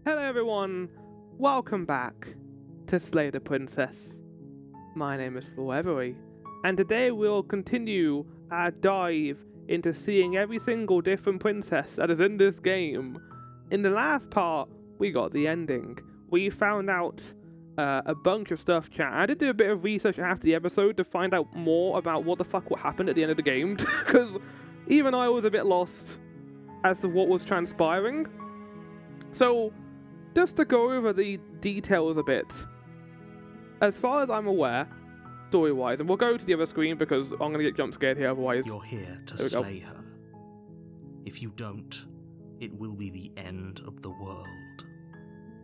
Hello everyone, welcome back to Slay the Princess. My name is Forevery, and today we'll continue our dive into seeing every single different princess that is in this game. In the last part, we got the ending. We found out a bunch of stuff, chat. I did do a bit of research after the episode to find out more about what the fuck what happened at the end of the game, because even I was a bit lost as to what was transpiring. So, just to go over the details a bit, as far as I'm aware, story-wise, and we'll go to the other screen because I'm going to get jump scared here otherwise. You're here to slay her. If you don't, it will be the end of the world.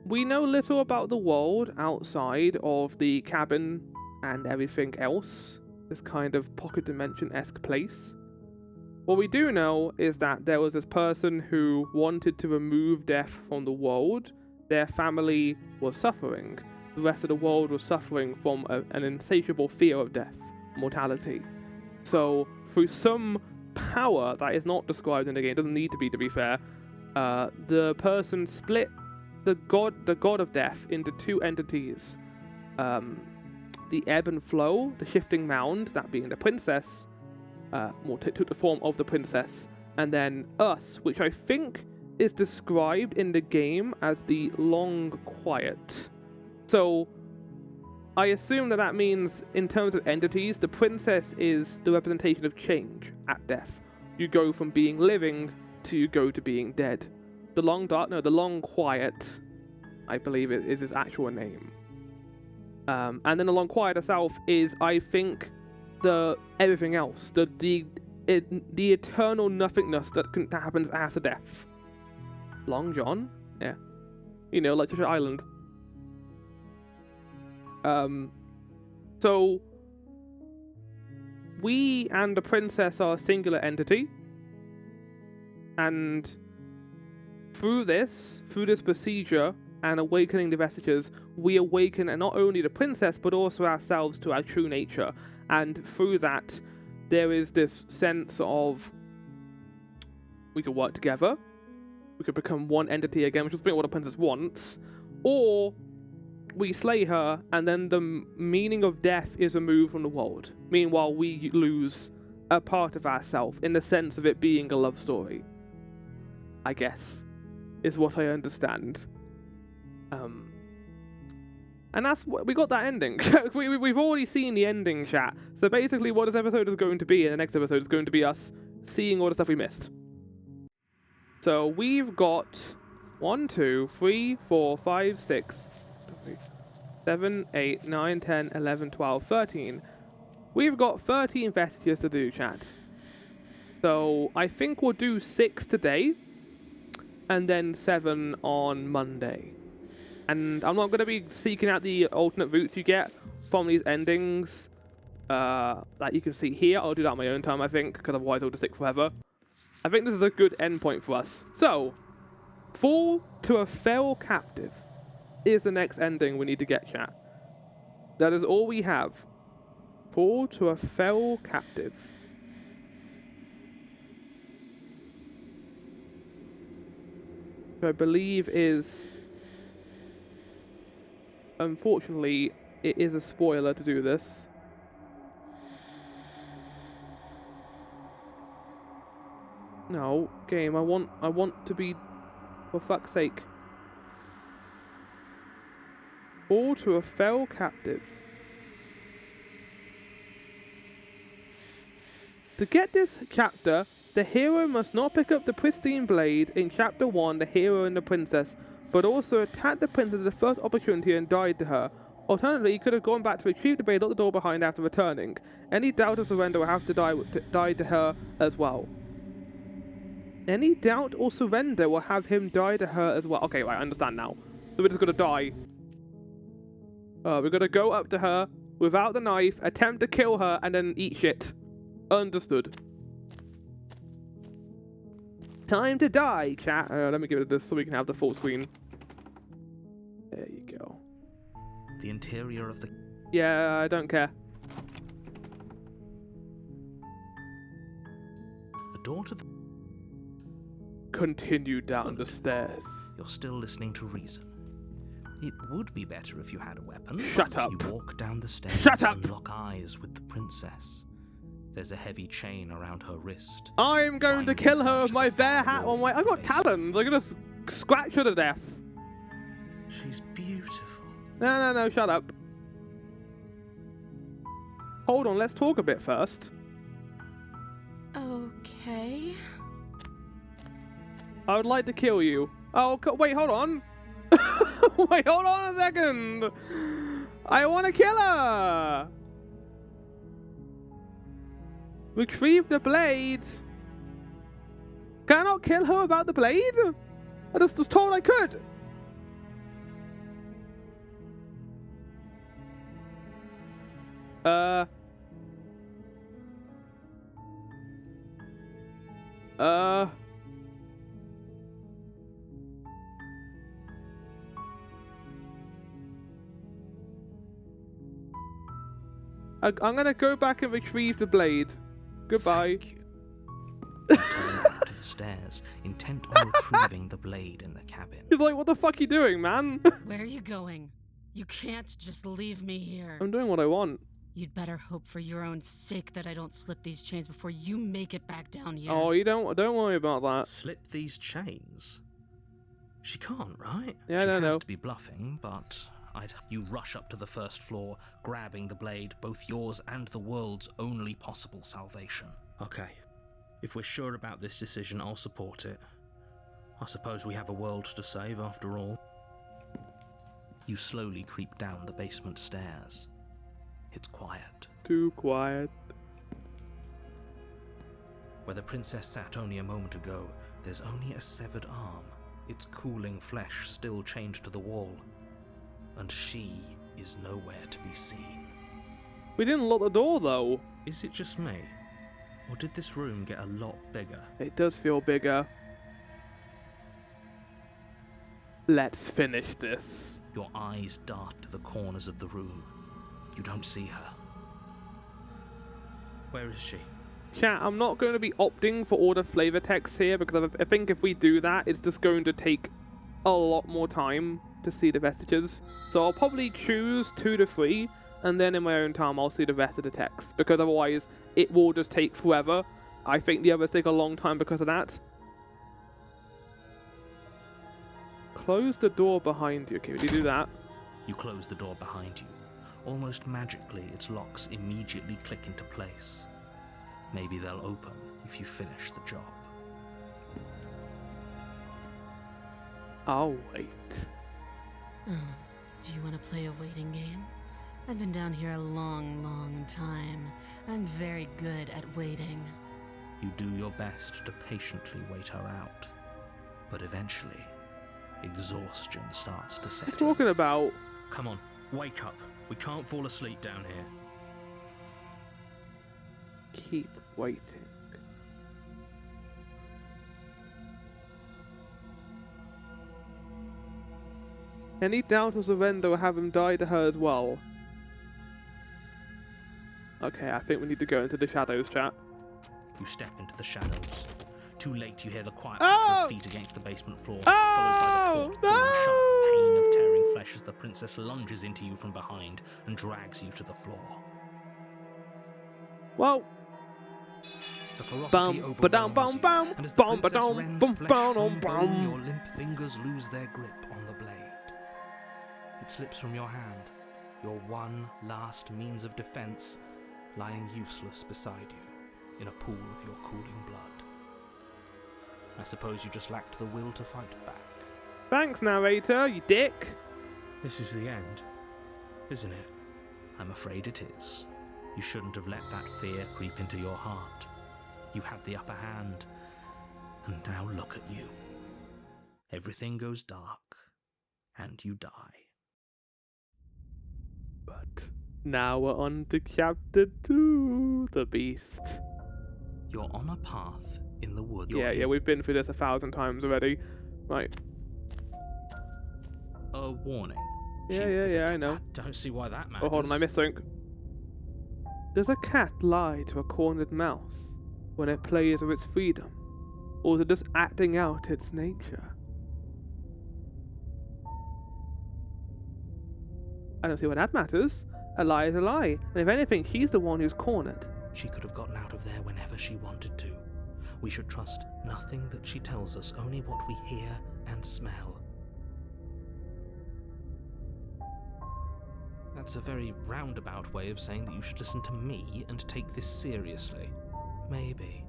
We know little about the world outside of the cabin and everything else, this kind of pocket dimension-esque place. What we do know is that there was this person who wanted to remove death from the world. Their family was suffering. The rest of the world was suffering from an insatiable fear of death, mortality. So, through some power that is not described in the game, doesn't need to be fair, the person split the god of death into two entities. The ebb and flow, the shifting mound, that being the princess, took the form of the princess, and then us, which I think is described in the game as the long quiet. So I assume that means, in terms of entities, the princess is the representation of change at death. You go from being living to you go to being dead. The long quiet, I believe is his actual name. And then the long quiet itself is, I think, the everything else, the eternal nothingness that happens after death. Long John? Yeah. You know, like Treasure Island. So we and the princess are a singular entity, and through this procedure and awakening the vestiges, we awaken not only the princess but also ourselves to our true nature. And through that, there is this sense of we could work together. We could become one entity again, which is what the princess wants, or we slay her, and then the meaning of death is removed from the world. Meanwhile, we lose a part of ourselves, in the sense of it being a love story, I guess, is what I understand. And that's what we got, that ending. We've already seen the ending, chat. So basically what this episode is going to be, and the next episode is going to be us seeing all the stuff we missed. So we've got 1, 2, 3, 4, 5, 6, 7, 8, 9, 10, 11, 12, 13. We've got 13 vestiges to do, chat. So I think we'll do 6 today, and then 7 on Monday. And I'm not going to be seeking out the alternate routes you get from these endings that you can see here. I'll do that on my own time, I think, because otherwise I'll just stick forever. I think this is a good endpoint for us. So, fall to a feral captive is the next ending we need to get, chat. That is all we have. Fall to a feral captive. Which I believe is... Unfortunately, it is a spoiler to do this. No, game, I want to be, for fuck's sake. Fall to a feral captive. To get this chapter, the hero must not pick up the pristine blade in chapter 1, the hero and the princess, but also attack the princess at the first opportunity and died to her. Alternatively, he could have gone back to retrieve the blade, lock the door behind after returning. Any doubt or surrender will have to die to her as well. Any doubt or surrender will have him die to her as well. Okay, right, I understand now. So we're just gonna die. We're gonna go up to her without the knife, attempt to kill her, and then eat shit. Understood. Time to die, chat. Let me give it this so we can have the full screen. There you go. The interior of the... Yeah, I don't care. The door to the... continue down the Good. stairs. You're still listening to reason. It would be better if you had a weapon. Shut but up. You walk down the stairs Shut up. and lock eyes with the princess. There's a heavy chain around her wrist. I'm going to Binding kill her her with to my the bare far hat wall on my. of I've the got basement. talons. I'm gonna scratch her to death. She's beautiful. No, shut up. Hold on, let's talk a bit first. Okay. I would like to kill you. Oh, wait, hold on. Wait, hold on a second. I want to kill her. Retrieve the blade. Can I not kill her without the blade? I just was told I could. I'm gonna go back and retrieve the blade. Goodbye. Thank you. You turn back to the stairs, intent on retrieving the blade in the cabin. He's like, what the fuck you doing, man? Where are you going? You can't just leave me here. I'm doing what I want. You'd better hope for your own sake that I don't slip these chains before you make it back down here. Oh, you don't worry about that. Slip these chains? She can't, right? Yeah, she no, has no. to be bluffing, but you rush up to the first floor, grabbing the blade, both yours and the world's only possible salvation. Okay. If we're sure about this decision, I'll support it. I suppose we have a world to save after all. You slowly creep down the basement stairs. It's quiet. Too quiet. Where the princess sat only a moment ago, there's only a severed arm, its cooling flesh still chained to the wall. And she is nowhere to be seen. We didn't lock the door, though. Is it just me? Or did this room get a lot bigger? It does feel bigger. Let's finish this. Your eyes dart to the corners of the room. You don't see her. Where is she? Chat, I'm not going to be opting for all the flavor text here because I think if we do that, it's just going to take a lot more time to see the vestiges. So I'll probably choose 2 to 3, and then in my own time I'll see the rest of the text, because otherwise it will just take forever. I think the others take a long time because of that. Close the door behind you. Okay, we do that. You close the door behind you. Almost magically, its locks immediately click into place. Maybe they'll open if you finish the job. I'll wait. Oh, do you want to play a waiting game? I've been down here a long, long time. I'm very good at waiting. You do your best to patiently wait her out. But eventually, exhaustion starts to set What are you in. talking about? Come on, wake up. We can't fall asleep down here. Keep waiting. Any doubt or surrender will have him die to her as well. Okay, I think we need to go into the shadows, chat. You step into the shadows. Too late, you hear the quiet Oh! of feet against the basement floor, Oh! followed by the taut, sharp pain of tearing flesh as the princess lunges into you from behind and drags you to the floor. Well, The ferocity bum ba-dum bum overwhelms you, bum and as the bum princess ba-dum rends bum flesh bum from bum. bone, your limp fingers lose their grip on the blade. It slips from your hand, your one last means of defense, lying useless beside you in a pool of your cooling blood. I suppose you just lacked the will to fight back. Thanks, narrator, you dick. This is the end, isn't it? I'm afraid it is. You shouldn't have let that fear creep into your heart. You had the upper hand, and now look at you. Everything goes dark, and you die. But now we're on to chapter 2, the beast. You're on a path in the woods. Yeah, we've been through this 1,000 times already. Right. A warning. Yeah, I know. Don't see why that matters. Oh, hold on, I missed something. Does a cat lie to a cornered mouse when it plays with its freedom? Or is it just acting out its nature? I don't see why that matters. A lie is a lie, and if anything, she's the one who's cornered. She could have gotten out of there whenever she wanted to. We should trust nothing that she tells us, only what we hear and smell. That's a very roundabout way of saying that you should listen to me and take this seriously. Maybe.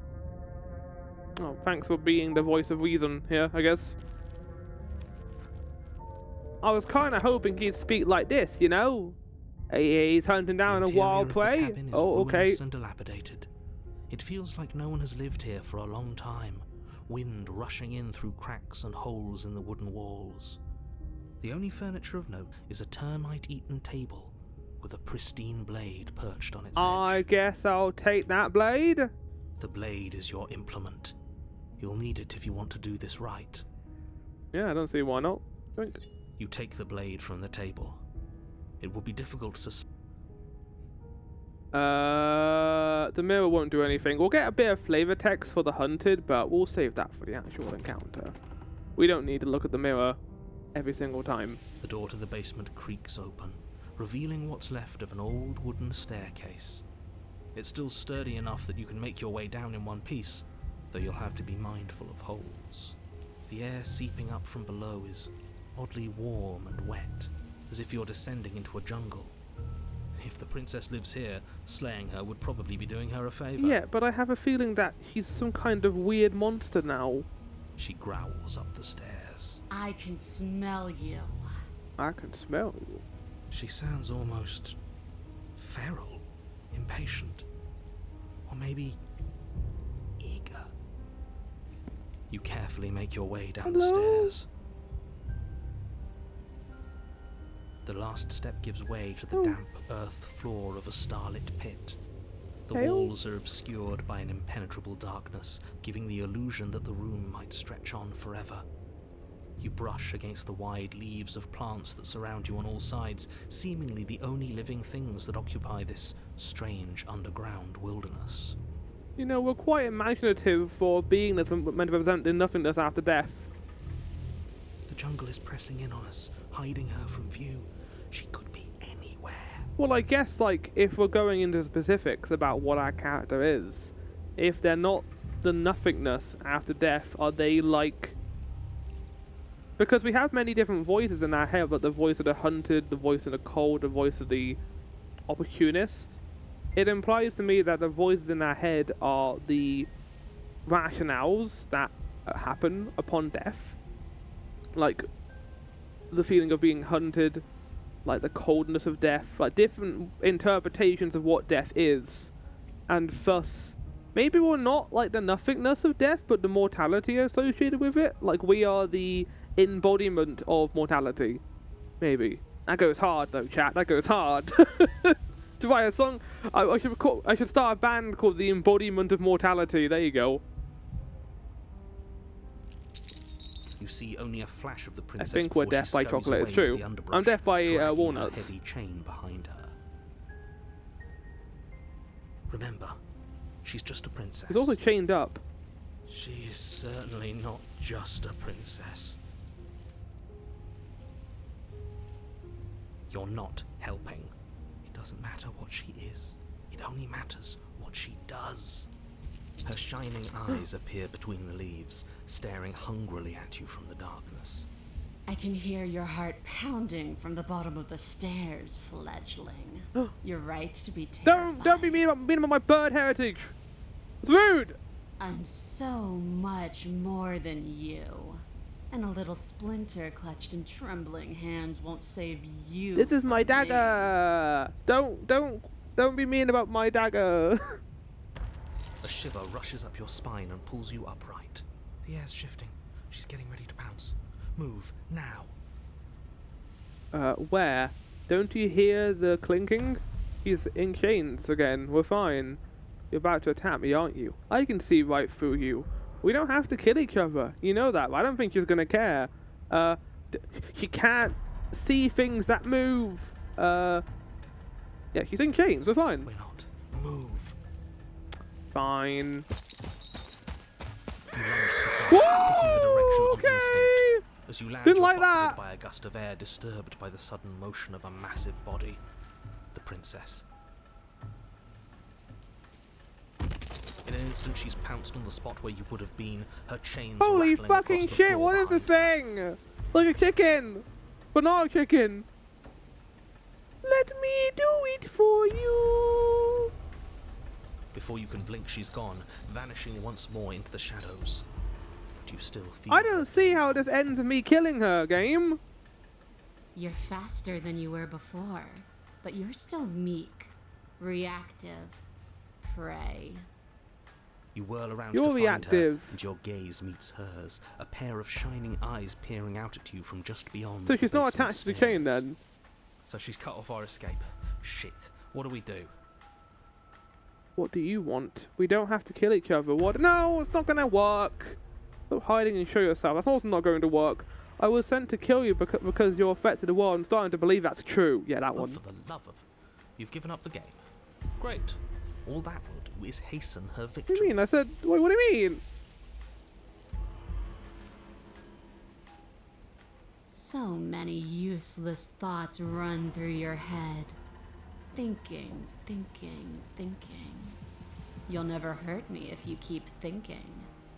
Oh, thanks for being the voice of reason here, I guess. I was kind of hoping he'd speak like this, you know? He's hunting down a wild prey. Oh, okay. And dilapidated. It feels like no one has lived here for a long time. Wind rushing in through cracks and holes in the wooden walls. The only furniture of note is a termite-eaten table with a pristine blade perched on its edge. I guess I'll take that blade. The blade is your implement. You'll need it if you want to do this right. Yeah, I don't see why not. You take the blade from the table. It will be difficult to... The mirror won't do anything. We'll get a bit of flavor text for the hunted, but we'll save that for the actual encounter. We don't need to look at the mirror every single time. The door to the basement creaks open, revealing what's left of an old wooden staircase. It's still sturdy enough that you can make your way down in one piece, though you'll have to be mindful of holes. The air seeping up from below is oddly warm and wet, as if you're descending into a jungle. If the princess lives here, slaying her would probably be doing her a favor. Yeah, but I have a feeling that he's some kind of weird monster now. She growls up the stairs. I can smell you. I can smell you. She sounds almost feral, impatient, or maybe eager. You carefully make your way down the stairs. The last step gives way to the damp earth floor of a starlit pit. The walls are obscured by an impenetrable darkness, giving the illusion that the room might stretch on forever. You brush against the wide leaves of plants that surround you on all sides, seemingly the only living things that occupy this strange underground wilderness. You know, we're quite imaginative for a being that's meant to represent the nothingness after death. The jungle is pressing in on us, hiding her from view. She could be anywhere. Well, I guess, like, if we're going into specifics about what our character is, if they're not the nothingness after death, are they, like... Because we have many different voices in our head, like the voice of the hunted, the voice of the cold, the voice of the opportunist. It implies to me that the voices in our head are the rationales that happen upon death. Like, the feeling of being hunted, like the coldness of death, like different interpretations of what death is. And thus, maybe we're not like the nothingness of death, but the mortality associated with it. Like, we are the embodiment of mortality. Maybe. That goes hard though, chat. That goes hard. To write a song, I should start a band called The Embodiment of Mortality. There you go. You see only a flash of the I princess. think we're deaf by chocolate. It's true. I'm deaf by walnuts. Heavy chain behind her. Remember, she's just a princess. He's also chained up. She is certainly not just a princess. You're not helping. It doesn't matter what she is. It only matters what she does. Her shining eyes appear between the leaves, staring hungrily at you from the darkness. I can hear your heart pounding from the bottom of the stairs, fledgling. You're right to be terrified. Don't be mean about my bird heritage. It's rude. I'm so much more than you. And a little splinter clutched in trembling hands won't save you. This is my from dagger. Don't be mean about my dagger. A shiver rushes up your spine and pulls you upright. The air's shifting. She's getting ready to pounce. Move, now. Where? Don't you hear the clinking? He's in chains again. We're fine. You're about to attack me, aren't you? I can see right through you. We don't have to kill each other. You know that. I don't think she's gonna care. She can't see things that move. Yeah, she's in chains. We're fine. We're not. Move. Fine. You lunge for picking the direction on Okay. instinct. As you land, Didn't you're like buffeted that. by a gust of air disturbed by the sudden motion of a massive body. The princess. In an instant, she's pounced on the spot where you would have been, her chains Holy rattling fucking across the shit, floor what is this behind thing? Like a chicken. But not a chicken. Let me do it for you. Before you can blink, she's gone, vanishing once more into the shadows. But you still feel I don't see how this ends in me killing her, game. You're faster than you were before, but you're still meek, reactive, prey. You whirl around You're to find reactive. her, and your gaze meets hers, a pair of shining eyes peering out at you from just beyond. So the she's not basement attached to the chain stairs. then? So she's cut off our escape. Shit. What do we do? What do you want? We don't have to kill each other. What? No, it's not gonna work. Stop hiding and show yourself. That's also not going to work. I was sent to kill you because you're a threat to the world. I'm starting to believe that's true. Yeah, that Oh, one. for the love of... You've given up the game. Great. All that will do is hasten her What victory. do you mean? I said, wait, what do you mean? So many useless thoughts run through your head. Thinking, thinking, thinking. You'll never hurt me if you keep thinking.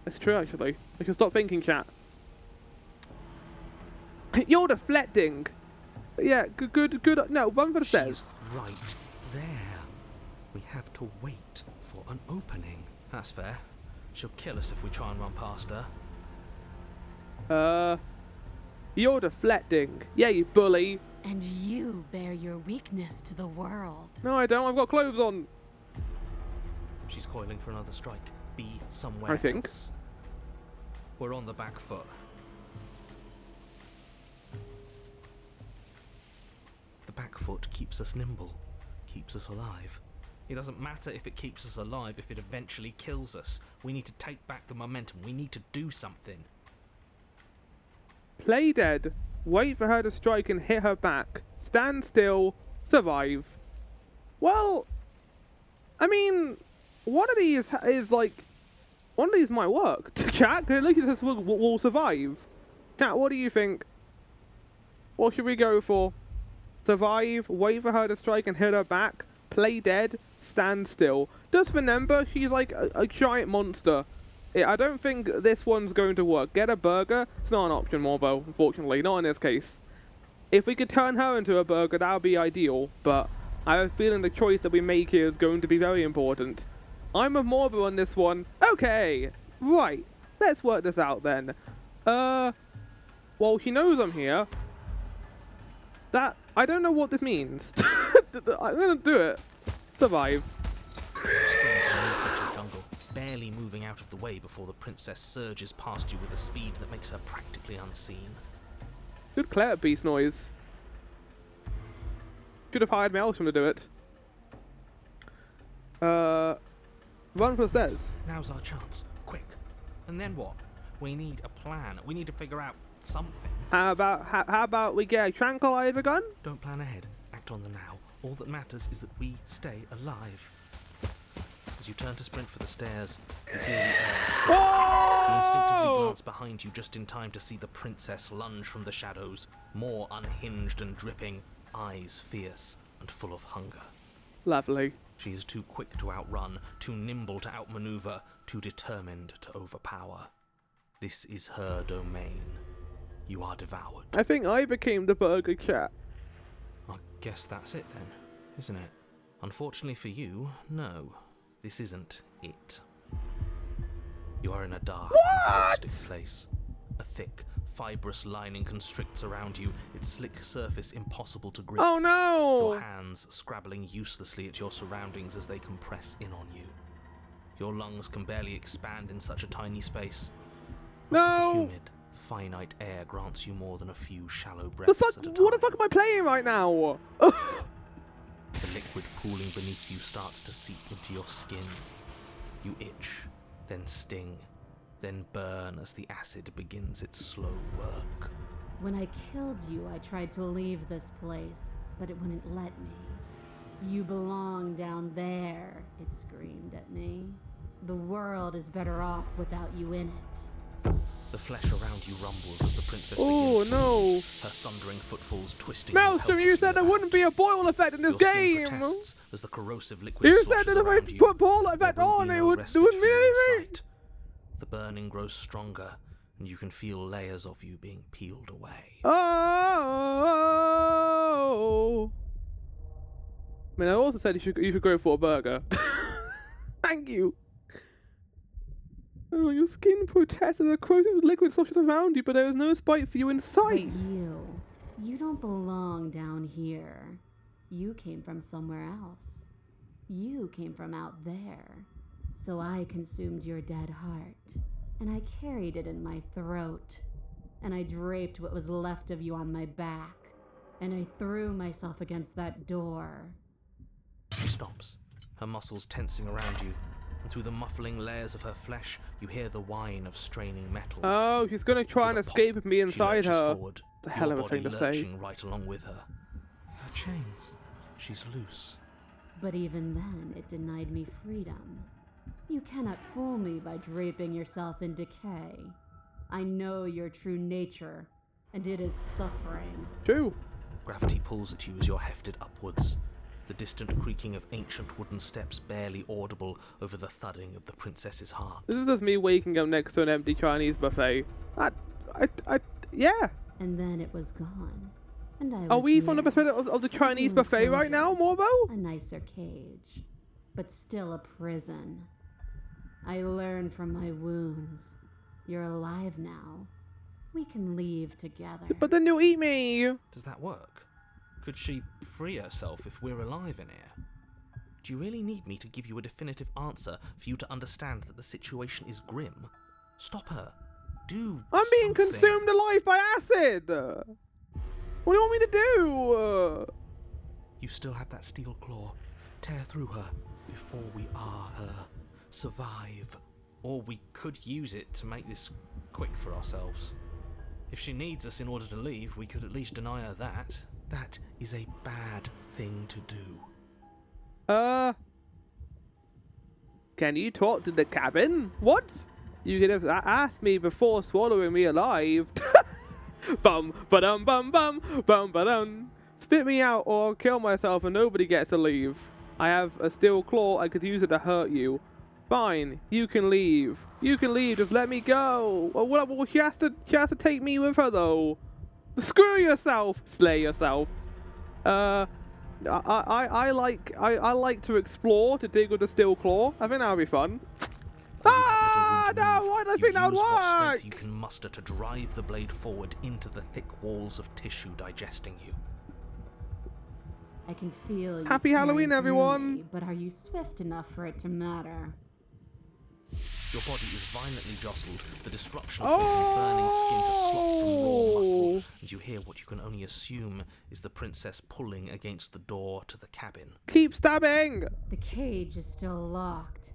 It's true, actually. We can stop thinking, chat. You're deflecting. Yeah, good. No, run for the stairs. She's right there. We have to wait for an opening. That's fair. She'll kill us if we try and run past her. You're deflecting. Yeah, you bully. And you bear your weakness to the world. No, I don't. I've got clothes on. She's coiling for another strike. Be somewhere I think. else. We're on the back foot. The back foot keeps us nimble, keeps us alive. It doesn't matter if it keeps us alive if it eventually kills us. We need to take back the momentum. We need to do something. Play dead. Wait for her to strike and hit her back. Stand still. Survive. Well, I mean, one of these is like... One of these might work. Cat, look at this, we'll survive. Cat, what do you think? What should we go for? Survive, wait for her to strike and hit her back, play dead, stand still. Just remember, she's like a giant monster. I don't think this one's going to work. Get a burger? It's not an option, Morbo, unfortunately. Not in this case. If we could turn her into a burger, that would be ideal. But I have a feeling the choice that we make here is going to be very important. I'm a Morbo on this one. Okay. Right. Let's work this out then. Well, she knows I'm here. That... I don't know what this means. I'm gonna do it. Survive. Jungle, barely moving out of the way before the princess surges past you with a speed that makes her practically unseen. Good Claire beast noise. Should have hired Maelstrom to do it. Run for the stairs. Now's our chance. Quick. And then what? We need a plan. We need to figure out something. How about we get a tranquilizer gun? Don't plan ahead. Act on the now. All that matters is that we stay alive. As you turn to sprint for the stairs, you feel the air. You instinctively Oh! glance behind you just in time to see the princess lunge from the shadows, more unhinged and dripping, eyes fierce and full of hunger. Lovely. She is too quick to outrun, too nimble to outmaneuver, too determined to overpower. This is her domain. You are devoured. I think I became the burger cat. I guess that's it then, isn't it? Unfortunately for you, no. This isn't it. You are in a dark, caustic place. A thick, fibrous lining constricts around you, its slick surface impossible to grip. Oh no! Your hands scrabbling uselessly at your surroundings as they compress in on you. Your lungs can barely expand in such a tiny space. The No! humid, finite air grants you more than a few shallow breaths The fuck? at a time. What the fuck am I playing right now? The liquid pooling beneath you starts to seep into your skin. You itch, then sting, then burn as the acid begins its slow work. When I killed you, I tried to leave this place, but it wouldn't let me. You belong down there, it screamed at me. The world is better off without you in it. The flesh around you rumbles as the princess Oh begins to no! move, her thundering footfalls twisting. Maelstrom, you said there wouldn't be a boil effect in this Your skin game! protests as the corrosive liquid You said sloshes that if I around you. put boil effect There will on, be it no wouldn't respite mean for you in anything! sight. The burning grows stronger, and you can feel layers of you being peeled away. Oh! I mean, I also said you should go for a burger. Thank you! Oh, your skin protests as a corrosive liquid sloshes around you, but there is no spite for you in But sight! you don't belong down here. You came from somewhere else. You came from out there. So I consumed your dead heart, and I carried it in my throat, and I draped what was left of you on my back, and I threw myself against that door. She stops, her muscles tensing around you, and through the muffling layers of her flesh, you hear the whine of straining metal. Oh, she's gonna try and With a escape pop, with me inside she lurches her. forward, The hell your of a thing body to say. lurching right along with her. Her chains. She's loose. But even then, it denied me freedom. You cannot fool me by draping yourself in decay. I know your true nature, and it is suffering. True. Gravity pulls at you as you're hefted upwards, the distant creaking of ancient wooden steps barely audible over the thudding of the princess's heart. This is just me waking up next to an empty Chinese buffet. Yeah. And then it was gone. And I was Are we from the near. perspective of the Chinese Ooh, buffet right now, Morbo? A nicer cage, but still a prison. I learned from my wounds. You're alive now. We can leave together. But then you'll eat me. Does that work? Could she free herself if we're alive in here? Do you really need me to give you a definitive answer for you to understand that the situation is grim? Stop her. Do I'm being something. consumed alive by acid. What do you want me to do? You still have that steel claw. Tear through her before we are her. Survive. Or we could use it to make this quick for ourselves. If she needs us in order to leave, we could at least deny her that. That is a bad thing to do. Can you talk to the cabin? What? You could have asked me before swallowing me alive. Bum, ba-dum, bum, bum, bum, ba-dum. Spit me out or I'll kill myself and nobody gets to leave. I have a steel claw, I could use it to hurt you. Fine, you can leave. You can leave, just let me go. Well, she has to take me with her though. Screw yourself, slay yourself. I like to explore, to dig with the steel claw. I think that'll be fun. Ah, no, why did I think that would Use what strength work? you can muster to drive the blade forward into the thick walls of tissue digesting you. I can feel you. Happy tearing Halloween, through everyone. me, but are you swift enough for it to matter? Your body is violently jostled, the disruption causing burning skin to slop from raw muscle, and you hear what you can only assume is the princess pulling against the door to the cabin. Keep stabbing. The cage is still locked.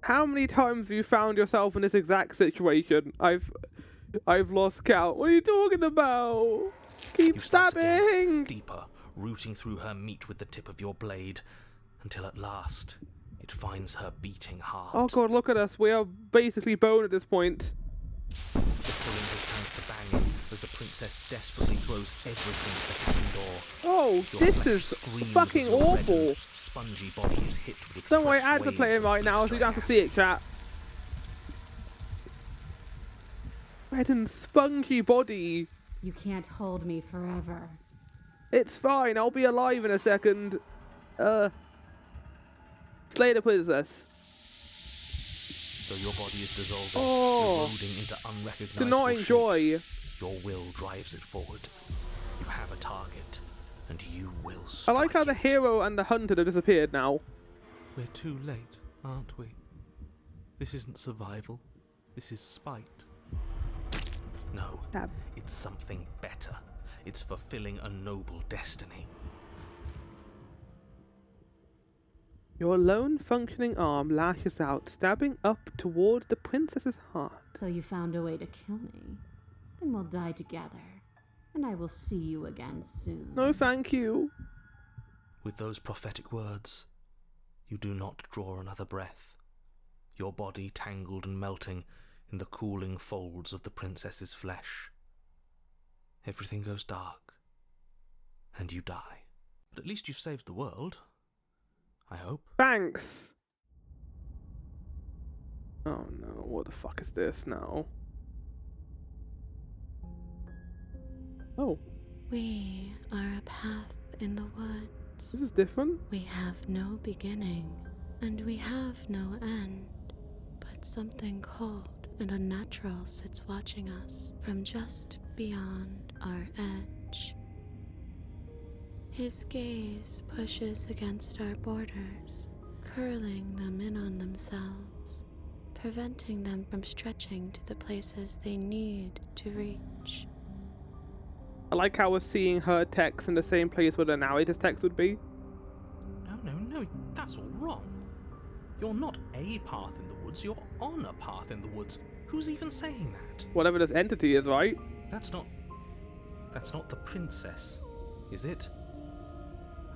How many times have you found yourself in this exact situation? I've lost count. What are you talking about? Keep You slice again, stabbing. deeper, rooting through her meat with the tip of your blade, until at last it finds her beating heart. Oh god, look at us. We are basically bone at this point. The pulling becomes the banging as the princess desperately throws everything at the cabin door. Oh, Your this flesh is screams fucking as your awful. reddened, spongy body is hit with Don't worry, fresh ads are waves playing of right now, so you don't have to see it, chat. Red and spongy body. You can't hold me forever. It's fine, I'll be alive in a second. Slay the princess. Though your body is dissolving, Oh. eroding into unrecognizable Do not enjoy. shapes, your will drives it forward. You have a target, and you will I strike like how the it. hero and the hunter have disappeared now. We're too late, aren't we? This isn't survival. This is spite. No, That- it's something better. It's fulfilling a noble destiny. Your lone functioning arm lashes out, stabbing up towards the princess's heart. So you found a way to kill me. Then we'll die together. And I will see you again soon. No, thank you. With those prophetic words, you do not draw another breath. your body tangled and melting in the cooling folds of the princess's flesh. Everything goes dark, and you die. But at least you've saved the world. I hope. Thanks! Oh no, what the fuck is this now? Oh, We are a path in the woods. this is different. We have no beginning, and we have no end. But something cold and unnatural sits watching us from just beyond our edge. His gaze pushes against our borders, curling them in on themselves, preventing them from stretching to the places they need to reach. I like how we're seeing her text in the same place where the narrator's text would be. No, that's all wrong. You're not a path in the woods, you're on a path in the woods. Who's even saying that? Whatever this entity is, right? That's not the princess, is it?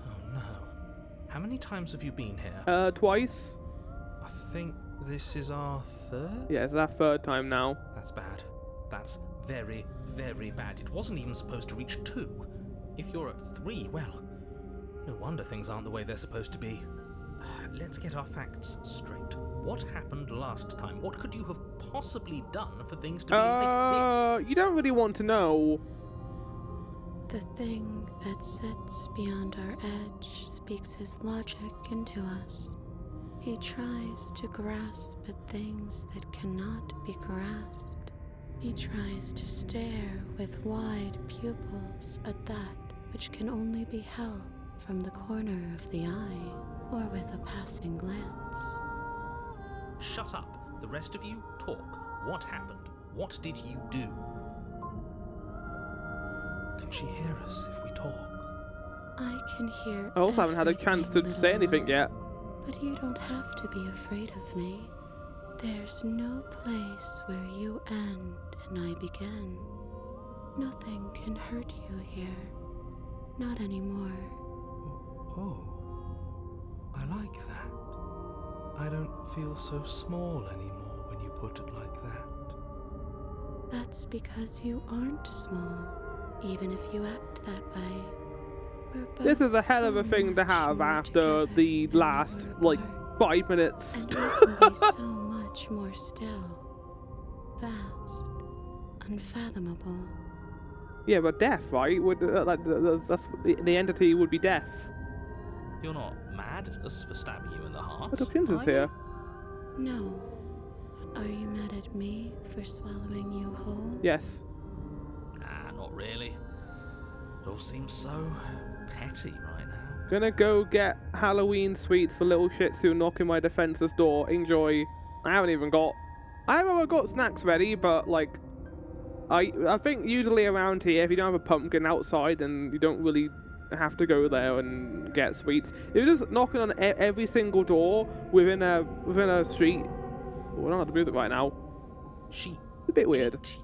Oh no. How many times have you been here? Twice? I think this is our third? Yeah, it's our third time now. That's bad. That's very, very bad. It wasn't even supposed to reach 2. If you're at 3, well, no wonder things aren't the way they're supposed to be. Let's get our facts straight. What happened last time? What could you have possibly done for things to be like this? You don't really want to know. The thing that sits beyond our edge speaks his logic into us. He tries to grasp at things that cannot be grasped. He tries to stare with wide pupils at that which can only be held from the corner of the eye or with a passing glance. Shut up. The rest of you, talk. What happened? What did you do? Can she hear us if we talk? I can hear I also haven't had a chance to everything, say little anything one, yet. But you don't have to be afraid of me. There's no place where you end and I begin. Nothing can hurt you here. Not anymore. Oh, I like that. I don't feel so small anymore when you put it like that. That's because you aren't small, even if you act that way. We're both This is a hell of a so thing to much have more after together the than we last, were like, apart. 5 minutes. And we can be so much more still. Vast. Unfathomable. Yeah, but death, right? That's the entity would be death. You're not mad at us for stabbing you in the heart. But the prince is are you? here. No. Are you mad at me for swallowing you whole? Yes. Nah, not really. It all seems so petty right now. Gonna go get Halloween sweets for little shits who knock in my defenseless door. Enjoy. I haven't got snacks ready, but like, I think usually around here, if you don't have a pumpkin outside, then you don't really have to go there and get sweets. If you're just knocking on every single door within a street. Oh, I don't have the music right now. She It's a bit weird. ate you.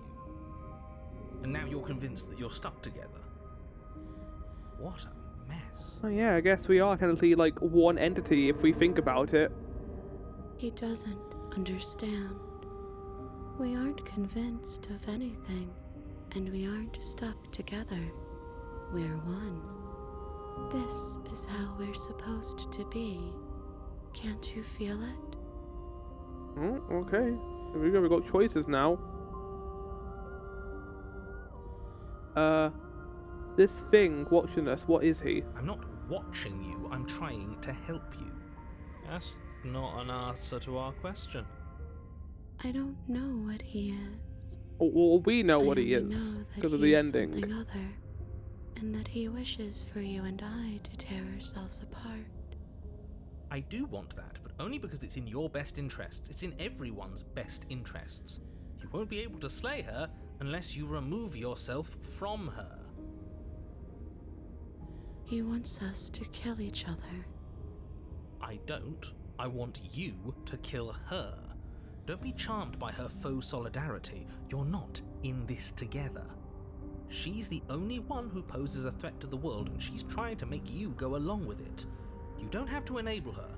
And now you're convinced that you're stuck together. What a mess. Oh yeah, I guess we are technically like one entity if we think about it. He doesn't understand. We aren't convinced of anything, and we aren't stuck together. We're one. This is how we're supposed to be. Can't you feel it? Oh, okay. Here we go, we've got choices now. This thing watching us, what is he? I'm not watching you, I'm trying to help you. That's not an answer to our question. I don't know what he is. Well, we know what he I only is know that because of he the is ending. something other, and that he wishes for you and I to tear ourselves apart. I do want that, but only because it's in your best interests. It's in everyone's best interests. You won't be able to slay her unless you remove yourself from her. He wants us to kill each other. I don't. I want you to kill her. Don't be charmed by her faux solidarity. You're not in this together. She's the only one who poses a threat to the world, and she's trying to make you go along with it. You don't have to enable her.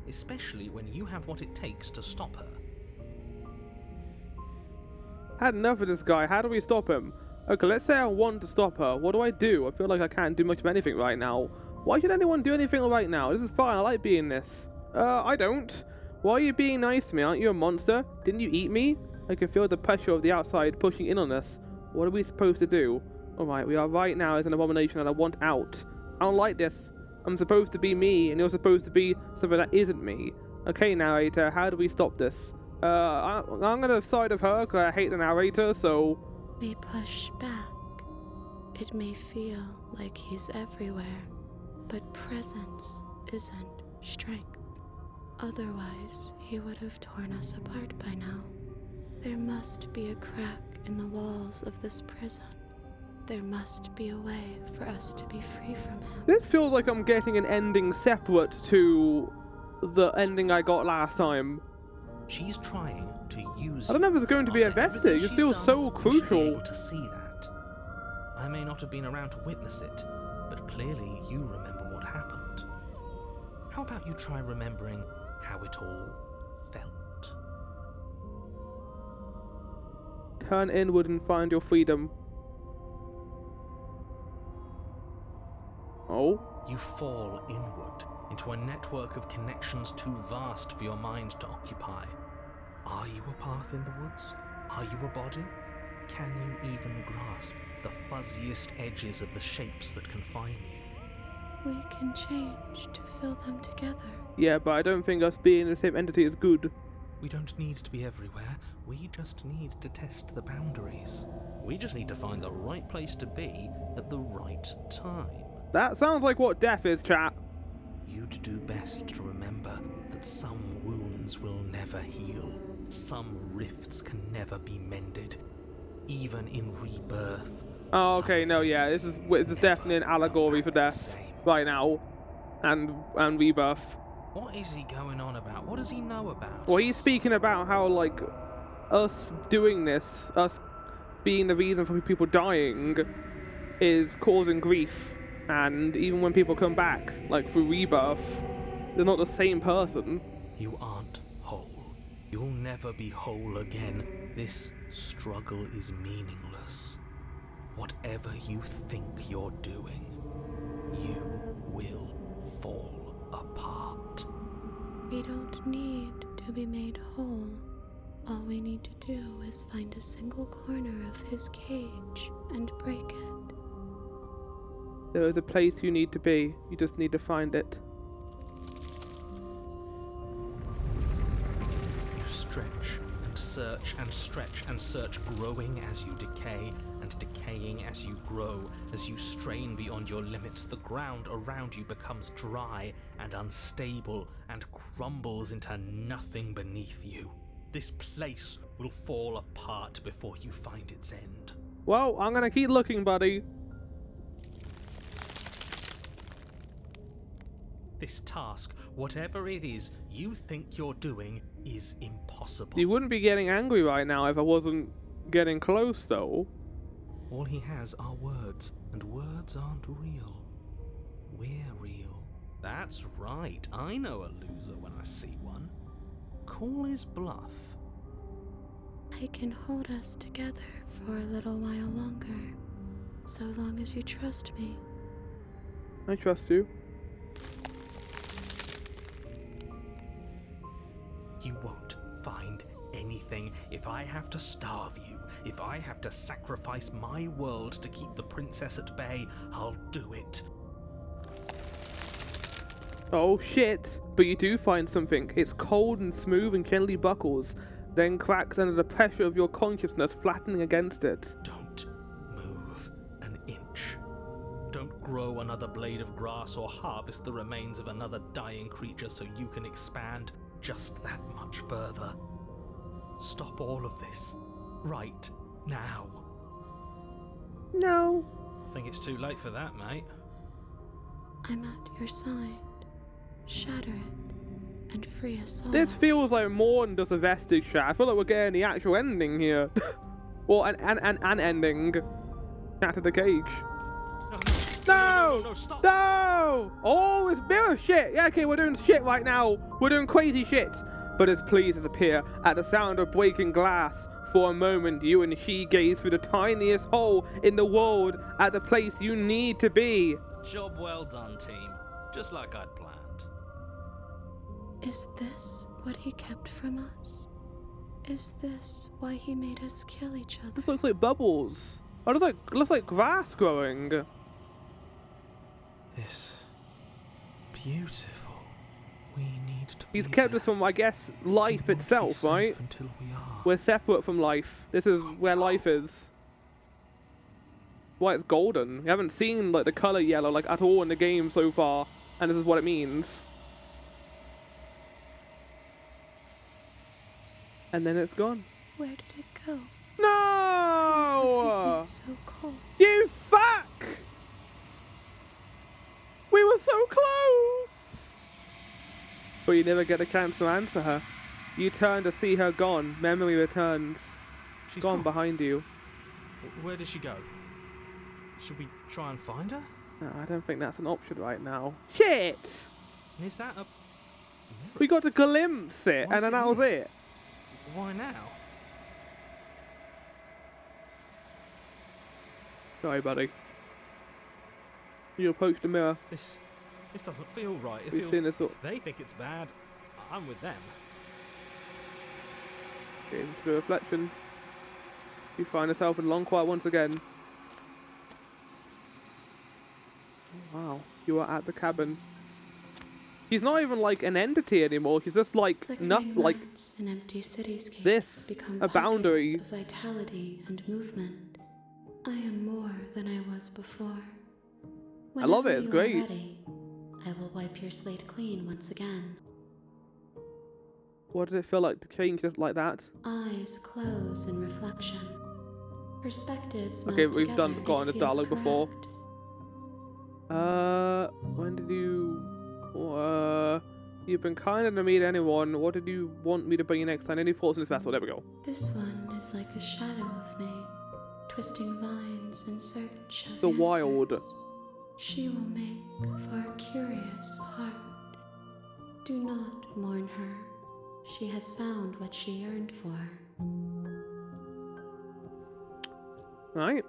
especially when you have what it takes to stop her. Had enough of this guy. How do we stop him? Okay, let's say I want to stop her. What do? I feel like I can't do much of anything right now. Why should anyone do anything right now? This is fine. I like being this. I don't. Why are you being nice to me? Aren't you a monster? Didn't you eat me? I can feel the pressure of the outside pushing in on us. What are we supposed to do? Alright, we are right now as an abomination and I want out. I don't like this. I'm supposed to be me and you're supposed to be something that isn't me. Okay, narrator, how do we stop this? I'm gonna side of her because I hate the narrator, so... We push back. It may feel like he's everywhere, but presence isn't strength. Otherwise, he would have torn us apart by now. There must be a crack in the walls of this prison. There must be a way for us to be free from him. This feels like I'm getting an ending separate to the ending I got last time. She's trying to use. I don't know if it's going to be a vestige. It feels so crucial. You should be able to see that. I may not have been around to witness it, but clearly you remember what happened. How about you try remembering how it all felt? Turn inward and find your freedom. Oh? You fall inward into a network of connections too vast for your mind to occupy. Are you a path in the woods? Are you a body? Can you even grasp the fuzziest edges of the shapes that confine you? We can change to fill them together. Yeah, but I don't think us being the same entity is good. We don't need to be everywhere. We just need to test the boundaries. We just need to find the right place to be at the right time. That sounds like what death is, chat. You'd do best to remember that some wounds will never heal. Some rifts can never be mended. Even in rebirth. Oh, okay, no, yeah, this is definitely an allegory for death right now. And rebirth. What is he going on about? What does he know about? Well, he's speaking about how, like, us doing this, us being the reason for people dying, is causing grief. And even when people come back, like through rebirth, they're not the same person. You aren't whole. You'll never be whole again. This struggle is meaningless. Whatever you think you're doing, you will fall apart. We don't need to be made whole. All we need to do is find a single corner of his cage and break it. There is a place you need to be. You just need to find it. You stretch and search and stretch and search, growing as you decay and decaying as you grow. As you strain beyond your limits, the ground around you becomes dry and unstable and crumbles into nothing beneath you. This place will fall apart before you find its end. Well, I'm gonna keep looking, buddy. This task, whatever it is you think you're doing, is impossible. You wouldn't be getting angry right now if I wasn't getting close, though. All he has are words, and words aren't real. We're real. That's right, I know a loser when I see one. Call his bluff. I can hold us together for a little while longer, so long as you trust me. I trust you. You won't find anything. If I have to starve you, if I have to sacrifice my world to keep the princess at bay, I'll do it. Oh shit! But you do find something. It's cold and smooth and gently buckles, then cracks under the pressure of your consciousness, flattening against it. Don't move an inch. Don't grow another blade of grass or harvest the remains of another dying creature so you can expand just that much further. Stop all of this right now. No. I think it's too late for that, mate. I'm at your side. Shatter it and free us all. This feels like more than just a vestige chat. I feel like we're getting the actual ending here. Well, an ending. Shatter the cage. No. No! No, stop! No! Oh, it's mirror shit! Yeah, okay, we're doing shit right now. We're doing crazy shit. But as please disappear at the sound of breaking glass. For a moment, you and she gaze through the tiniest hole in the world at the place you need to be. Job well done, team. Just like I'd planned. Is this what he kept from us? Is this why he made us kill each other? This looks like bubbles. Oh, it looks like grass growing. It's beautiful. We need to He's be kept there. us from, I guess, life We won't be itself, safe right? Until we are. We're separate from life. This is where life is. Why it's golden. We haven't seen like the color yellow like at all in the game so far, and this is what it means. And then it's gone. Where did it go? No! Why is everything so cold? You fuck! We were so close! But you never get a chance to answer her. You turn to see her gone. Memory returns. She's Gone behind you. Where did she go? Should we try and find her? No, I don't think that's an option right now. Shit! And is that a... We got to glimpse it, Why and is then it that was here? it. Why now? Sorry, buddy. You approached the mirror. This doesn't feel right. It We've feels... seen this all. If they think it's bad, I'm with them. Into the reflection. You find yourself in long quiet once again. Oh, wow. You are at the cabin. She's not even like an entity anymore. She's just like Flickering nothing. Like lights in empty cityscapes this, become a boundary. pockets of vitality and movement. I am more than I was before. I love it, Whenever it's you are great. ready, I will wipe your slate clean once again. What did it feel like to change just like that? Eyes close in reflection. Perspectives melt Okay, we've together, gone it this feels dialogue before. correct. When did you... you've been kinder to me than anyone. What did you want me to bring you next time? Any thoughts on this vessel? There we go. This one is like a shadow of me, twisting vines in search of The answers. wild. She will make for a curious heart. Do not mourn her. She has found what she yearned for. Right.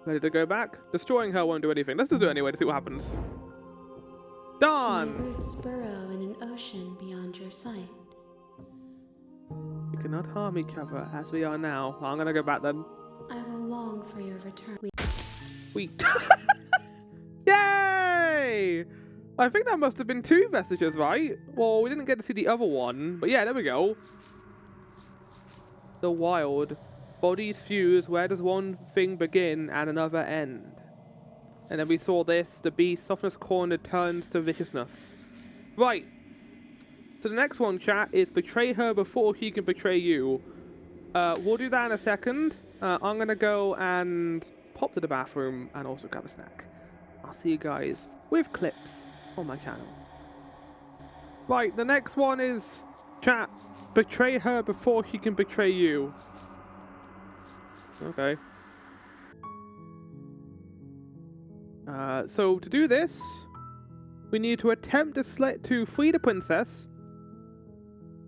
Ready to go back? Destroying her won't do anything. Let's just do it anyway to see what happens. My Done! roots burrow in an ocean beyond your sight. We cannot harm each other as we are now. Well, I'm gonna go back then. I will long for your return. We Yay! I think that must have been 2 vestiges, right? Well, we didn't get to see the other one, but yeah, there we go. The wild. Bodies fuse. Where does one thing begin and another end? And then we saw this. The beast, softness cornered, turns to viciousness. Right. So the next one, chat, is betray her before she can betray you. We'll do that in a second. I'm going to go and pop to the bathroom and also grab a snack. I'll see you guys with clips on my channel. Right, the next one is, chat, betray her before she can betray you. Okay. So to do this, we need to attempt to free the princess,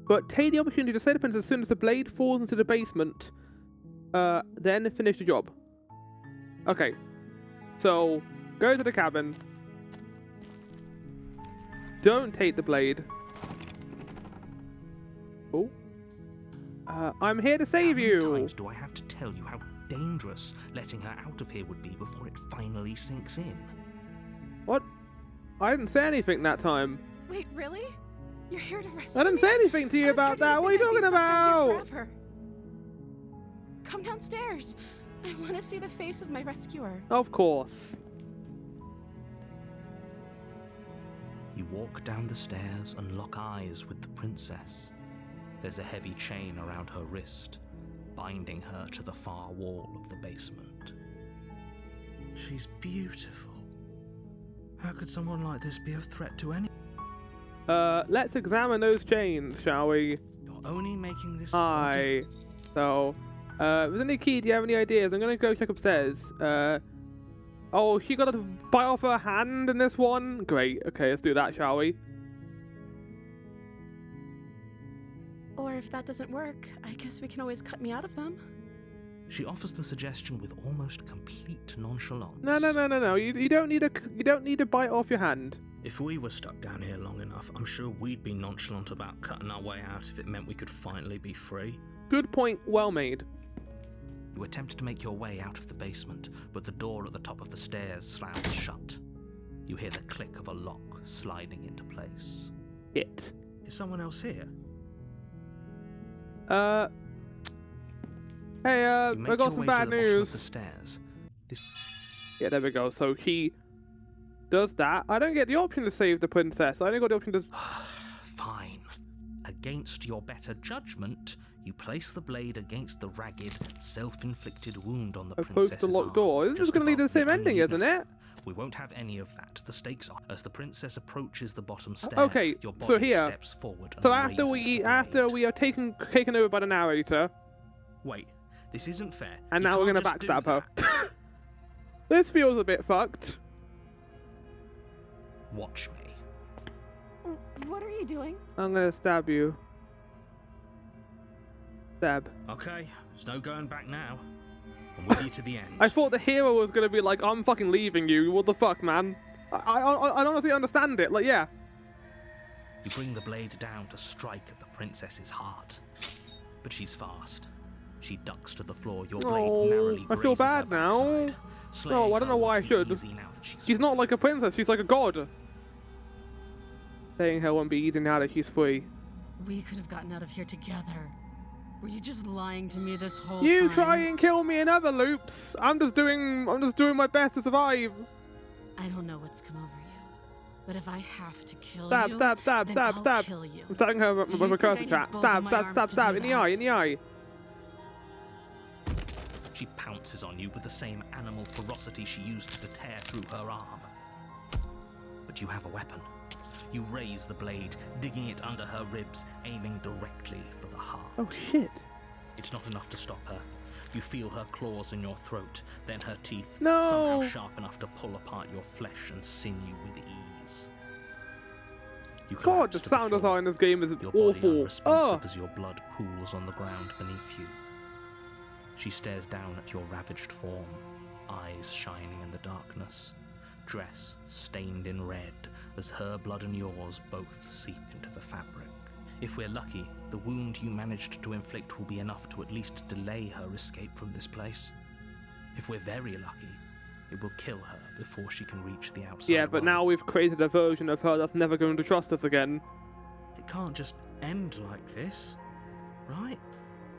but take the opportunity to slay the princess as soon as the blade falls into the basement. Then finish the job. Okay. So go to the cabin. Don't take the blade. Oh. I'm here to save How you. many times do I have to tell you how dangerous letting her out of here would be before it finally sinks in? What? I didn't say anything that time. Wait, really? You're here to rescue I didn't me? say anything to you I was about starting to that. What are you think I'd be talking stuck down here about? forever. Come downstairs. I want to see the face of my rescuer. Of course. You walk down the stairs and lock eyes with the princess. There's a heavy chain around her wrist, binding her to the far wall of the basement. She's beautiful. How could someone like this be a threat to any? Let's examine those chains, shall we? You're only making this... Hi. So, with any key, do you have any ideas? I'm gonna go check upstairs. Oh, she got to bite off her hand in this one? Great. Okay, let's do that, shall we? Or if that doesn't work, I guess we can always cut me out of them. She offers the suggestion with almost complete nonchalance. No. You don't need to bite off your hand. If we were stuck down here long enough, I'm sure we'd be nonchalant about cutting our way out if it meant we could finally be free. Good point, well made. You attempt to make your way out of the basement, but the door at the top of the stairs slams shut. You hear the click of a lock sliding into place. It. Is someone else here? Hey, You I make got your some way bad to the bottom of the news. stairs. Yeah, there we go. So he does that. I don't get the option to save the princess. I only got the option to... Fine. Against your better judgment, you place the blade against the ragged, self-inflicted wound on the Opposed princess's to locked arm, door. This is just going to lead to the above same ending, uneven isn't it? We won't have any of that. The stakes are as the princess approaches the bottom stair. Okay, your so body here. steps forward. So and after raises the after blade. we are taken over by the narrator, Wait, this isn't fair. and You now we're can't gonna just do backstab her. that. This feels a bit fucked. Watch me. What are you doing? I'm gonna stab you. Stab. Okay, there's no going back now. I'm with you to the end. I thought the hero was gonna be like, I'm fucking leaving you. What the fuck, man? I honestly understand it. Like, yeah. You bring the blade down to strike at the princess's heart. But she's fast. She ducks to the floor, your blade Oh, narrowly I feel grazing her bad now. backside. No, I Slaying don't her know why I won't be should. easy now that She's free. not like a princess. She's like a god. Saying her won't be easy now that she's free. We could have gotten out of here together. Were you just lying to me this whole You time? try and kill me in other loops. I'm just doing my best to survive. I don't know what's come over you, but if I have to kill Stab, you, stab, stab, then stab, I'll stab. kill you. I'm stabbing her Do with you a think cursor I trap. need both Stab, of my stab, arms stab, to stab. do In the that? eye, in the eye. She pounces on you with the same animal ferocity she used to tear through her arm. But you have a weapon. You raise the blade, digging it under her ribs, aiming directly for the heart. Oh shit. It's not enough to stop her. You feel her claws in your throat, then her teeth, No. somehow sharp enough to pull apart your flesh and sinew with ease. You God, collapse the to sound floor, design in this game is your body awful. unresponsive Oh. as your blood pools on the ground beneath you. She stares down at your ravaged form, eyes shining in the darkness, dress stained in red as her blood and yours both seep into the fabric. If we're lucky, the wound you managed to inflict will be enough to at least delay her escape from this place. If we're very lucky, it will kill her before she can reach the outside Yeah, but world. now we've created a version of her that's never going to trust us again. It can't just end like this, right?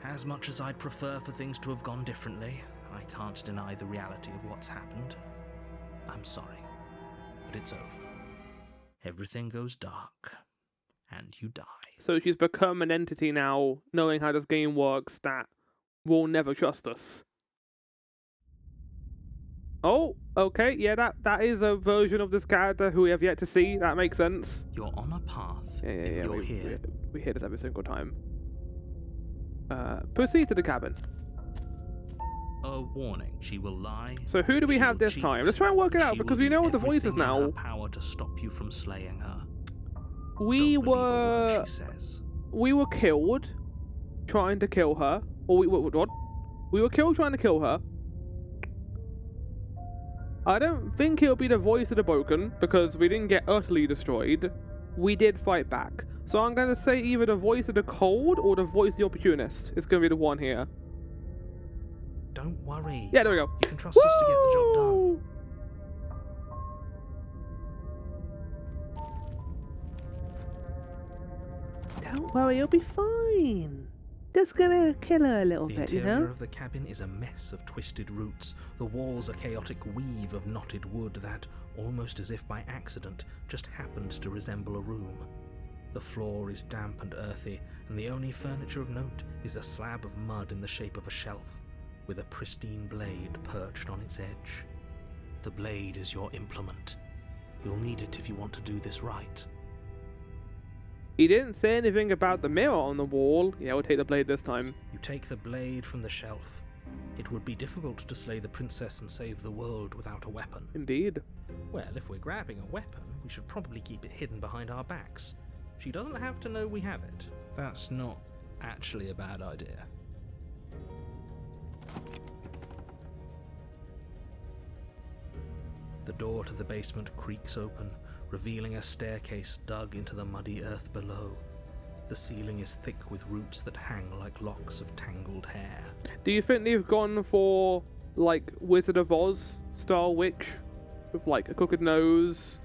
As much as I'd prefer for things to have gone differently, I can't deny the reality of what's happened. I'm sorry, but it's over. Everything goes dark, and you die. So she's become an entity now, knowing how this game works, that will never trust us. Oh, okay, yeah, that is a version of this character who we have yet to see. That makes sense. You're on a path. Yeah, and you're we, here. we hear this every single time. Proceed to the cabin. A warning. She will lie. So who do we she have will this cheat, time? Let's try and work it out, she because will we do know the voices everything in her now. power to stop you from slaying her. We Don't believe a word were she says. we were killed trying to kill her. Or what? We were killed trying to kill her. I don't think it'll be the voice of the broken, because we didn't get utterly destroyed. We did fight back. So I'm going to say either the voice of the cold or the voice of the opportunist. It's going to be the one here. Don't worry. Yeah, there we go. You can trust us to get the job done. Woo! Don't worry, you'll be fine. Just gonna kill her a little The bit, you interior know? of the cabin is a mess of twisted roots. The walls a chaotic weave of knotted wood that, almost as if by accident, just happened to resemble a room. The floor is damp and earthy, and the only furniture of note is a slab of mud in the shape of a shelf, with a pristine blade perched on its edge. The blade is your implement. You'll need it if you want to do this right. He didn't say anything about the mirror on the wall. Yeah, we'll take the blade this time. You take the blade from the shelf. It would be difficult to slay the princess and save the world without a weapon. Indeed. Well, if we're grabbing a weapon, we should probably keep it hidden behind our backs. She doesn't have to know we have it. That's not actually a bad idea. The door to the basement creaks open, revealing a staircase dug into the muddy earth below. The ceiling is thick with roots that hang like locks of tangled hair. Do you think they've gone for, like, Wizard of Oz style witch? With, like, a crooked nose,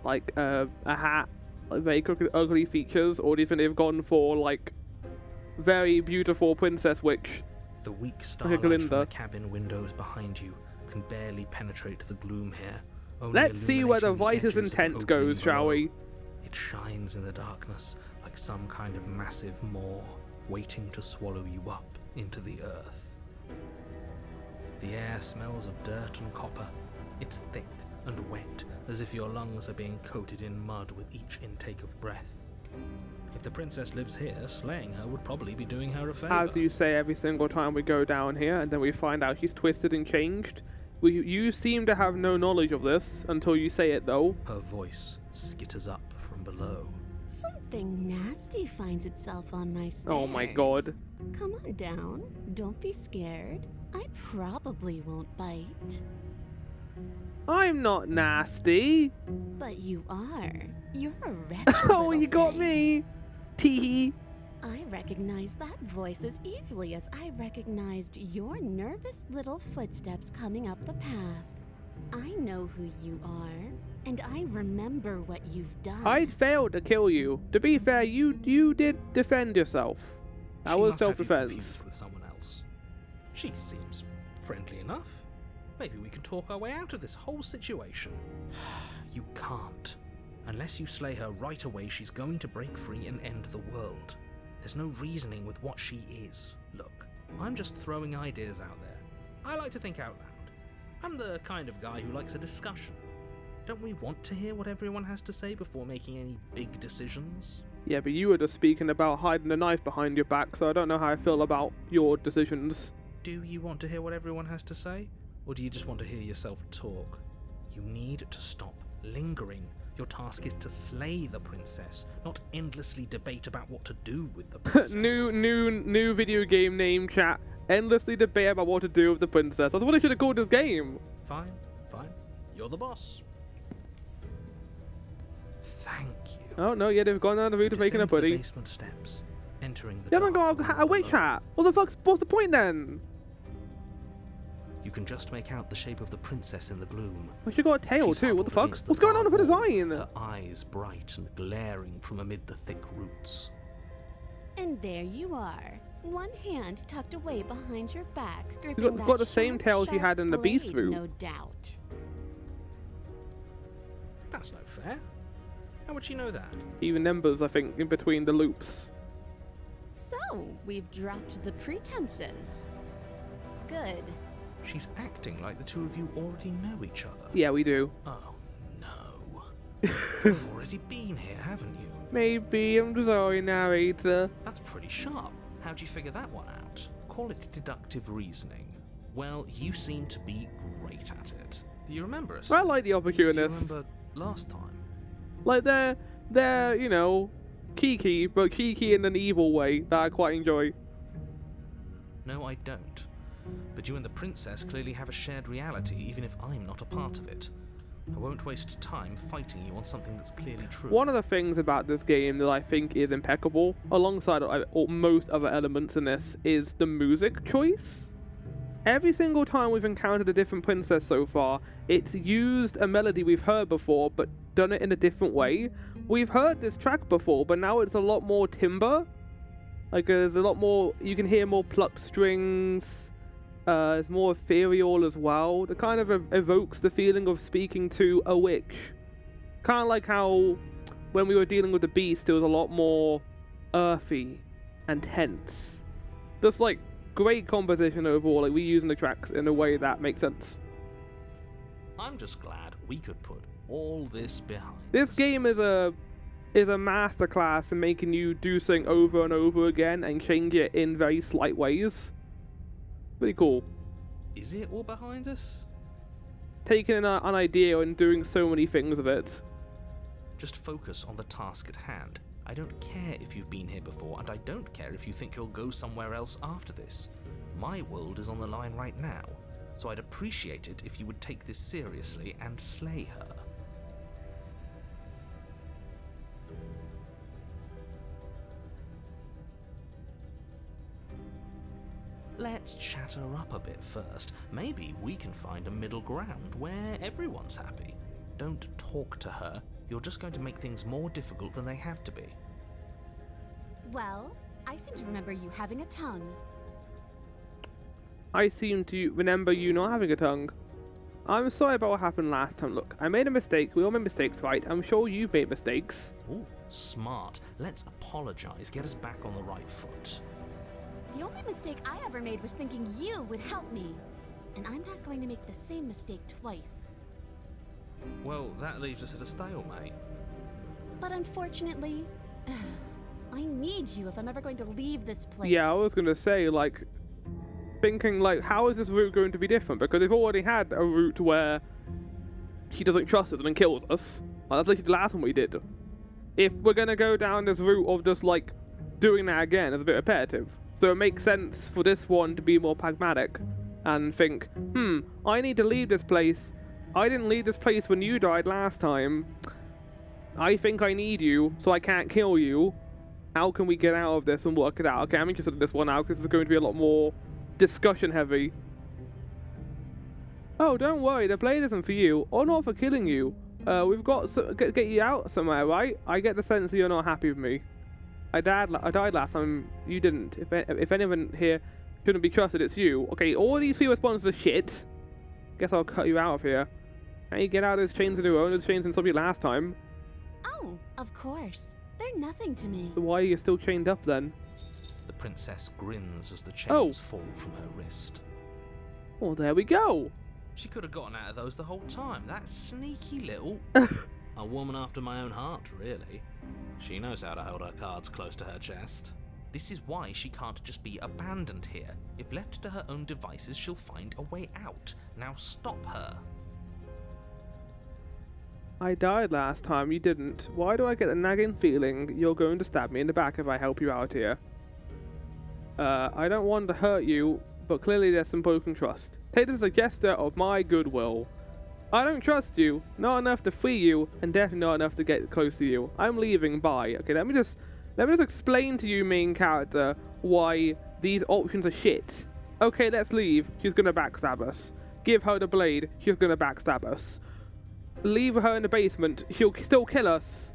like, a hat, like, very crooked, ugly features? Or do you think they've gone for, like, very beautiful princess witch? The weak starlight from the cabin windows behind you can barely penetrate the gloom here. Let's see where the writer's intent goes, shall we? It shines in the darkness like some kind of massive maw waiting to swallow you up into the earth. The air smells of dirt and copper. It's thick and wet, as if your lungs are being coated in mud with each intake of breath. If the princess lives here, slaying her would probably be doing her a favor. As you say every single time we go down here, and then we find out she's twisted and changed. You seem to have no knowledge of this until you say it, though. Her voice skitters up from below. Something nasty finds itself on my stairs. Oh my god. Come on down. Don't be scared. I probably won't bite. I'm not nasty. But you are. You're a wretched Oh, little you got thing. me. Tee. I recognize that voice as easily as I recognized your nervous little footsteps coming up the path. I know who you are, and I remember what you've done. I'd failed to kill you. To be fair, you did defend yourself. That was self-defense. With someone else. She seems friendly enough. Maybe we can talk our way out of this whole situation. You can't. Unless you slay her right away, she's going to break free and end the world. There's no reasoning with what she is. Look, I'm just throwing ideas out there. I like to think out loud. I'm the kind of guy who likes a discussion. Don't we want to hear what everyone has to say before making any big decisions? Yeah, but you were just speaking about hiding a knife behind your back, so I don't know how I feel about your decisions. Do you want to hear what everyone has to say? Or do you just want to hear yourself talk? You need to stop lingering. Your task is to slay the princess, not endlessly debate about what to do with the princess. new video game name, chat. Endlessly debate about what to do with the princess. That's what I should have called this game. Fine. You're the boss. Thank you. Oh no, yeah, they've gone down the route of making a Descend the buddy. basement steps, entering the You haven't dark got a room witch below. hat. What's the point then? You can just make out the shape of the princess in the gloom. Well, she got a tail She's too. What the huddled fuck? against the What's going on with her guard wall, design? Her eyes bright and glaring from amid the thick roots. And there you are. One hand tucked away behind your back, gripping got that the same sharp, tail she sharp had in the Beast blade, route. no doubt. That's no fair. How would she know that? Even numbers, I think, in between the loops. So, we've dropped the pretenses. Good. She's acting like the two of you already know each other. Yeah, we do. Oh, no. You've already been here, haven't you? Maybe. I'm sorry, narrator. That's pretty sharp. How'd you figure that one out? Call it deductive reasoning. Well, you seem to be great at it. Do you remember us? I like the Do you opportunists. remember last time? Like they're you know, Kiki, but Kiki in an evil way that I quite enjoy. No, I don't. But you and the princess clearly have a shared reality, even if I'm not a part of it. I won't waste time fighting you on something that's clearly true. One of the things about this game that I think is impeccable, alongside most other elements in this, is the music choice. Every single time we've encountered a different princess so far, it's used a melody we've heard before, but done it in a different way. We've heard this track before, but now it's a lot more timbre. Like, there's a lot more, you can hear more plucked strings. It's more ethereal as well. It kind of evokes the feeling of speaking to a witch. Kind of like how, when we were dealing with the beast, it was a lot more earthy and tense. Just like, great composition overall, like reusing the tracks in a way that makes sense. I'm just glad we could put all this behind This us. game is a masterclass in making you do something over and over again and change it in very slight ways. Pretty cool. Is it all behind us? Taking an idea and doing so many things with it. Just focus on the task at hand. I don't care if you've been here before, and I don't care if you think you'll go somewhere else after this. My world is on the line right now, so I'd appreciate it if you would take this seriously and slay her. Let's chat her up a bit first. Maybe we can find a middle ground where everyone's happy. Don't talk to her. You're just going to make things more difficult than they have to be. Well, I seem to remember you having a tongue. I seem to remember you not having a tongue. I'm sorry about what happened last time. Look, I made a mistake. We all made mistakes, right? I'm sure you've made mistakes. Ooh, smart. Let's apologize. Get us back on the right foot. The only mistake I ever made was thinking you would help me. And I'm not going to make the same mistake twice. Well, that leaves us at a stalemate. But unfortunately, I need you if I'm ever going to leave this place. Yeah, I was going to say, like, thinking, like, how is this route going to be different? Because we've already had a route where he doesn't trust us and then kills us. Like, that's literally the last one we did. If we're going to go down this route of just, like, doing that again, it's a bit repetitive. So it makes sense for this one to be more pragmatic and think, I need to leave this place. I didn't leave this place when you died last time. I think I need you, so I can't kill you. How can we get out of this and work it out? Okay, I'm interested in this one now because it's going to be a lot more discussion heavy. Oh, don't worry, the blade isn't for you, or not for killing you. We've got to get you out somewhere, right? I get the sense that you're not happy with me. I died last time, you didn't. If anyone here shouldn't be trusted, it's you. Okay, all these 3 responses are shit. Guess I'll cut you out of here. Hey, get out of those chains of your own, those chains and stop you last time. Oh, of course. They're nothing to me. So why are you still chained up then? The princess grins as the chains fall from her wrist. Well, there we go. She could have gotten out of those the whole time. That sneaky little... A woman after my own heart, really. She knows how to hold her cards close to her chest. This is why she can't just be abandoned here. If left to her own devices, she'll find a way out. Now stop her. I died last time, you didn't. Why do I get the nagging feeling you're going to stab me in the back if I help you out here? I don't want to hurt you, but clearly there's some broken trust. Take this as a gesture of my goodwill. I don't trust you, not enough to free you, and definitely not enough to get close to you. I'm leaving, bye. Okay, let me just explain to you, main character, why these options are shit. Okay, let's leave. She's gonna backstab us. Give her the blade. She's gonna backstab us. Leave her in the basement. She'll still kill us.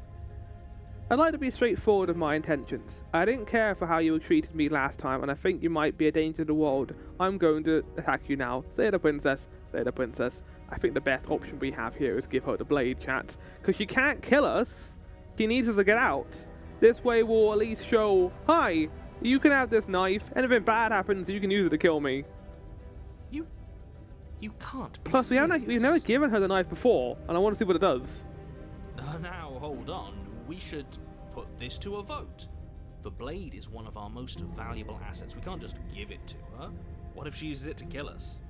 I'd like to be straightforward with my intentions. I didn't care for how you treated me last time, and I think you might be a danger to the world. I'm going to attack you now. Say the princess. Say the princess. I think the best option we have here is give her the blade, chat. Because she can't kill us. She needs us to get out. This way we'll at least show, hi, you can have this knife. Anything bad happens, you can use it to kill me. You can't be Plus, we've never given her the knife before, and I want to see what it does. Now, hold on. We should put this to a vote. The blade is one of our most valuable assets. We can't just give it to her. What if she uses it to kill us?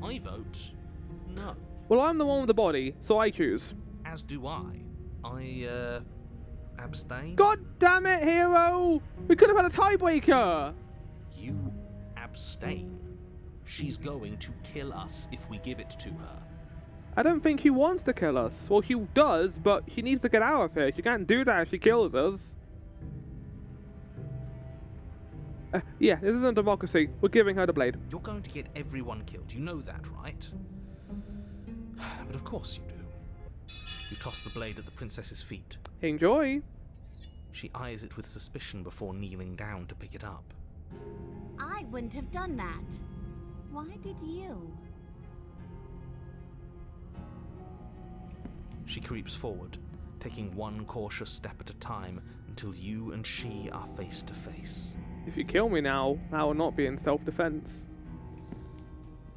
I vote no. Well, I'm the one with the body, so I choose. As do I. Abstain? God damn it, hero! We could have had a tiebreaker! You abstain. She's going to kill us if we give it to her. I don't think he wants to kill us. Well, he does, but he needs to get out of here. She can't do that if she kills us. Yeah, this isn't democracy. We're giving her the blade. You're going to get everyone killed. You know that, right? But of course you do. You toss the blade at the princess's feet. Enjoy. She eyes it with suspicion before kneeling down to pick it up. I wouldn't have done that. Why did you? She creeps forward, taking one cautious step at a time until you and she are face to face. If you kill me now, that will not be in self-defense.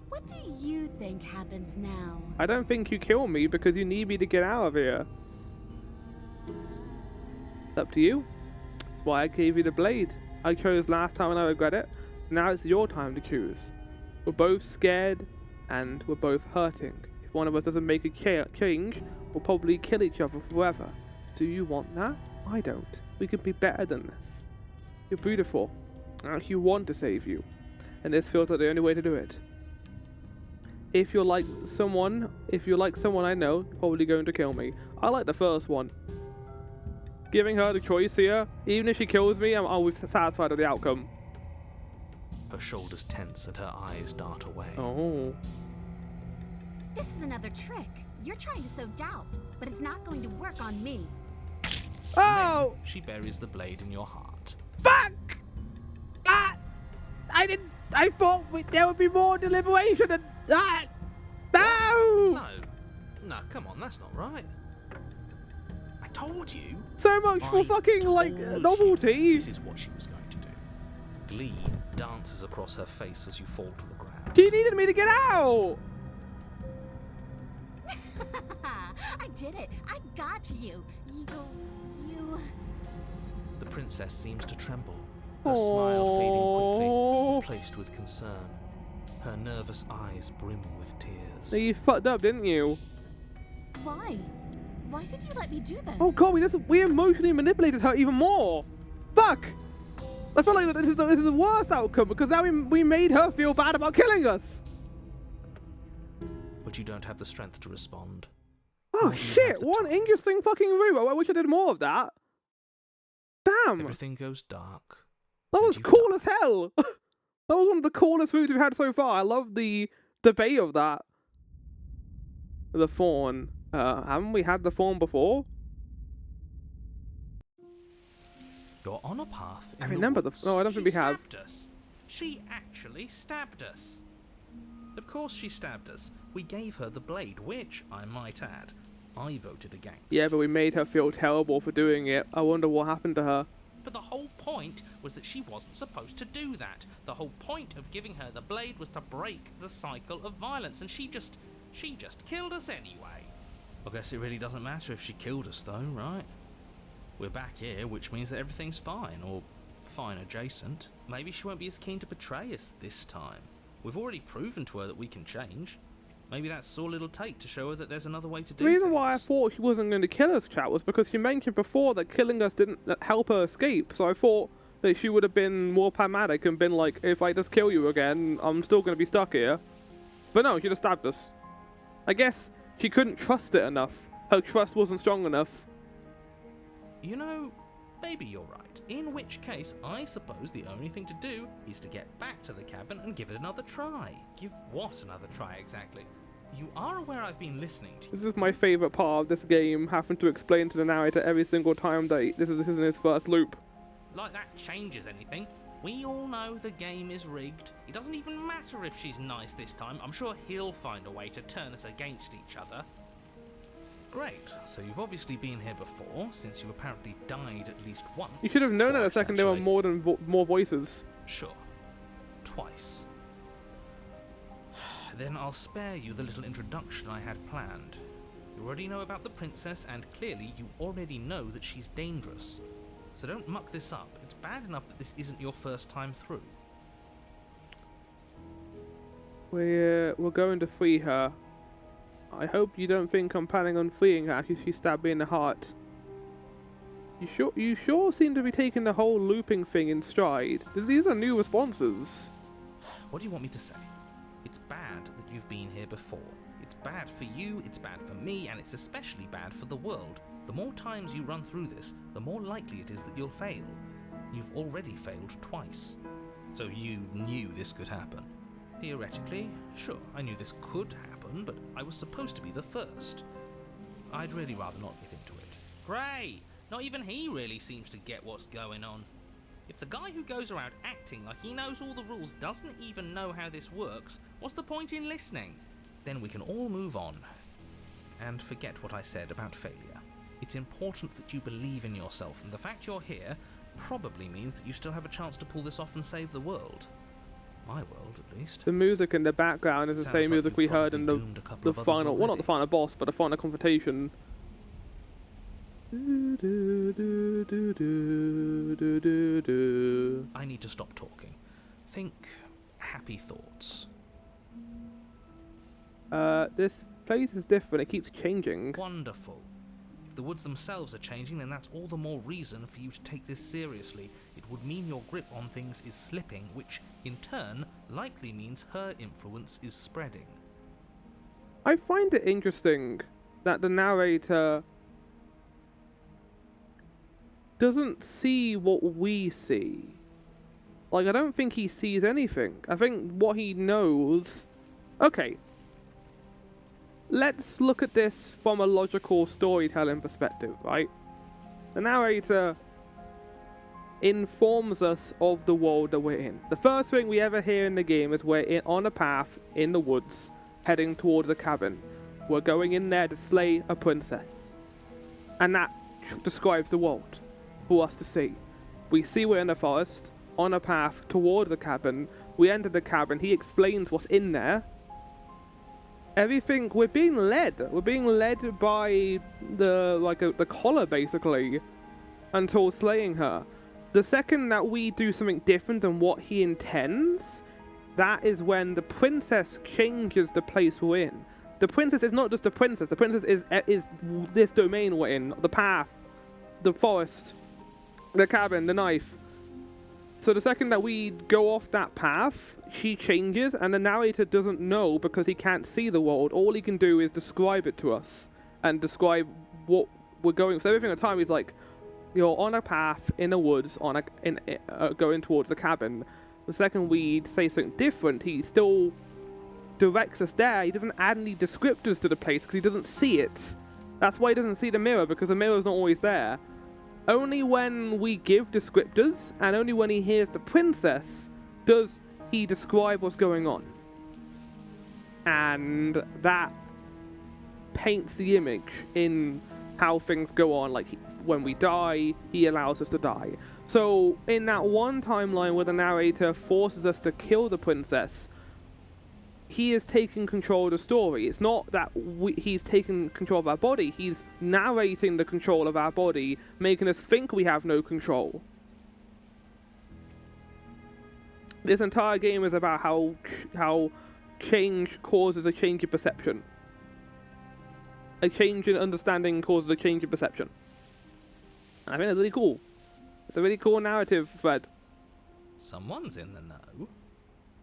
What do you think happens now? I don't think you kill me because you need me to get out of here. It's up to you. That's why I gave you the blade. I chose last time and I regret it. Now it's your time to choose. We're both scared, and we're both hurting. If one of us doesn't make a change, we'll probably kill each other forever. Do you want that? I don't. We can be better than this. You're beautiful. I actually want to save you. And this feels like the only way to do it. If you're like someone I know, you're probably going to kill me. I like the first one. Giving her the choice here, even if she kills me, I'm always satisfied with the outcome. Her shoulders tense and her eyes dart away. Oh. This is another trick. You're trying to sow doubt, but it's not going to work on me. Oh! She buries the blade in your heart. Fuck! Ah! I thought there would be more deliberation and that. No! No, come on, that's not right. I told you. So much for fucking, like, novelty. This is what she was going to do. Glee dances across her face as you fall to the ground. She needed me to get out! I did it. I got you. You... The princess seems to tremble, her smile fading quickly, placed with concern. Her nervous eyes brim with tears. So you fucked up, didn't you? Why? Why did you let me do this? Oh god, we emotionally manipulated her even more. Fuck! I feel like this is the worst outcome because now we made her feel bad about killing us. But you don't have the strength to respond. Oh shit! What an interesting fucking route. I wish I did more of that. Damn! Everything goes dark. That was cool as hell. That was one of the coolest routes we've had so far. I love the debate of that. The Thorn. Haven't we had the Thorn before? You're on a path. I remember no, I don't think we have. She stabbed us. She actually stabbed us. Of course she stabbed us. We gave her the blade, which, I might add, I voted against. Yeah, but we made her feel terrible for doing it. I wonder what happened to her. But the whole point was that she wasn't supposed to do that. The whole point of giving her the blade was to break the cycle of violence, and she just killed us anyway. I guess it really doesn't matter if she killed us though, right? We're back here, which means that everything's fine, or fine adjacent. Maybe she won't be as keen to betray us this time. We've already proven to her that we can change. Maybe that's all it'll take to show her that there's another way to do The reason things. why I thought she wasn't going to kill us, chat, was because she mentioned before that killing us didn't help her escape. So I thought that she would have been more pragmatic and been like, if I just kill you again, I'm still going to be stuck here. But no, she just stabbed us. I guess she couldn't trust it enough. Her trust wasn't strong enough. You know, maybe you're right. In which case, I suppose the only thing to do is to get back to the cabin and give it another try. Give what another try exactly? You are aware I've been listening to you. This is my favourite part of this game, having to explain to the narrator every single time that this isn't his first loop. Like that changes anything. We all know the game is rigged. It doesn't even matter if she's nice this time. I'm sure he'll find a way to turn us against each other. Great. So you've obviously been here before, since you apparently died at least once. You should have known that a Twice, second there were actually. more voices. Sure. Twice. Then I'll spare you the little introduction I had planned. You already know about the princess, and clearly you already know that she's dangerous. So don't muck this up. It's bad enough that this isn't your first time through. We're going to free her. I hope you don't think I'm planning on freeing her after she stabbed me in the heart. You sure seem to be taking the whole looping thing in stride. These are new responses. What do you want me to say? It's bad that you've been here before. It's bad for you, it's bad for me, and it's especially bad for the world. The more times you run through this, the more likely it is that you'll fail. You've already failed twice. So you knew this could happen. Theoretically, sure, I knew this could happen, but I was supposed to be the first. I'd really rather not get into it. Great! Not even he really seems to get what's going on. If the guy who goes around acting like he knows all the rules doesn't even know how this works, what's the point in listening? Then we can all move on and forget what I said about failure. It's important that you believe in yourself, and the fact you're here probably means that you still have a chance to pull this off and save the world. My world, at least. The music in the background is the Sounds same like music you've we heard in probably doomed a couple the of others final, well, not already. the final boss, but the final confrontation. I need to stop talking. Think happy thoughts. This place is different. It keeps changing. Wonderful. If the woods themselves are changing, then that's all the more reason for you to take this seriously. It would mean your grip on things is slipping, which, in turn, likely means her influence is spreading. I find it interesting that the narrator doesn't see what we see. Like, I don't think he sees anything. I think what he knows... Okay. Let's look at this from a logical storytelling perspective, right? The narrator informs us of the world that we're in. The first thing we ever hear in the game is we're on a path in the woods, heading towards a cabin. We're going in there to slay a princess. And that describes the world for us to see. We see we're in the forest, on a path towards the cabin. We enter the cabin. He explains what's in there. Everything, we're being led by the collar, basically, until slaying her. The second that we do something different than what he intends, that is when the princess changes the place we're in. The princess is not just the princess is this domain we're in, the path, the forest, the cabin, the knife. So the second that we go off that path, she changes, and the narrator doesn't know because he can't see the world. All he can do is describe it to us and describe what we're going. So everything at the time he's like, you're on a path in the woods, going towards the cabin. The second we say something different, he still directs us there. He doesn't add any descriptors to the place because he doesn't see it. That's why he doesn't see the mirror, because the mirror's not always there. Only when we give descriptors, and only when he hears the princess, does he describe what's going on. And that paints the image in how things go on. Like, when we die, he allows us to die. So, in that one timeline where the narrator forces us to kill the princess, he is taking control of the story. It's not that he's taking control of our body. He's narrating the control of our body, making us think we have no control. This entire game is about how change causes a change in perception. A change in understanding causes a change in perception. And I think that's really cool. It's a really cool narrative thread. Someone's in the know.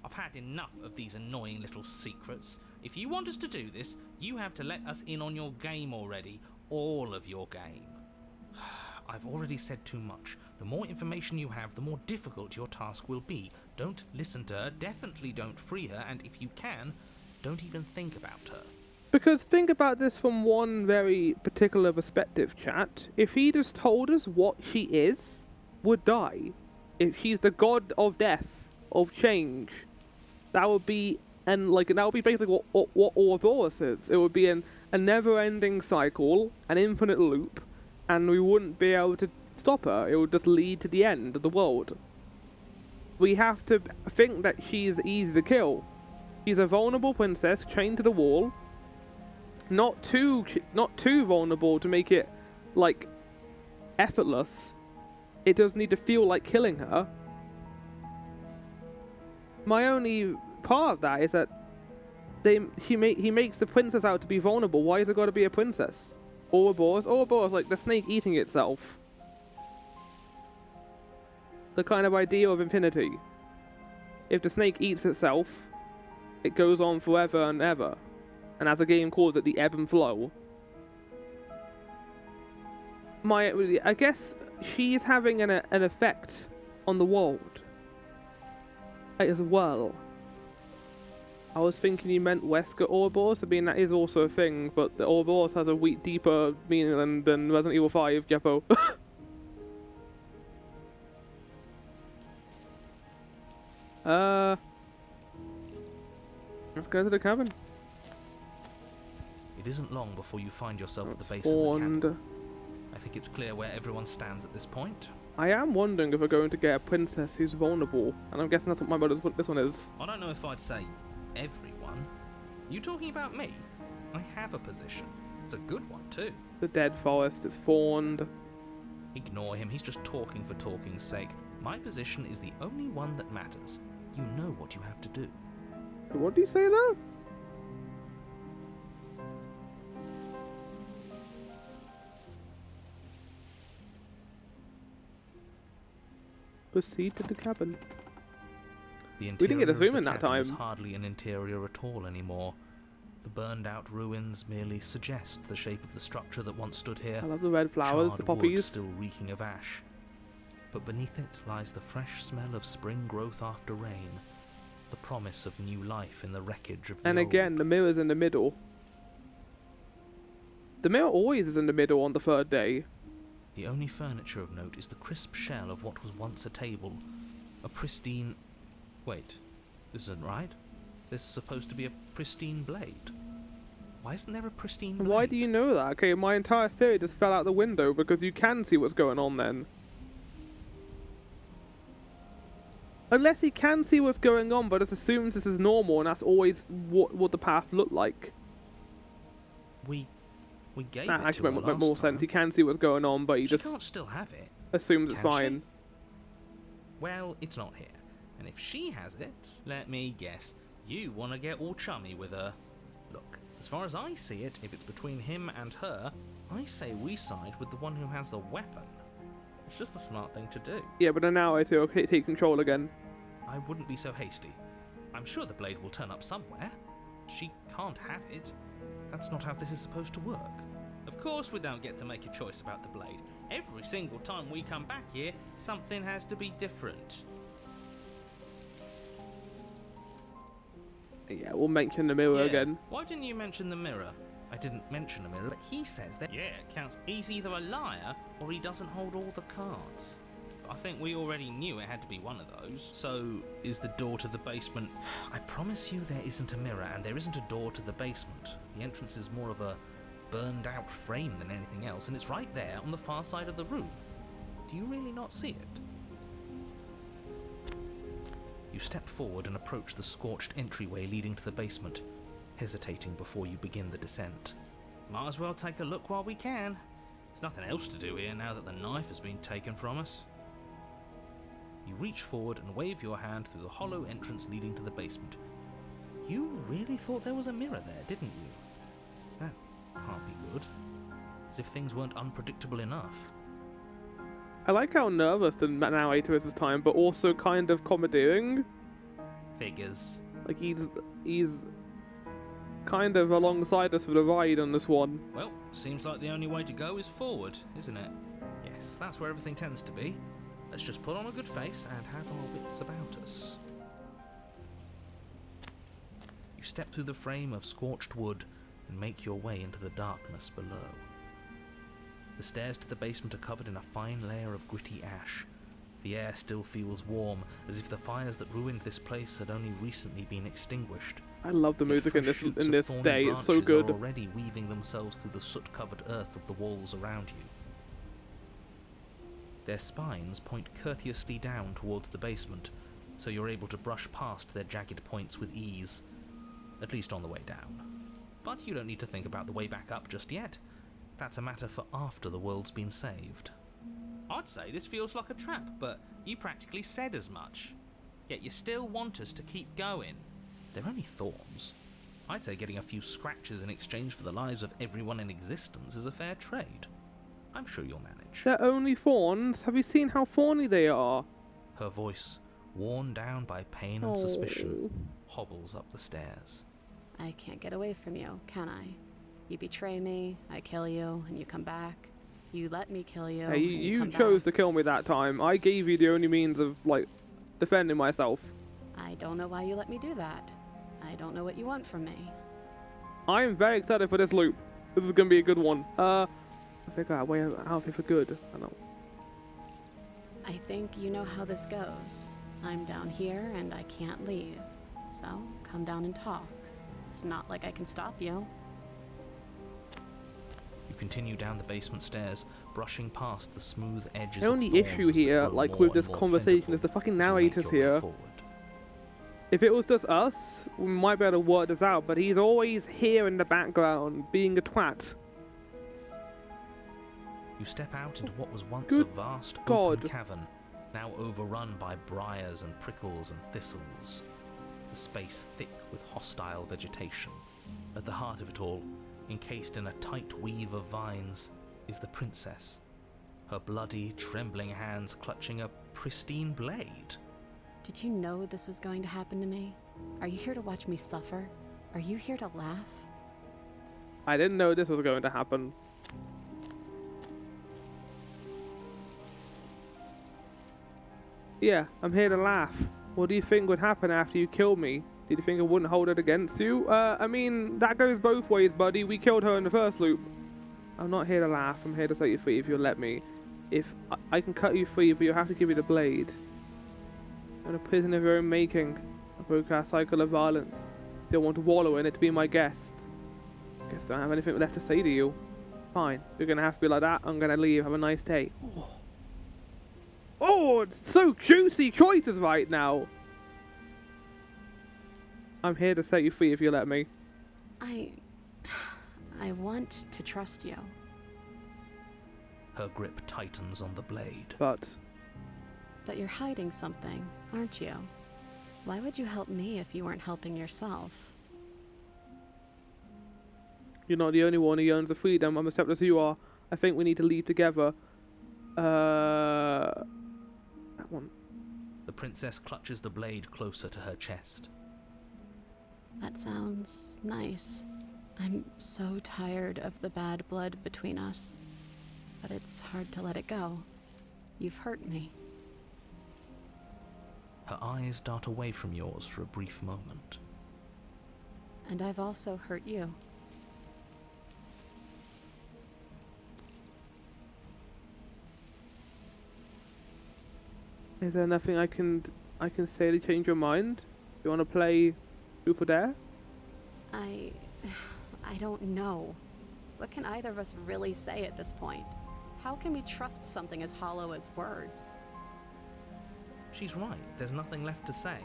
I've had enough of these annoying little secrets. If you want us to do this, you have to let us in on your game already. All of your game. I've already said too much. The more information you have, the more difficult your task will be. Don't listen to her, definitely don't free her, and if you can, don't even think about her. Because think about this from one very particular perspective, chat. If he just told us what she is, would die. If she's the god of death, of change, that would be basically what Ouroboros is. It would be a never-ending cycle, an infinite loop, and we wouldn't be able to stop her. It would just lead to the end of the world. We have to think that she's easy to kill. She's a vulnerable princess chained to the wall. Not too vulnerable to make it like effortless. It does need to feel like killing her. My only part of that is that he makes the princess out to be vulnerable. Why has it got to be a princess? Ouroboros, like the snake eating itself. The kind of idea of infinity. If the snake eats itself, it goes on forever and ever. And as the game calls it, the ebb and flow. I guess she's having an effect on the world as well. I was thinking you meant Wesker Ouroboros. I mean, that is also a thing, but the Ouroboros has a deeper meaning than Resident Evil 5, Geppo. Let's go to the cabin. It isn't long before you find yourself at the base Thorn. of the cabin. I think it's clear where everyone stands at this point. I am wondering if we're going to get a princess who's vulnerable, and I'm guessing that's what this one is. I don't know if I'd say everyone. You talking about me? I have a position. It's a good one too. The dead forest is Thorn. Ignore him, he's just talking for talking's sake. My position is the only one that matters. You know what you have to do. What do you say there? Proceed to the cabin. The We didn't get a interior of zoom the in that cabin is time. hardly an interior at all anymore. The burned-out ruins merely suggest the shape of the structure that once stood here. I love the red flowers, the Charred wood poppies. still reeking of ash. But beneath it lies the fresh smell of spring growth after rain, the promise of new life in the wreckage of the And old. again, the mirror's in the middle. The mirror always is in the middle on the third day. The only furniture of note is the crisp shell of what was once a table. A pristine... Wait, this isn't right. This is supposed to be a pristine blade. Why isn't there a pristine blade? Why do you know that? Okay, my entire theory just fell out the window because you can see what's going on then. Unless he can see what's going on, but just assumes this is normal and that's always what the path looked like. We gave That it actually to her makes more last sense. He time. can see what's going on, but he She just can't still have it. assumes it's Can she? fine. Well, it's not here. And if she has it, let me guess, you want to get all chummy with her. Look, as far as I see it, if it's between him and her, I say we side with the one who has the weapon. It's just the smart thing to do. Yeah, but then now I feel take control again. I wouldn't be so hasty. I'm sure the blade will turn up somewhere. She can't have it. That's not how this is supposed to work. Of course we don't get to make a choice about the blade. Every single time we come back here, something has to be different. Yeah, we'll mention the mirror again. Why didn't you mention the mirror? I didn't mention the mirror, but he says that... Yeah, it counts. He's either a liar, or he doesn't hold all the cards. I think we already knew it had to be one of those. So, is the door to the basement... I promise you there isn't a mirror, and there isn't a door to the basement. The entrance is more of a burned-out frame than anything else, and it's right there on the far side of the room. Do you really not see it? You step forward and approach the scorched entryway leading to the basement, hesitating before you begin the descent. Might as well take a look while we can. There's nothing else to do here now that the knife has been taken from us. You reach forward and wave your hand through the hollow entrance leading to the basement. You really thought there was a mirror there, didn't you? That can't be good. As if things weren't unpredictable enough. I like how nervous the narrator is this time, but also kind of commandeering. Figures. Like he's kind of alongside us for the ride on this one. Well, seems like the only way to go is forward, isn't it? Yes, that's where everything tends to be. Let's just put on a good face and have our wits about us. You step through the frame of scorched wood and make your way into the darkness below. The stairs to the basement are covered in a fine layer of gritty ash. The air still feels warm, as if the fires that ruined this place had only recently been extinguished. I love the Yet music in fresh this shoots of thorny day. It's so branches good. are already weaving themselves through the soot-covered earth of the walls around you. Their spines point courteously down towards the basement, so you're able to brush past their jagged points with ease, at least on the way down. But you don't need to think about the way back up just yet. That's a matter for after the world's been saved. I'd say this feels like a trap, but you practically said as much. Yet you still want us to keep going. They're only thorns. I'd say getting a few scratches in exchange for the lives of everyone in existence is a fair trade. I'm sure you'll manage. They're only thorns. Have you seen how thorny they are? Her voice, worn down by pain and suspicion, hobbles up the stairs. I can't get away from you, can I? You betray me, I kill you, and you come back. You let me kill you. Hey, and you come chose back. to kill me that time. I gave you the only means of, like, defending myself. I don't know why you let me do that. I don't know what you want from me. I am very excited for this loop. This is gonna be a good one. I think I way out of here for good. I know. I think you know how this goes. I'm down here and I can't leave. So, come down and talk. It's not like I can stop you. You continue down the basement stairs, brushing past the smooth edges The of only thorns issue that here, grow like more with and this more conversation, is the plentiful fucking as you make narrator's your way here. forward. If it was just us, we might be able to work this out, but he's always here in the background, being a twat. You step out into what was once Good a vast God. open cavern, now overrun by briars and prickles and thistles. The space thick with hostile vegetation. At the heart of it all, encased in a tight weave of vines, is the princess. Her bloody, trembling hands clutching a pristine blade. Did you know this was going to happen to me? Are you here to watch me suffer? Are you here to laugh? I didn't know this was going to happen. Yeah, I'm here to laugh. What do you think would happen after you killed me? Did you think I wouldn't hold it against you? I mean, that goes both ways, buddy. We killed her in the first loop. I'm not here to laugh. I'm here to set you free if you'll let me. If I can cut you free, but you'll have to give me the blade. I'm a prison of your own making. I broke our cycle of violence. Don't want to wallow in it to be my guest. Guess I don't have anything left to say to you. Fine. You're gonna have to be like that. I'm gonna leave. Have a nice day. Oh, it's so juicy choices right now. I'm here to set you free if you let me. I want to trust you. Her grip tightens on the blade. But you're hiding something, aren't you? Why would you help me if you weren't helping yourself? you're not the only one who yearns for freedom. I'm as separate as you are. I think we need to leave together. That one. The princess clutches the blade closer to her chest. That sounds nice. I'm so tired of the bad blood between us. But it's hard to let it go. You've hurt me. Her eyes dart away from yours for a brief moment. And I've also hurt you. Is there nothing I can say to change your mind? You want to play Truth or Dare? I don't know. What can either of us really say at this point? How can we trust something as hollow as words? She's right. There's nothing left to say.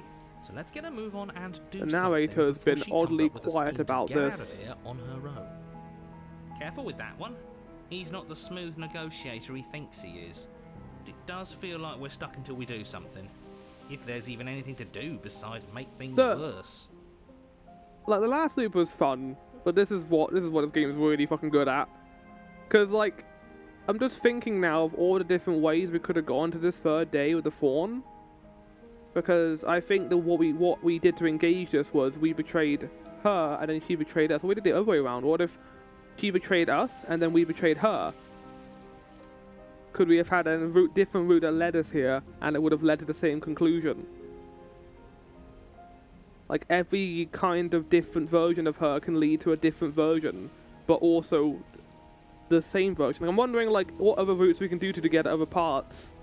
So let's get a move on and do The something narrator has before been she comes oddly up with a quiet scheme to about get out this. of here on her own. Careful with that one. He's not the smooth negotiator he thinks he is. It does feel like we're stuck until we do something. If there's even anything to do besides make things worse. Like, the last loop was fun, but this is what this game is really fucking good at. Cause like, I'm just thinking now of all the different ways we could have gone to this third day with the Thorn. Because I think that what we did to engage this was we betrayed her and then she betrayed us. We did the other way around. What if she betrayed us and then we betrayed her? Could we have had a different route that led us here and it would have led to the same conclusion? Like, every kind of different version of her can lead to a different version, but also the same version. Like, I'm wondering, like, what other routes we can do to get other parts.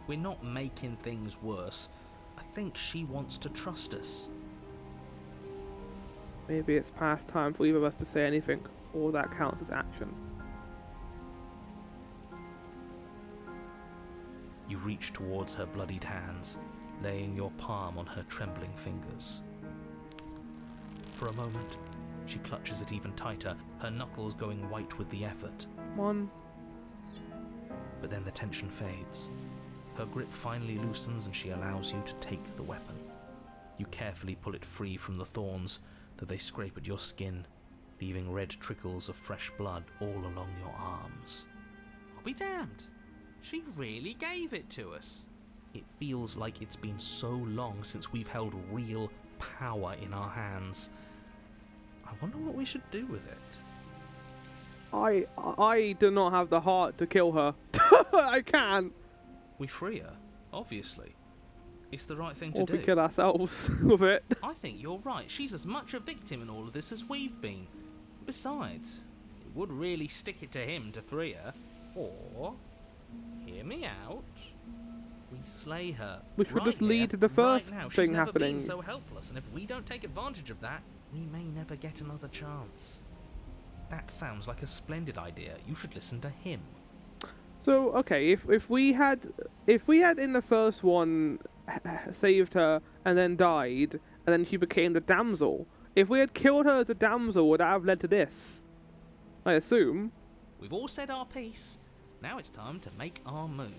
We're not making things worse. I think she wants to trust us. Maybe it's past time for either of us to say anything, or that counts as action. You reach towards her bloodied hands, laying your palm on her trembling fingers. For a moment, she clutches it even tighter, her knuckles going white with the effort. Come on. But then the tension fades. Her grip finally loosens and she allows you to take the weapon. You carefully pull it free from the thorns, though they scrape at your skin, leaving red trickles of fresh blood all along your arms. I'll be damned. She really gave it to us. It feels like it's been so long since we've held real power in our hands. I wonder what we should do with it. I do not have the heart to kill her. I can't. We free her, obviously. It's the right thing to Or do. we kill ourselves with it. I think you're right. She's as much a victim in all of this as we've been. Besides, it would really stick it to him to free her. Or, hear me out, we slay her. Which would right just lead here, to the first right now. thing She's never happening. been so helpless, and if we don't take advantage of that, we may never get another chance. That sounds like a splendid idea. You should listen to him. So okay, if we had in the first one saved her and then died and then she became the damsel, if we had killed her as a damsel, would that have led to this? I assume. We've all said our piece. Now it's time to make our move.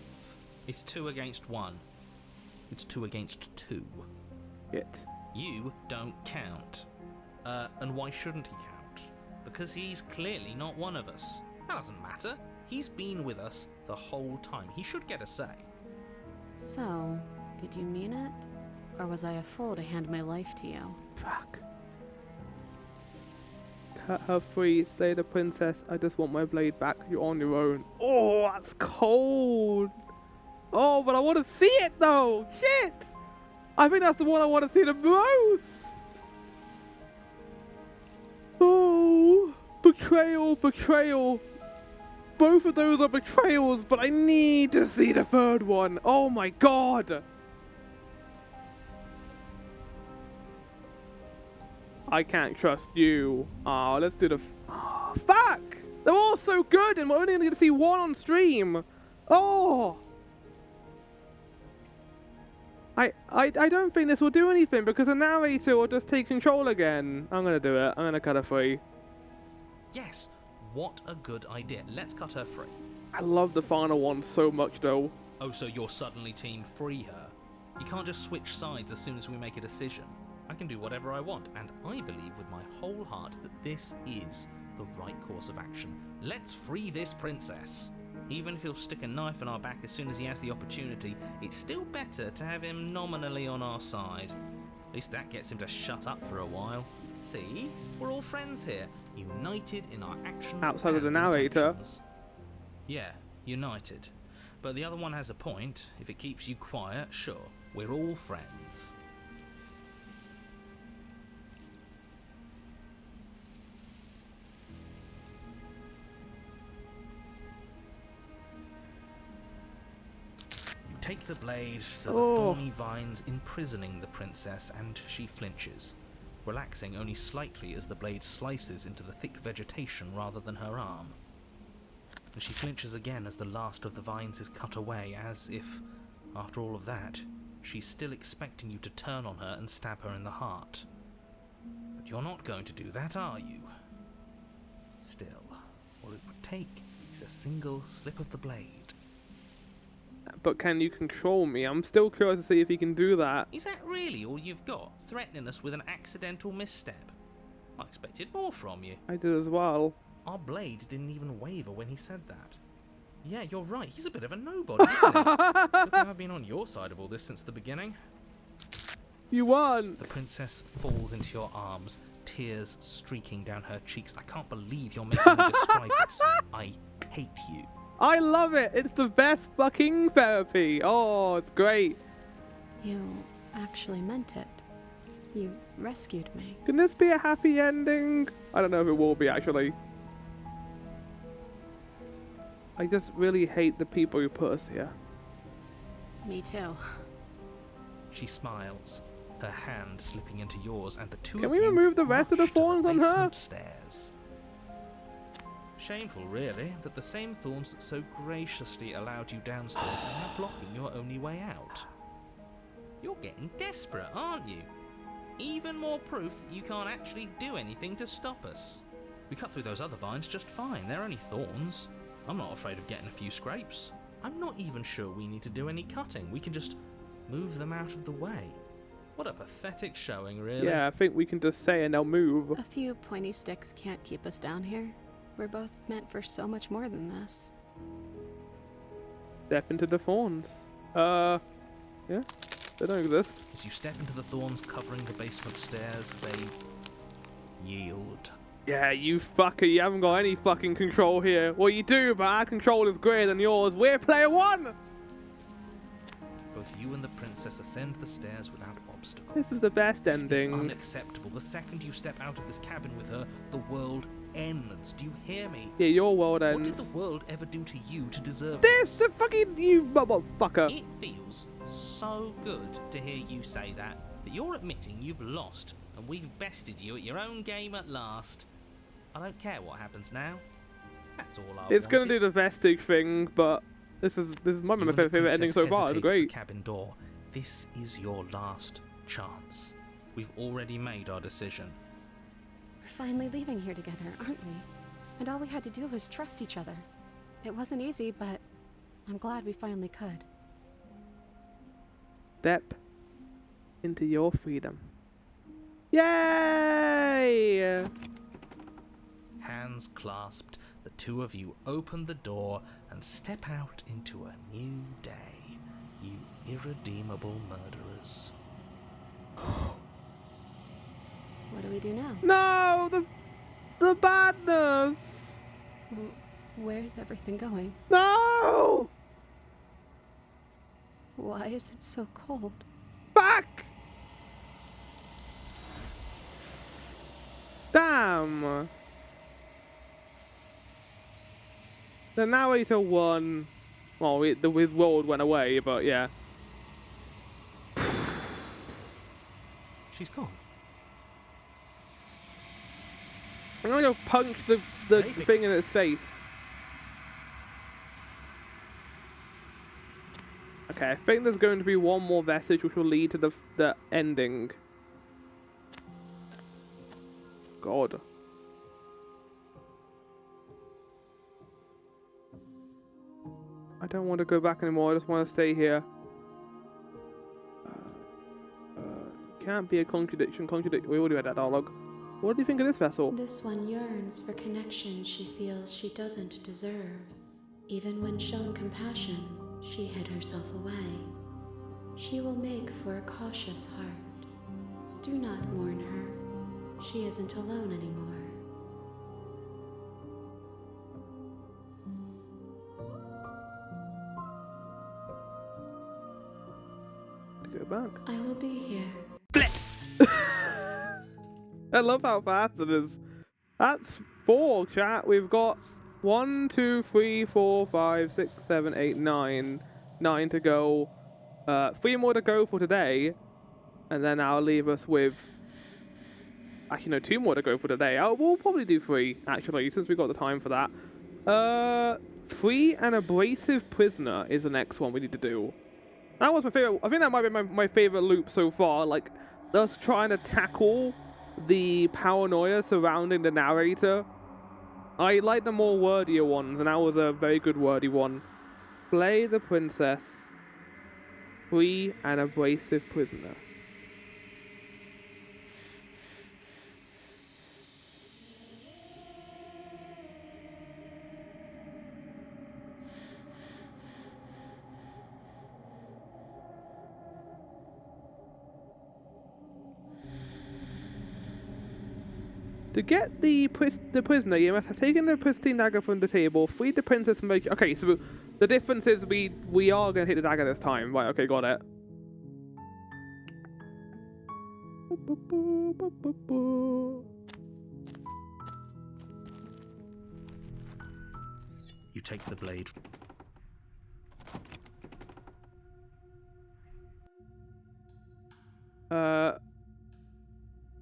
It's 2 against 1. It's 2 against 2. It. You don't count. And why shouldn't he count? Because he's clearly not one of us. That doesn't matter. He's been with us the whole time. He should get a say. So, did you mean it? Or was I a fool to hand my life to you? Fuck. Cut her free. Stay the princess. I just want my blade back. You're on your own. Oh, that's cold. Oh, but I want to see it though. Shit. I think that's the one I want to see the most. Oh, betrayal, betrayal. Both of those are betrayals, but I need to see the third one. Oh my god. I can't trust you. Oh, let's do the... Oh, fuck! They're all so good, and we're only going to see one on stream. Oh! I don't think this will do anything, because the narrator will just take control again. I'm going to do it. I'm going to cut her free. Yes, what a good idea. Let's cut her free. I love the final one so much, though. Oh, so you're suddenly team free her? You can't just switch sides as soon as we make a decision. I can do whatever I want, and I believe with my whole heart that this is the right course of action. Let's free this princess. Even if he'll stick a knife in our back as soon as he has the opportunity, it's still better to have him nominally on our side. At least that gets him to shut up for a while. See? We're all friends here, united in our actions. Outside of the and narrator. intentions. Yeah, united. But the other one has a point. If it keeps you quiet, sure, we're all friends. Take the blade to the thorny vines imprisoning the princess, and she flinches, relaxing only slightly as the blade slices into the thick vegetation rather than her arm. And she flinches again as the last of the vines is cut away, as if, after all of that, she's still expecting you to turn on her and stab her in the heart. But you're not going to do that, are you? Still, all it would take is a single slip of the blade. But can you control me? I'm still curious to see if he can do that. Is that really all you've got? Threatening us with an accidental misstep? I expected more from you. I did as well. Our blade didn't even waver when he said that. Yeah, you're right. He's a bit of a nobody, isn't he? I think I've been on your side of all this since the beginning. You won. The princess falls into your arms, tears streaking down her cheeks. I can't believe you're making me describe this. I hate you. I love it. It's the best fucking therapy. Oh, it's great. You actually meant it. You rescued me. Can this be a happy ending? I don't know if it will be, actually. I just really hate the people who put us here. Me too. She smiles, her hand slipping into yours, and the two Can of we you remove the rest of the rush to thorns on her? basement stairs. Shameful, really, that the same thorns that so graciously allowed you downstairs are now blocking your only way out. You're getting desperate, aren't you? Even more proof that you can't actually do anything to stop us. We cut through those other vines just fine. They're only thorns. I'm not afraid of getting a few scrapes. I'm not even sure we need to do any cutting. We can just move them out of the way. What a pathetic showing, really. Yeah, I think we can just say and they'll move. A few pointy sticks can't keep us down here. We're both meant for so much more than this. Step into the thorns. Yeah, they don't exist. As you step into the thorns covering the basement stairs, they yield. Yeah, you fucker, you haven't got any fucking control here. Well, you do, but our control is greater than yours. We're player one! Both you and the princess ascend the stairs without obstacle. This is the best This ending. is unacceptable. The second you step out of this cabin with her, the world ends. Do you hear me? Yeah, your world What did ends. the world ever do to you to deserve This, the fucking, you motherfucker. It feels so good to hear you say that you're admitting you've lost and we've bested you at your own game at last. I don't care what happens now. That's all I It's gonna wanted. do the vestige thing, but this is my You and the favorite ending princess so far. It's hesitate at great. the cabin door. This is your last chance. We've already made our decision. We're finally leaving here together, aren't we? And all we had to do was trust each other. It wasn't easy, but I'm glad we finally could. Step into your freedom. Yay! Hands clasped, the two of you open the door and step out into a new day. You irredeemable murderers. What do we do now? No, the badness. Where's everything going? No, Why is it so cold? back. Damn. The narrator won. Well, his world went away, but yeah. She's gone. I'm gonna go punch the Maybe. thing in its face. Okay, I think there's going to be one more vestige which will lead to the ending. God. I don't want to go back anymore, I just want to stay here. Can't be a contradiction. We already read that dialogue. What do you think of this vessel? This one yearns for connection she feels she doesn't deserve. Even when shown compassion, she hid herself away. She will make for a cautious heart. Do not mourn her. She isn't alone anymore. Go back. I will be here. I love how fast it is. That's 4, chat. We've got 1, 2, 3, 4, 5, 6, 7, 8, 9. 9 to go. 3 more to go for today. And then I'll leave us with... Actually, no, 2 more to go for today. We'll probably do 3, actually, since we've got the time for that. 3 and Abrasive Prisoner is the next one we need to do. That was my favorite. I think that might be my favorite loop so far. Like, us trying to tackle the paranoia surrounding the narrator. I like the more wordier ones, and that was a very good wordy one. Play the princess. Free and Abrasive Prisoner. To get the prisoner, you must have taken the pristine dagger from the table, freed the princess, and make... Okay, so the difference is we are going to hit the dagger this time. Right, okay, got it. You take the blade.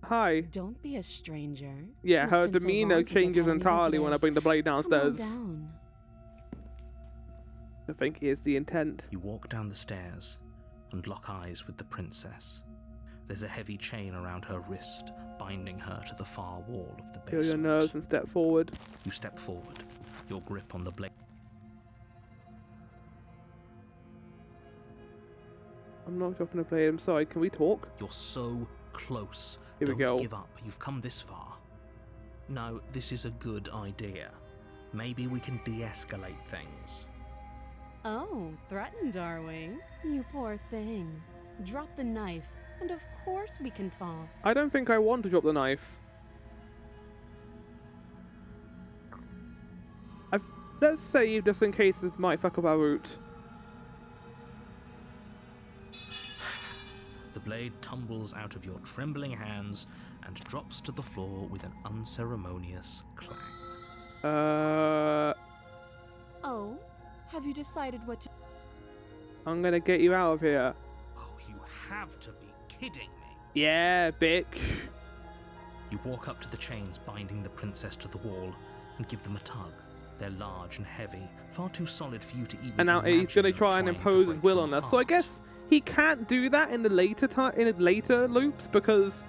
Hi. Don't be a stranger. Yeah, It's her been so demeanor long since I've changes had any entirely when I visitors. bring the blade Come on downstairs. down. I think is the intent. You walk down the stairs and lock eyes with the princess. There's a heavy chain around her wrist, binding her to the far wall of the Feel basement. your nerves and step forward. You step forward, your grip on the blade. I'm not dropping the blade. I'm sorry. Can we talk? You're so close. Here we Don't go. give up. You've come this far. No, this is a good idea. Maybe we can de-escalate things. Oh, threatened, are we? You poor thing. Drop the knife, and of course we can talk. I don't think I want to drop the knife. Let's save just in case this might fuck up our route. The blade tumbles out of your trembling hands and drops to the floor with an unceremonious clang. Oh, have you decided what to... I'm gonna get you out of here. Oh, you have to be kidding me. Yeah, bitch. You walk up to the chains binding the princess to the wall and give them a tug. They're large and heavy, far too solid for you to even And now he's imagine gonna try and trying to impose his break will them on us. So I apart. guess he can't do that in the later loops because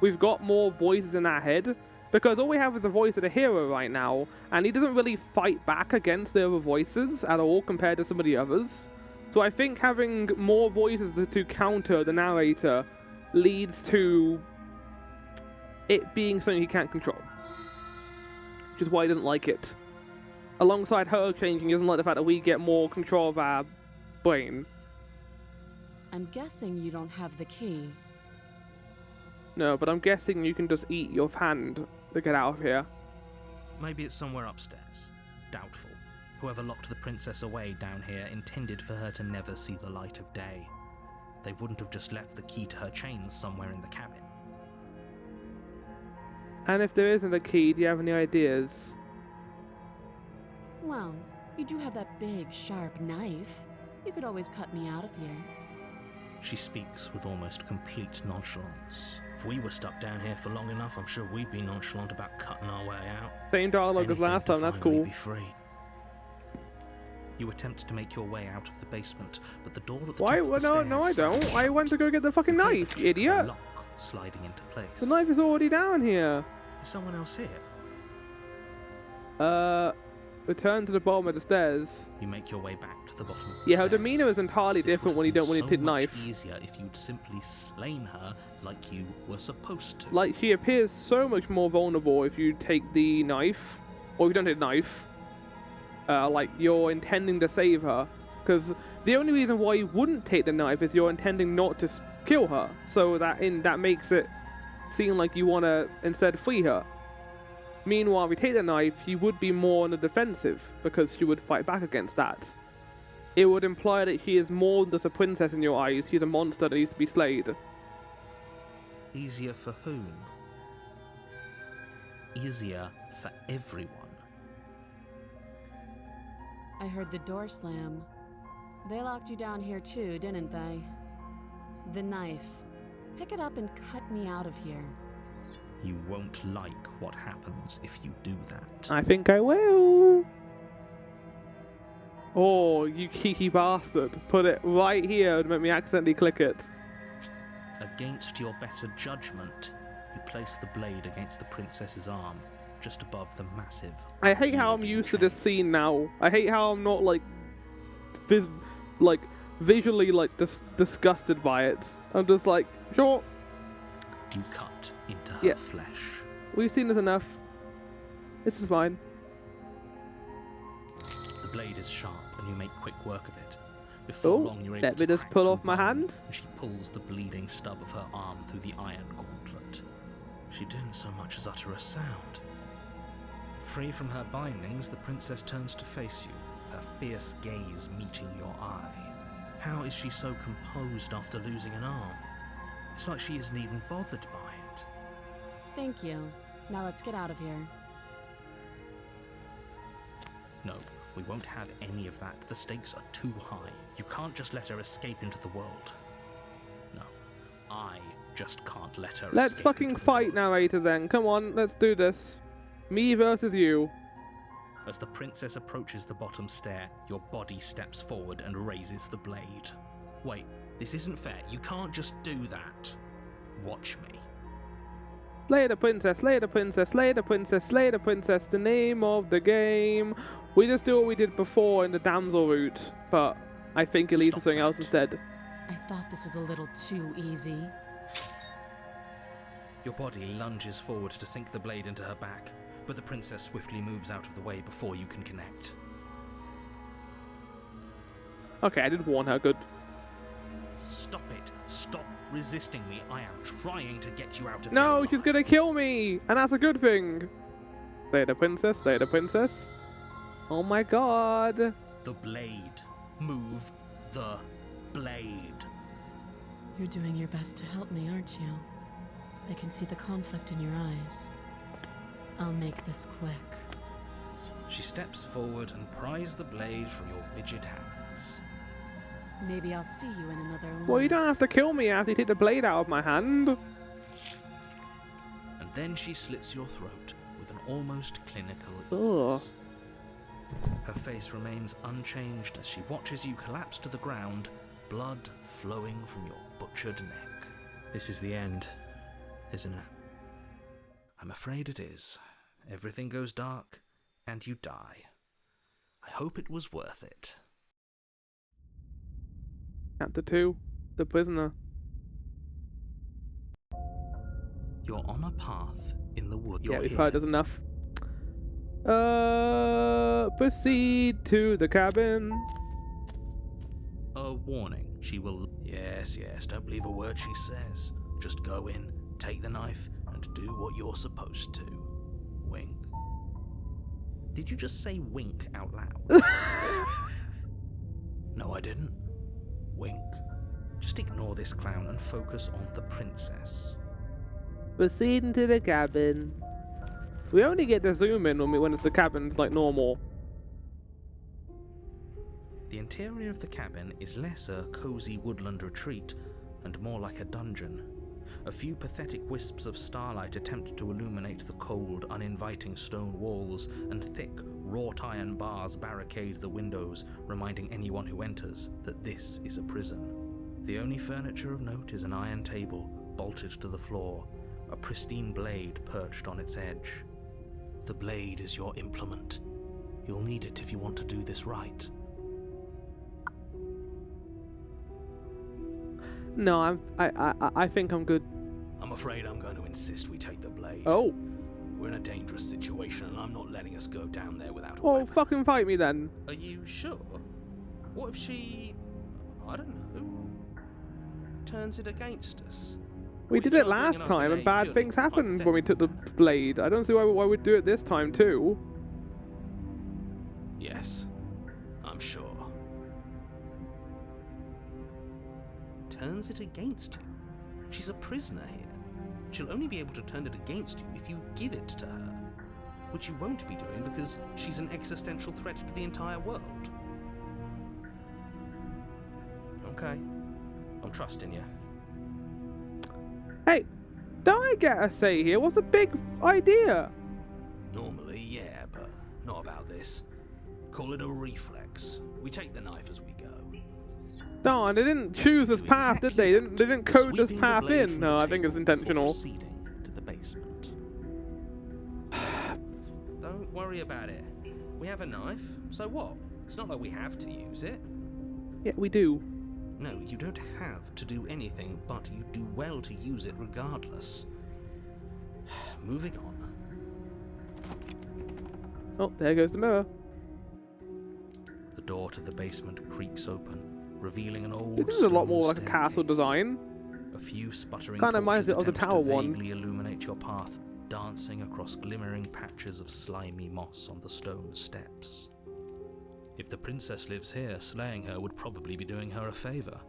we've got more voices in our head. Because all we have is the voice of the hero right now, and he doesn't really fight back against the other voices at all compared to some of the others. So I think having more voices to counter the narrator leads to it being something he can't control. Which is why he doesn't like it. Alongside her changing, he doesn't like the fact that we get more control of our brain. I'm guessing you don't have the key. No, but I'm guessing you can just eat your hand to get out of here. Maybe it's somewhere upstairs. Doubtful. Whoever locked the princess away down here intended for her to never see the light of day. They wouldn't have just left the key to her chains somewhere in the cabin. And if there isn't a key, do you have any ideas? Well, you do have that big, sharp knife. You could always cut me out of here. She speaks with almost complete nonchalance. If we were stuck down here for long enough, I'm sure we'd be nonchalant about cutting our way out. Same dialogue as last time, that's cool. Be free. You attempt to make your way out of the basement, but the door at the top of the stairs... No, I don't. I went to go get the fucking knife, you idiot! Lock sliding into place. The knife is already down here. Is someone else here? Return to the bottom of the stairs. You make your way back to the bottom of the stairs. Yeah, her demeanor is entirely different when you don't take the knife. So much easier if you'd simply slain her like you were supposed to. Like, she appears so much more vulnerable if you take the knife, or if you don't take the knife. Like, you're intending to save her. Because the only reason why you wouldn't take the knife is you're intending not to kill her. So that makes it seem like you want to instead free her. Meanwhile, if you take the knife, you would be more on the defensive, because she would fight back against that. It would imply that she is more than just a princess in your eyes. She's a monster that needs to be slayed. Easier for whom? Easier for everyone. I heard the door slam. They locked you down here too, didn't they? The knife. Pick it up and cut me out of here. You won't like what happens if you do that. I think I will. Oh, you cheeky bastard. Put it right here and make me accidentally click it. Against your better judgment, you place the blade against the princess's arm, just above the massive... I hate how I'm used to this scene now. I hate how I'm not, like, visually, disgusted by it. I'm just like, sure. You cut into her flesh. We've seen this enough. This is fine. The blade is sharp, and you make quick work of it. Before long, you're able let to me just pull off my hand. And she pulls the bleeding stub of her arm through the iron gauntlet. She didn't so much as utter a sound. Free from her bindings, the princess turns to face you, her fierce gaze meeting your eye. How is she so composed after losing an arm? It's like she isn't even bothered by it. Thank you. Now let's get out of here. No, we won't have any of that. The stakes are too high. You can't just let her escape into the world. No, I just can't let her Let's escape fucking into the fight, world. narrator, then. Come on, let's do this. Me versus you. As the princess approaches the bottom stair, your body steps forward and raises the blade. Wait, this isn't fair. You can't just do that. Watch me. Slay the princess, slay the princess, slay the princess, slay the princess, the name of the game. We just do what we did before in the damsel route, but I think it leads to something else instead. I thought this was a little too easy. Your body lunges forward to sink the blade into her back, but the princess swiftly moves out of the way before you can connect. Okay, I did warn her, good. Stop it. Stop resisting me. I am trying to get you out of here. No, she's gonna kill me, and that's a good thing. Slay the princess, slay the princess. Oh my god. The blade. Move the blade. You're doing your best to help me, aren't you? I can see the conflict in your eyes. I'll make this quick. She steps forward and pries the blade from your rigid hands. Maybe I'll see you in another life. Well, you don't have to kill me after you take the blade out of my hand. And then she slits your throat with an almost clinical ease. Her face remains unchanged as she watches you collapse to the ground, blood flowing from your butchered neck. This is the end, isn't it? I'm afraid it is. Everything goes dark, and you die. I hope it was worth it. Chapter 2, The Prisoner. You're on a path in the woods. Yeah, we've heard that's enough. Proceed to the cabin. A warning. She will... Yes, don't believe a word she says. Just go in, take the knife, and do what you're supposed to. Wink. Did you just say wink out loud? No, I didn't. Wink. Just ignore this clown and focus on the princess. Proceed into the cabin. We only get to zoom in when it's the cabin's like normal. The interior of the cabin is less a cozy woodland retreat and more like a dungeon. A few pathetic wisps of starlight attempt to illuminate the cold, uninviting stone walls, and thick, wrought iron bars barricade the windows, reminding anyone who enters that this is a prison. The only furniture of note is an iron table, bolted to the floor, a pristine blade perched on its edge. The blade is your implement. You'll need it if you want to do this right. No, I think I'm good. I'm afraid I'm going to insist we take the blade. Oh. We're in a dangerous situation and I'm not letting us go down there without a Oh, weapon. fucking fight me then. Are you sure? What if she, I don't know, turns it against us? We did it last time and bad things happened when we took the blade. I don't see why we'd do it this time too. Yes, I'm sure. Turns it against you? She's a prisoner here. She'll only be able to turn it against you if you give it to her. Which you won't be doing because she's an existential threat to the entire world. Okay, I'm trusting you. Hey, don't I get a say here? What's the big idea? Normally, yeah, but not about this. Call it a reflex. We take the knife as we go. Darn, they didn't choose this path, did they? They didn't code this path in. No, I think it's intentional. Proceeding to the basement. Don't worry about it. We have a knife, so what? It's not like we have to use it. Yeah, we do. No, you don't have to do anything, but you do well to use it regardless. Moving on. Oh, there goes the mirror. The door to the basement creaks open, revealing an old This is a lot more stone like a castle staircase. design. A few sputtering Kinda reminds torches me of the attempt tower to one. vaguely illuminate your path, dancing across glimmering patches of slimy moss on the stone steps. If the princess lives here, slaying her would probably be doing her a favor.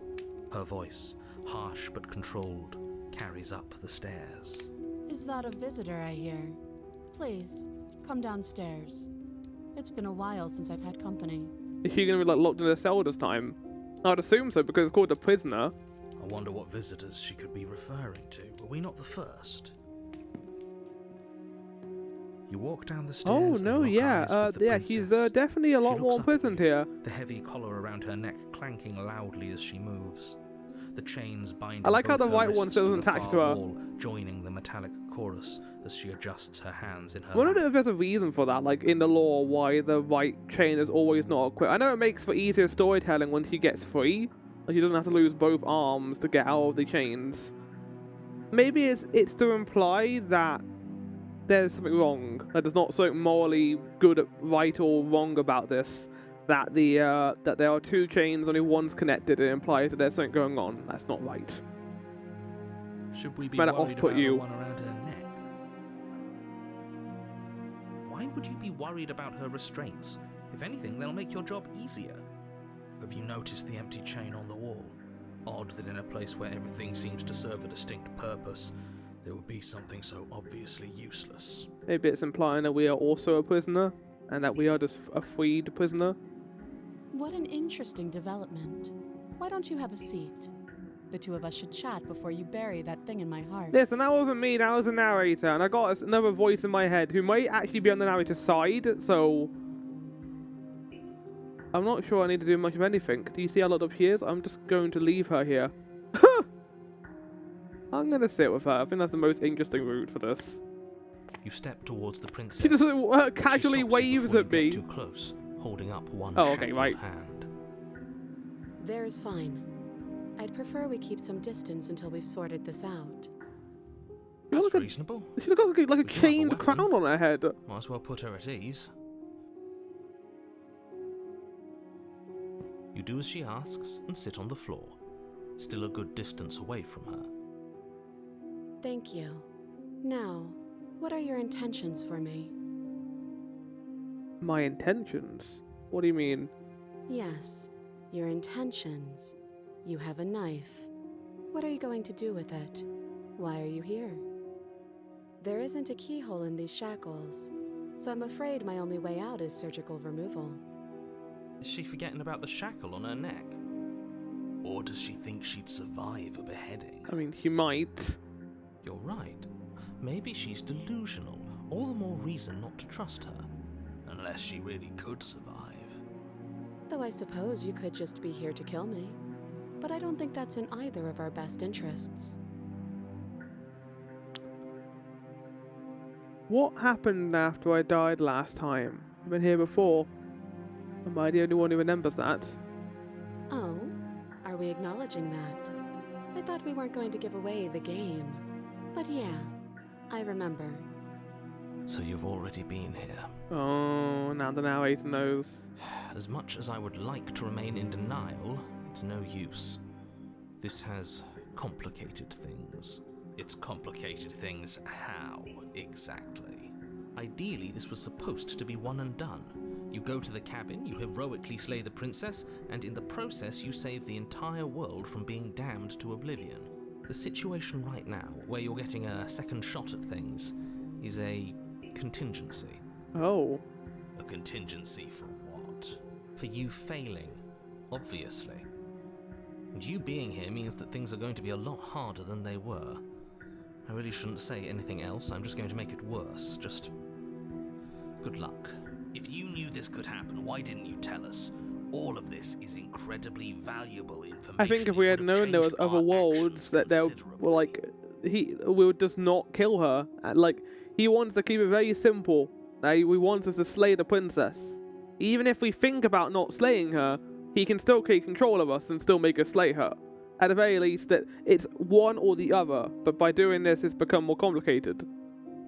Her voice, harsh but controlled, carries up the stairs. Is that a visitor I hear? Please, come downstairs. It's been a while since I've had company. Is she gonna be like locked in a cell this time? I'd assume so because it's called a prisoner. I wonder what visitors she could be referring to. Were we not the first? You walk down the stairs. Oh and no, lock yeah, eyes with the yeah, he's princess. definitely a lot She more looks up at imprisoned you, here. the heavy collar around her neck clanking loudly as she moves. The chains binding I like how both the her white one wrists still to isn't the attached far to her. wall, joining the metallic chorus as she adjusts her hands in her I wonder lap. if there's a reason for that, like in the lore, why the right chain is always not equipped. I know it makes for easier storytelling when she gets free. Like she doesn't have to lose both arms to get out of the chains. Maybe it's to imply that there's something wrong. That there's not something morally good, right or wrong about this. That that there are two chains, only one's connected. It implies that there's something going on. That's not right. Should we be Might worried off-put about you. the one around her neck? Why would you be worried about her restraints? If anything, they'll make your job easier. Have you noticed the empty chain on the wall? Odd that in a place where everything seems to serve a distinct purpose, there would be something so obviously useless. Maybe it's implying that we are also a prisoner, and that we are just a freed prisoner. What an interesting development. Why don't you have a seat? The two of us should chat before you bury that thing in my heart. Listen, that wasn't me, that was the narrator, and I got another voice in my head who might actually be on the narrator's side, so I'm not sure I need to do much of anything. Do you see how locked up she is? I'm just going to leave her here. I'm going to sit with her. I think that's the most interesting route for this. You step towards the princess. She just She casually stops you waves before at you me. get too close, holding up one Oh, okay, shackled right. hand. There's fine. I'd prefer we keep some distance until we've sorted this out. You That's look at, reasonable. she's got like a We can have a chained weapon. crown on her head. Might as well put her at ease. You do as she asks and sit on the floor. still a good distance away from her. Thank you. Now, what are your intentions for me? My intentions? What do you mean? Yes, your intentions. You have a knife. What are you going to do with it? Why are you here? There isn't a keyhole in these shackles, so I'm afraid my only way out is surgical removal. Is she forgetting about the shackle on her neck? Or does she think she'd survive a beheading? I mean, she might. You're right. Maybe she's delusional. All the more reason not to trust her. Unless she really could survive. Though I suppose you could just be here to kill me. But I don't think that's in either of our best interests. What happened after I died last time? I've been here before. Am I the only one who remembers that? Oh? Are we acknowledging that? I thought we weren't going to give away the game. But yeah, I remember. So you've already been here. Oh, now the narrator knows. As much as I would like to remain in denial, it's no use. This has complicated things. It's complicated things how, exactly? Ideally, this was supposed to be one and done. You go to the cabin, you heroically slay the princess, and in the process you save the entire world from being damned to oblivion. The situation right now, where you're getting a second shot at things, is a contingency. Oh. A contingency for what? For you failing, obviously. And you being here means that things are going to be a lot harder than they were. I really shouldn't say anything else, I'm just going to make it worse. Just good luck. If you knew this could happen, why didn't you tell us? All of this is incredibly valuable information. I think if we had known there was other worlds that there were like, we would just not kill her. Like, he wants to keep it very simple. Like, we want us to slay the princess. Even if we think about not slaying her, he can still take control of us and still make us slay her. At the very least, that it's one or the other, but by doing this, it's become more complicated.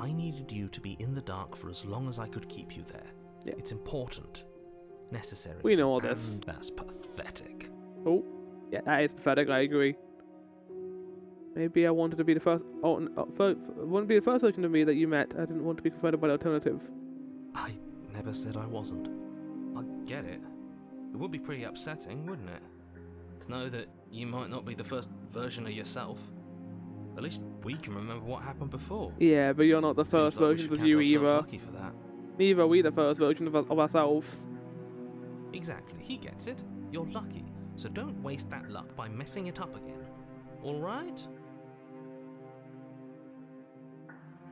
I needed you to be in the dark for as long as I could keep you there. Yeah. It's important. Necessary. We know all this. And that's pathetic. Oh, yeah, that is pathetic, I agree. Maybe I wanted to be the first... Oh, wanted to be the first version of me that you met. I didn't want to be confronted by the alternative. I never said I wasn't. I get it. It would be pretty upsetting, wouldn't it? To know that you might not be the first version of yourself. At least we can remember what happened before. Yeah, but you're not the first Seems like we versions should of you count ourselves either. lucky for that. Neither are we the first version of ourselves. Exactly. He gets it. You're lucky. So don't waste that luck by messing it up again. Alright?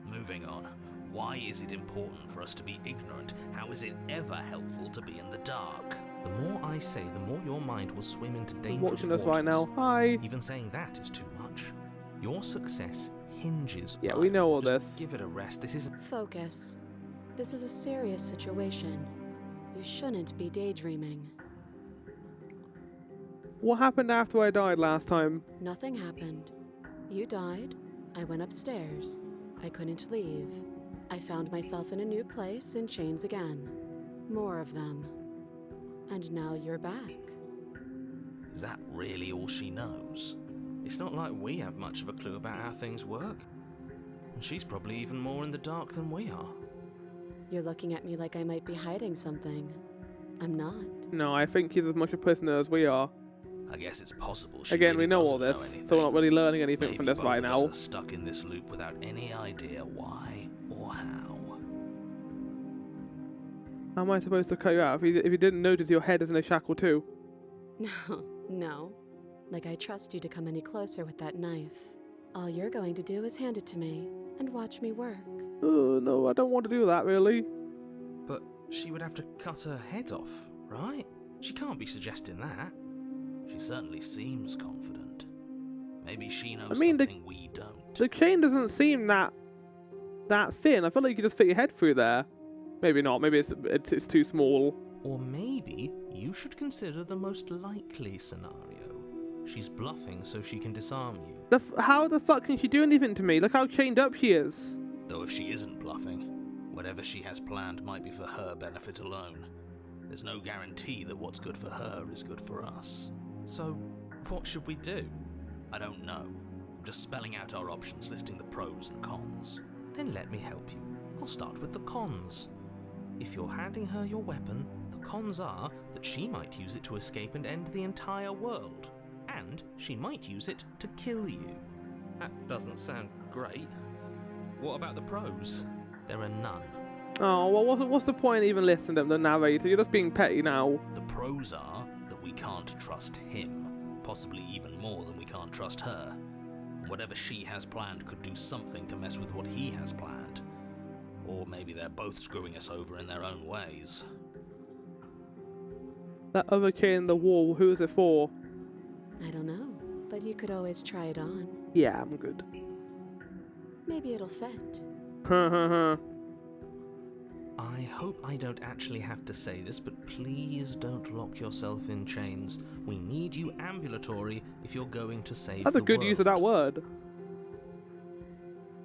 Moving on. Why is it important for us to be ignorant? How is it ever helpful to be in the dark? The more I say, the more your mind will swim into dangerous Watching us waters. right now. Hi. Even saying that is too much. Your success hinges Yeah, on... we know all Just this. give it a rest. This isn't... Focus. This is a serious situation. You shouldn't be daydreaming. What happened after I died last time? Nothing happened. You died. I went upstairs. I couldn't leave. I found myself in a new place in chains again. More of them. And now you're back. Is that really all she knows? It's not like we have much of a clue about how things work. And she's probably even more in the dark than we are. You're looking at me like I might be hiding something. I'm not. No, I think he's as much a prisoner as we are. I guess it's possible she Again, really we know all doesn't this, anything. so we're not really learning anything Maybe from this both right of us now. are stuck in this loop without any idea why or how. How am I supposed to cut you out if you didn't notice your head is in a shackle too? No. Like I trust you to come any closer with that knife. All you're going to do is hand it to me and watch me work. Oh, no, I don't want to do that, really. But she would have to cut her head off, right? She can't be suggesting that. She certainly seems confident. Maybe she knows something we don't. The chain doesn't seem that thin. I feel like you could just fit your head through there. Maybe not. Maybe it's too small. Or maybe you should consider the most likely scenario. She's bluffing so she can disarm you. How the fuck can she do anything to me? Look how chained up she is. Though if she isn't bluffing, whatever she has planned might be for her benefit alone. There's no guarantee that what's good for her is good for us. So, what should we do? I don't know. I'm just spelling out our options, listing the pros and cons. Then let me help you. I'll start with the cons. If you're handing her your weapon, the cons are that she might use it to escape and end the entire world. And she might use it to kill you. That doesn't sound great. What about the pros? There are none. Oh, well, what's the point even listening to the narrator? You're just being petty now. The pros are that we can't trust him, possibly even more than we can't trust her. Whatever she has planned could do something to mess with what he has planned. Or maybe they're both screwing us over in their own ways. That other kid in the wall, who is it for? I don't know, but you could always try it on. Yeah, I'm good. Maybe it'll fit. I hope I don't actually have to say this, but please don't lock yourself in chains. We need you ambulatory if you're going to save That's the a good world. use of that word.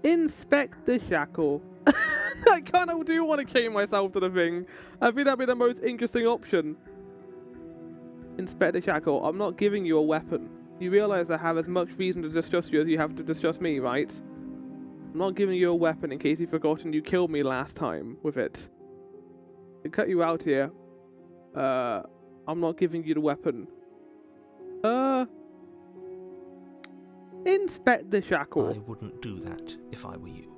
Inspect the shackle. I kind of do want to chain myself to the thing. I think that'd be the most interesting option. Inspect the shackle. I'm not giving you a weapon. You realise I have as much reason to distrust you as you have to distrust me, right? I'm not giving you a weapon in case you've forgotten you killed me last time with it. To cut you out here, I'm not giving you the weapon. Inspect the shackle. I wouldn't do that if I were you.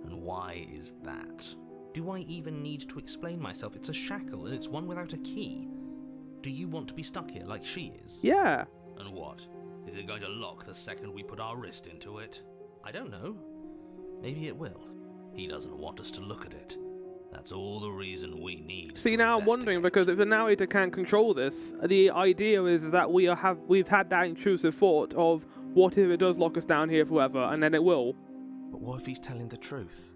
And why is that? Do I even need to explain myself? It's a shackle and it's one without a key. Do you want to be stuck here like she is? Yeah. And what? Is it going to lock the second we put our wrist into it? I don't know. Maybe it will. He doesn't want us to look at it. That's all the reason we need. See, to now I'm wondering, because if the narrator can't control this, the idea is that we've had that intrusive thought of, what if it does lock us down here forever, and then it will. But what if he's telling the truth?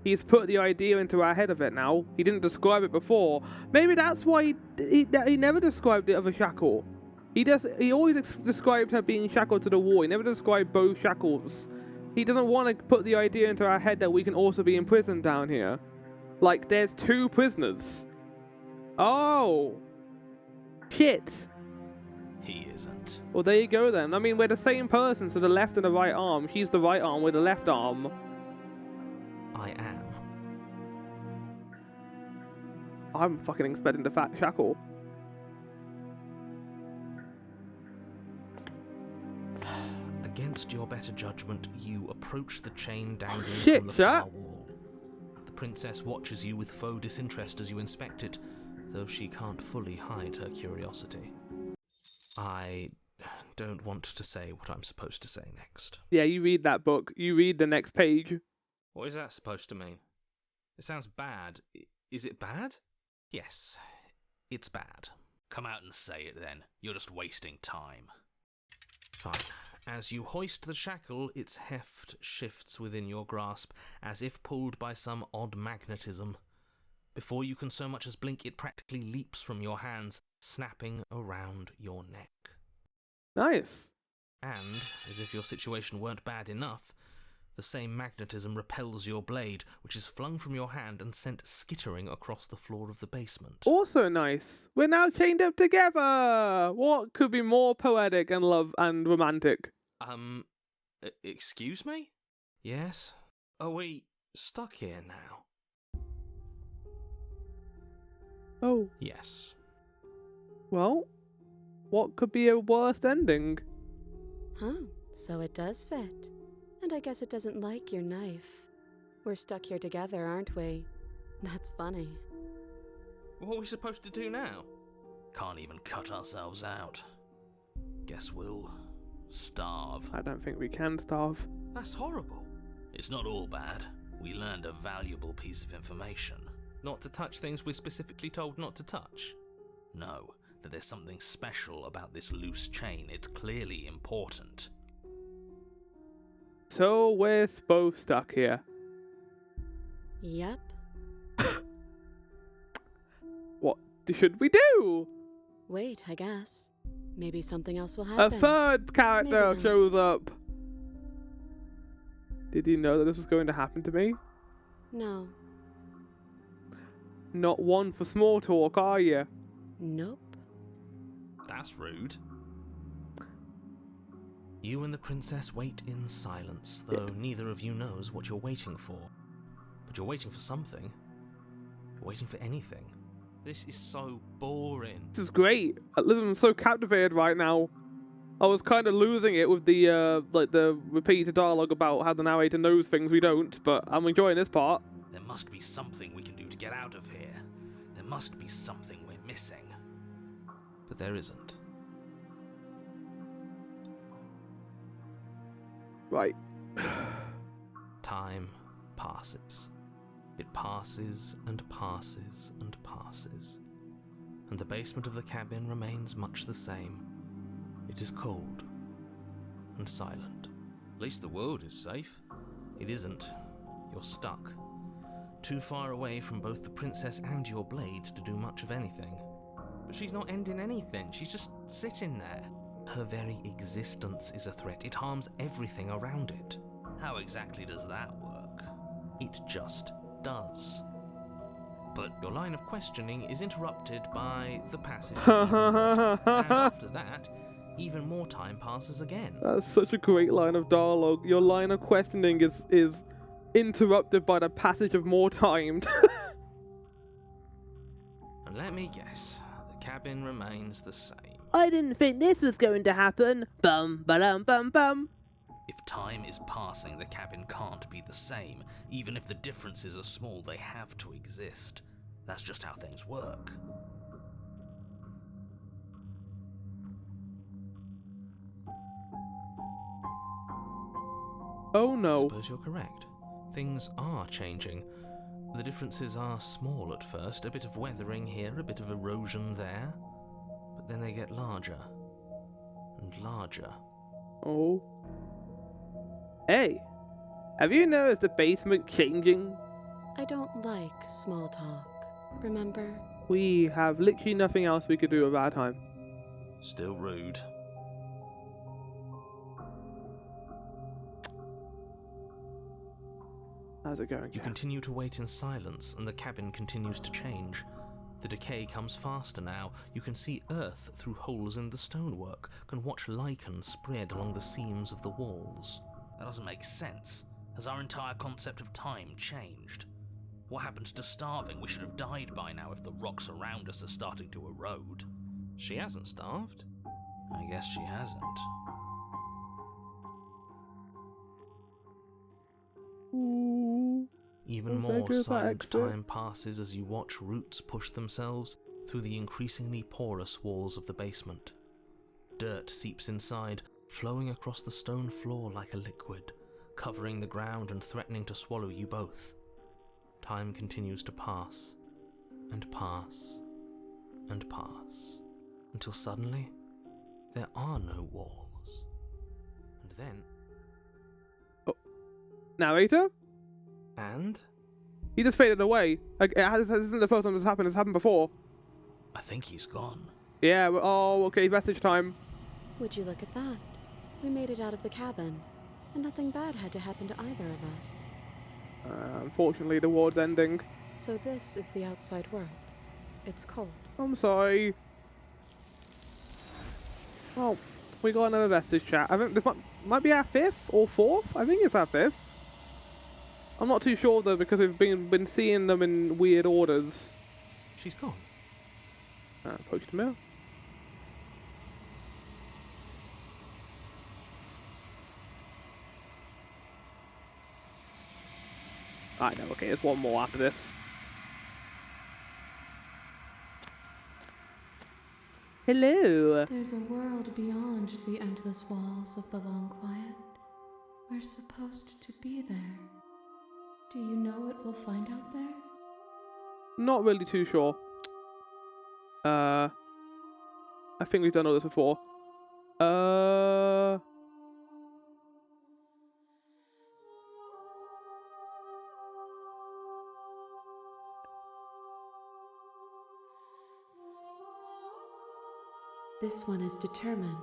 He's put the idea into our head of it now. He didn't describe it before. Maybe that's why he never described the other shackle. He always described her being shackled to the wall. He never described both shackles. He doesn't want to put the idea into our head that we can also be imprisoned down here. Like, there's two prisoners. Oh. Shit. He isn't. Well, there you go then. I mean, we're the same person, so the left and the right arm. She's the right arm with the left arm. I am. I'm fucking expecting the fat shackle. Against your better judgment, you approach the chain dangling Shit, from the Jack. far wall. The princess watches you with faux disinterest as you inspect it, though she can't fully hide her curiosity. I don't want to say what I'm supposed to say next. Yeah, you read that book. You read the next page. What is that supposed to mean? It sounds bad. Is it bad? Yes, it's bad. Come out and say it then. You're just wasting time. Fine. As you hoist the shackle, its heft shifts within your grasp, as if pulled by some odd magnetism. Before you can so much as blink, it practically leaps from your hands, snapping around your neck. Nice. And, as if your situation weren't bad enough, the same magnetism repels your blade, which is flung from your hand and sent skittering across the floor of the basement. Also nice. We're now chained up together. What could be more poetic and love and romantic? Excuse me? Yes? Are we stuck here now? Oh, Yes. well, what could be a worse ending? Huh, so it does fit. And I guess it doesn't like your knife. We're stuck here together, aren't we? That's funny. What are we supposed to do now? Can't even cut ourselves out. Guess we'll starve. I don't think we can starve. That's horrible. It's not all bad. We learned a valuable piece of information. Not to touch things we're specifically told not to touch. No, that there's something special about this loose chain. It's clearly important. So we're both stuck here. Yep. What should we do? Wait, I guess. Maybe something else will A happen. third character Maybe not. shows up. Did you know that this was going to happen to me? No. Not one for small talk, are you? Nope. That's rude. You and the princess wait in silence, though neither of you knows what you're waiting for. But you're waiting for something. You're waiting for anything. This is so boring. This is great. Listen, I'm so captivated right now. I was kind of losing it with the like the repeated dialogue about how the narrator knows things we don't, but I'm enjoying this part. There must be something we can do to get out of here. There must be something we're missing. But there isn't. Right. Time passes. It passes and passes and passes. And the basement of the cabin remains much the same. It is cold and silent. At least the world is safe. It isn't. You're stuck. Too far away from both the princess and your blade to do much of anything. But she's not ending anything. She's just sitting there. Her very existence is a threat. It harms everything around it. How exactly does that work? It just does. But your line of questioning is interrupted by the passage. And after that, even more time passes again. That's such a great line of dialogue. Your line of questioning is interrupted by the passage of more time. And let me guess, the cabin remains the same. I didn't think this was going to happen. Bum, ba-dum, bum, bum. If time is passing, the cabin can't be the same. Even if the differences are small, they have to exist. That's just how things work. Oh I no. suppose you're correct. Things are changing. The differences are small at first, a bit of weathering here, a bit of erosion there. But then they get larger and larger. Oh. Hey, have you noticed the basement changing? I don't like small talk, remember? We have literally nothing else we could do with our time. Still rude. How's it going? You continue to wait in silence, and the cabin continues to change. The decay comes faster now. You can see earth through holes in the stonework, can watch lichen spread along the seams of the walls. That doesn't make sense. Has our entire concept of time changed? What happened to starving? We should have died by now if the rocks around us are starting to erode. She hasn't starved. I guess she hasn't. Ooh. Even Well, there more goes that silent exit. time passes as you watch roots push themselves through the increasingly porous walls of the basement. Dirt seeps inside, flowing across the stone floor like a liquid, covering the ground and threatening to swallow you both. Time continues to pass, and pass, and pass, until suddenly there are no walls. And then... Narrator? And? He just faded away. Like, this isn't the first time this happened. It's happened before. I think he's gone. Yeah, oh, okay, message time. Would you look at that? We made it out of the cabin, and nothing bad had to happen to either of us. Unfortunately, the war's ending. So this is the outside world. It's cold. I'm sorry. Well, we got another message chat. I think this might be our 5th or 4th. I think it's our 5th. I'm not too sure though because we've been seeing them in weird orders. She's gone. Poached mail. I know. Okay, there's one more after this. Hello. There's a world beyond the endless walls of the long quiet. We're supposed to be there. Do you know what we'll find out there? Not really too sure. I think we've done all this before. This one is determined,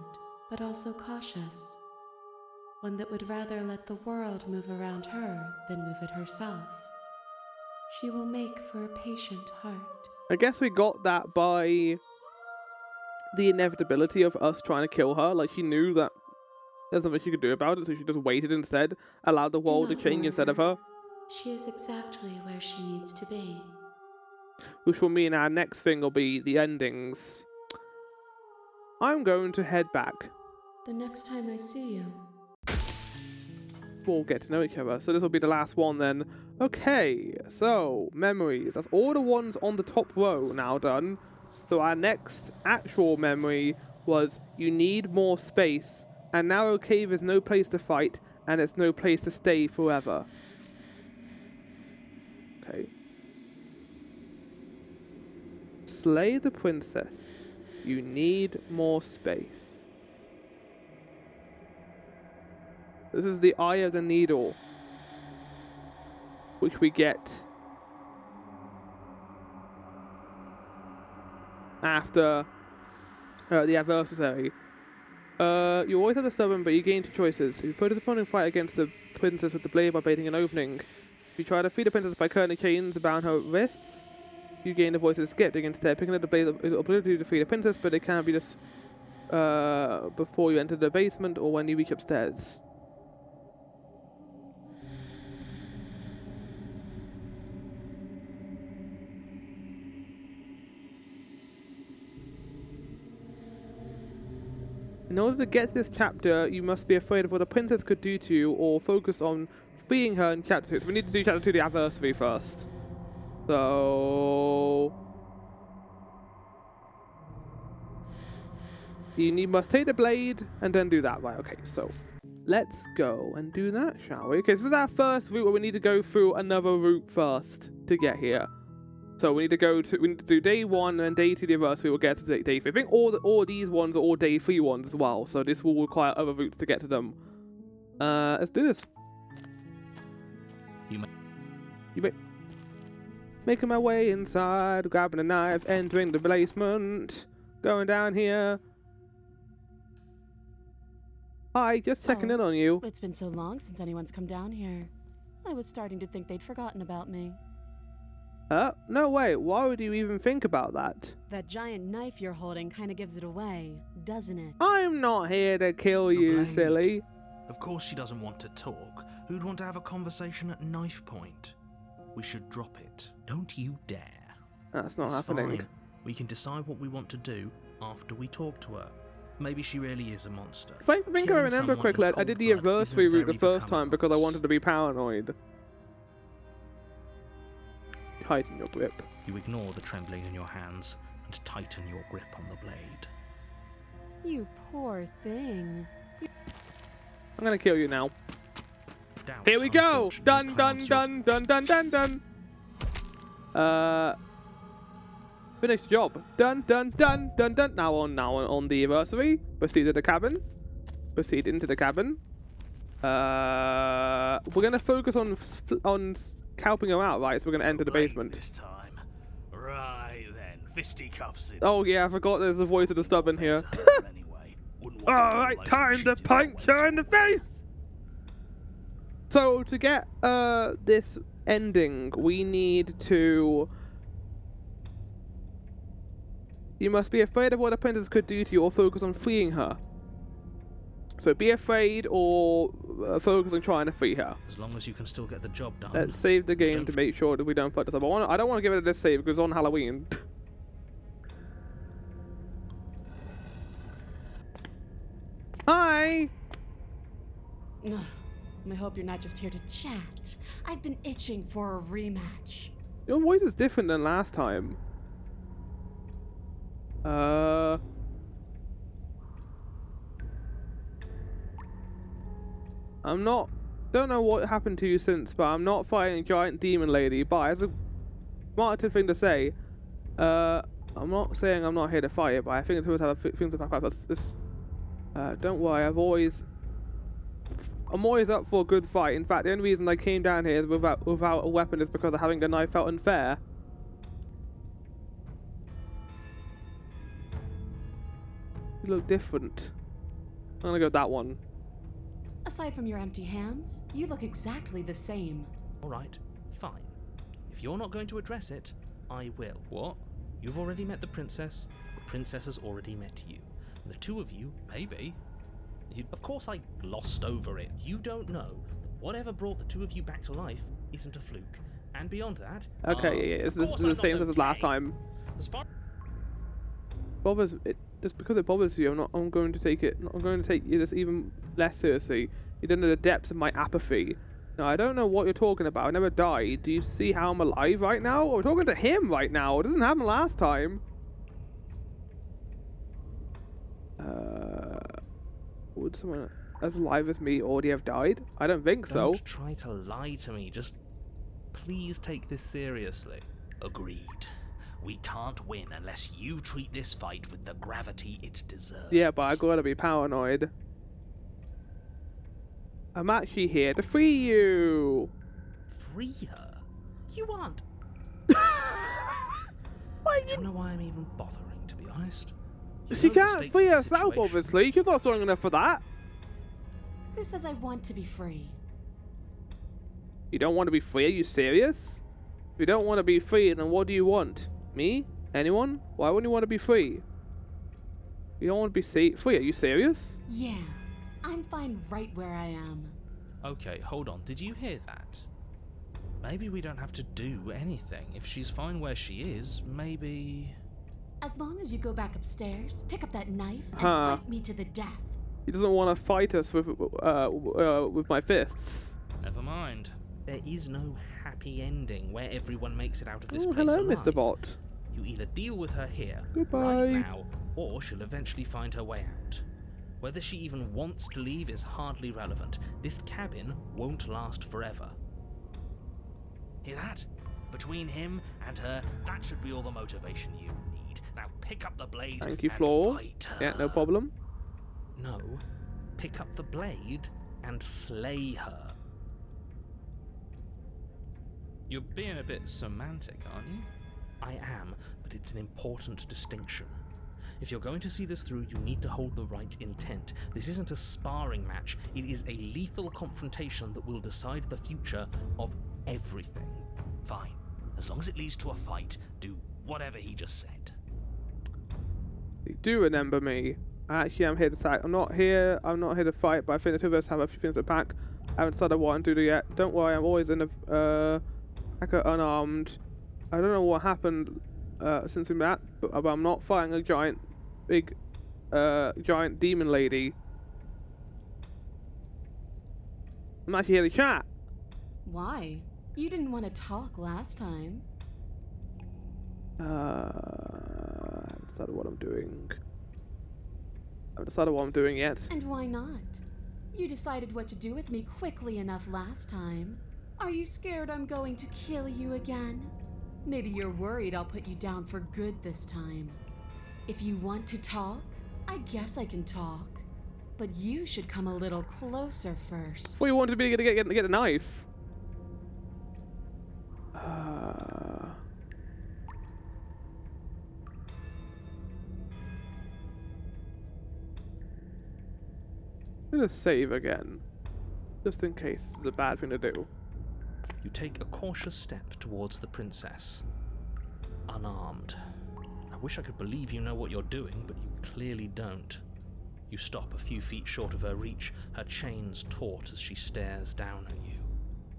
but also cautious. One that would rather let the world move around her than move it herself. She will make for a patient heart. I guess we got that by the inevitability of us trying to kill her. Like, she knew that There's nothing she could do about it, so she just waited instead, allowed the world to not change worry. instead of her. She is exactly where she needs to be. Which will mean our next thing will be the endings. I'm going to head back. The next time I see you, We'll get to know each other. So this will be the last one then. Okay, so memories. That's all the ones on the top row now done. So our next actual memory was you need more space. And narrow cave is no place to fight, and it's no place to stay forever. Okay. Slay the princess. You need more space. This is the Eye of the Needle, which we get after the adversary. You always have the stubborn, but you gain two choices. You put a disappointing fight against the princess with the blade by baiting an opening. You try to free the princess by cutting the chains around her wrists. You gain the voice of the skeptic instead. Picking up the blade is ability to free the princess, but it can be just before you enter the basement or when you reach upstairs. In order to get to this chapter, you must be afraid of what the princess could do to you or focus on freeing her in chapter 2. So we need to do chapter 2, the adversary first. So... you must take the blade and then do that. Right, okay, so... let's go and do that, shall we? Okay, so this is our first route where we need to go through another route first to get here. So we need to do day 1 and day 2 the adversary. We'll get to day 3. I think all these ones are all day 3 ones as well. So this will require other routes to get to them. Let's do this. You making my way inside, grabbing a knife, entering the basement, going down here. Hi, just checking in on you. It's been so long since anyone's come down here. I was starting to think they'd forgotten about me. No way. Why would you even think about that? That giant knife you're holding kind of gives it away, doesn't it? I'm not here to kill The you, blade. silly. Of course she doesn't want to talk. Who'd want to have a conversation at knife point? We should drop it. don't you dare. That's not It's happening. fine. We can decide what we want to do after we talk to her. Maybe she really is a monster. If I think I Killing remember someone quickly, in I did cold the blood adversary isn't route the very first time becoming because I of us. wanted to be paranoid. Tighten your grip. You ignore the trembling in your hands and tighten your grip on the blade. You poor thing. I'm gonna kill you now. Doubt, Here we go! unfortunately, Dun dun clouds your dun dun dun dun dun! Finished job. Dun dun dun dun dun. Now on the adversary. Proceed to the cabin. Proceed into the cabin. We're gonna focus on helping her out, right? So we're gonna enter the basement. This time. Right then, fisticuffs in. Oh yeah, I forgot there's the voice of the stubborn here. Anyway. Wouldn't want to feel Alright, like time we to cheated punch our way her in the face! So to get this ending, we need to... you must be afraid of what the princess could do to you or focus on freeing her. So be afraid or focus on trying to free her. As long as you can still get the job done. Let's save the game Don't to make sure that we don't fuck this up. I don't want to give it a this save because it's on Halloween. Hi! Ugh, I hope you're not just here to chat. I've been itching for a rematch. Your voice is different than last time. Don't know what happened to you since, but I'm not fighting a giant demon lady. But as a martyr thing to say, I'm not saying I'm not here to fight it, but I think it's always have things to back up. Don't worry, I'm always up for a good fight. In fact, the only reason I came down here is without a weapon is because having a knife felt unfair. You look different. I'm gonna go with that one. Aside from your empty hands, you look exactly the same. Alright, fine. If you're not going to address it, I will. What? You've already met the princess has already met you. And the two of you, maybe, Of course I glossed over it. You don't know that whatever brought the two of you back to life isn't a fluke. And beyond that... Okay, yeah, it's the same as last time. As far Bothers it just because it bothers you. I'm going to take it. I'm going to take you this even less seriously. You don't know the depths of my apathy. Now I don't know what you're talking about. I never died. Do you see how I'm alive right now? We're talking to him right now. It doesn't happen last time. Would someone as alive as me already have died? I don't think so. Don't try to lie to me. Just please take this seriously. Agreed. We can't win unless you treat this fight with the gravity it deserves. Yeah, but I gotta be paranoid. I'm actually here to free you. Free her? You aren't. Why I don't know why I'm even bothering, to be honest. You She know the can't stakes free of the herself, situation. obviously. She's not strong enough for that. Who says I want to be free? You don't want to be free? Are you serious? If you don't want to be free, then what do you want? Me? Anyone? Why wouldn't you want to be free? You don't want to be free? Are you serious? Yeah, I'm fine right where I am. Okay, hold on. Did you hear that? Maybe we don't have to do anything. If she's fine where she is, maybe... As long as you go back upstairs, pick up that knife, and Huh. fight me to the death. He doesn't want to fight us with my fists. Never mind. There is no happy ending where everyone makes it out of this Oh, place hello, alive. Mr. Bot. You either deal with her here, Goodbye. right now, or she'll eventually find her way out. Whether she even wants to leave is hardly relevant. This cabin won't last forever. Hear that? Between him and her, that should be all the motivation you need. Now pick up the blade Thank you, and Floor. fight her. Yeah, no problem. No, pick up the blade and slay her. You're being a bit semantic, aren't you? I am, but it's an important distinction. If you're going to see this through, you need to hold the right intent. This isn't a sparring match. It is a lethal confrontation that will decide the future of everything. Fine. As long as it leads to a fight, do whatever he just said. You do remember me. Actually, I'm here to attack. I'm not here to fight, but I think the two of us have a few things to pack. I haven't decided what I'm to do yet. Don't worry, I'm always in a unarmed. I don't know what happened since we met, but I'm not fighting a giant demon lady. I'm actually here to chat. Why? You didn't want to talk last time. I haven't decided what I'm doing. I haven't decided what I'm doing yet. And why not? You decided what to do with me quickly enough last time. Are you scared I'm going to kill you again? Maybe you're worried I'll put you down for good this time. If you want to talk, I guess I can talk. But you should come a little closer first. What you wanted me to get a knife? I'm gonna save again, just in case this is a bad thing to do. You take a cautious step towards the princess, unarmed. I wish I could believe you know what you're doing, but you clearly don't. You stop a few feet short of her reach, her chains taut as she stares down at you.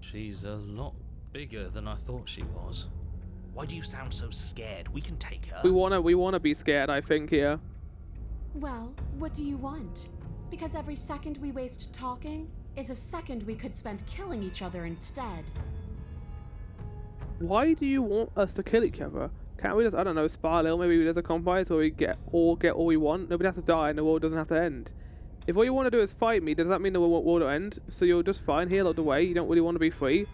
She's a lot bigger than I thought she was. Why do you sound so scared? We can take her. We wanna be scared, I think, here. Well, what do you want? Because every second we waste talking is a second we could spend killing each other instead. Why do you want us to kill each other? Can't we just, I don't know, spar a little? Maybe there's a compromise where we get all we want. Nobody has to die and the world doesn't have to end. If all you want to do is fight me, does that mean the world will end? So you're just fine here along the way? You don't really want to be free?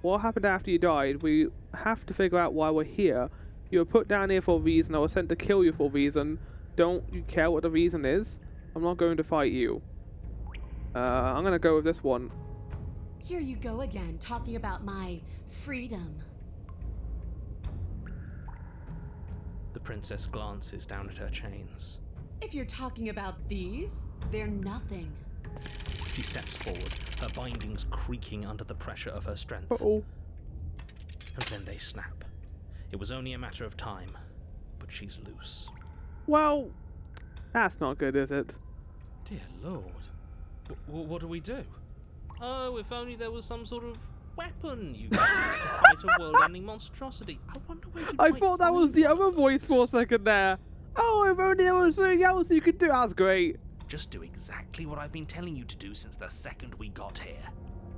What happened after you died? We have to figure out why we're here. You were put down here for a reason. I was sent to kill you for a reason. Don't you care what the reason is? I'm not going to fight you. I'm going to go with this one. Here you go again, talking about my freedom. The princess glances down at her chains. If you're talking about these, they're nothing. She steps forward, her bindings creaking under the pressure of her strength. Uh-oh. And then they snap. It was only a matter of time, but she's loose. Well, that's not good, is it? Dear Lord. What do we do? Oh, if only there was some sort of weapon you could use to fight a world-ending monstrosity. I wonder where I thought that was the other voice for a second there. Oh, if only there was something else you could do. That's great. Just do exactly what I've been telling you to do since the second we got here.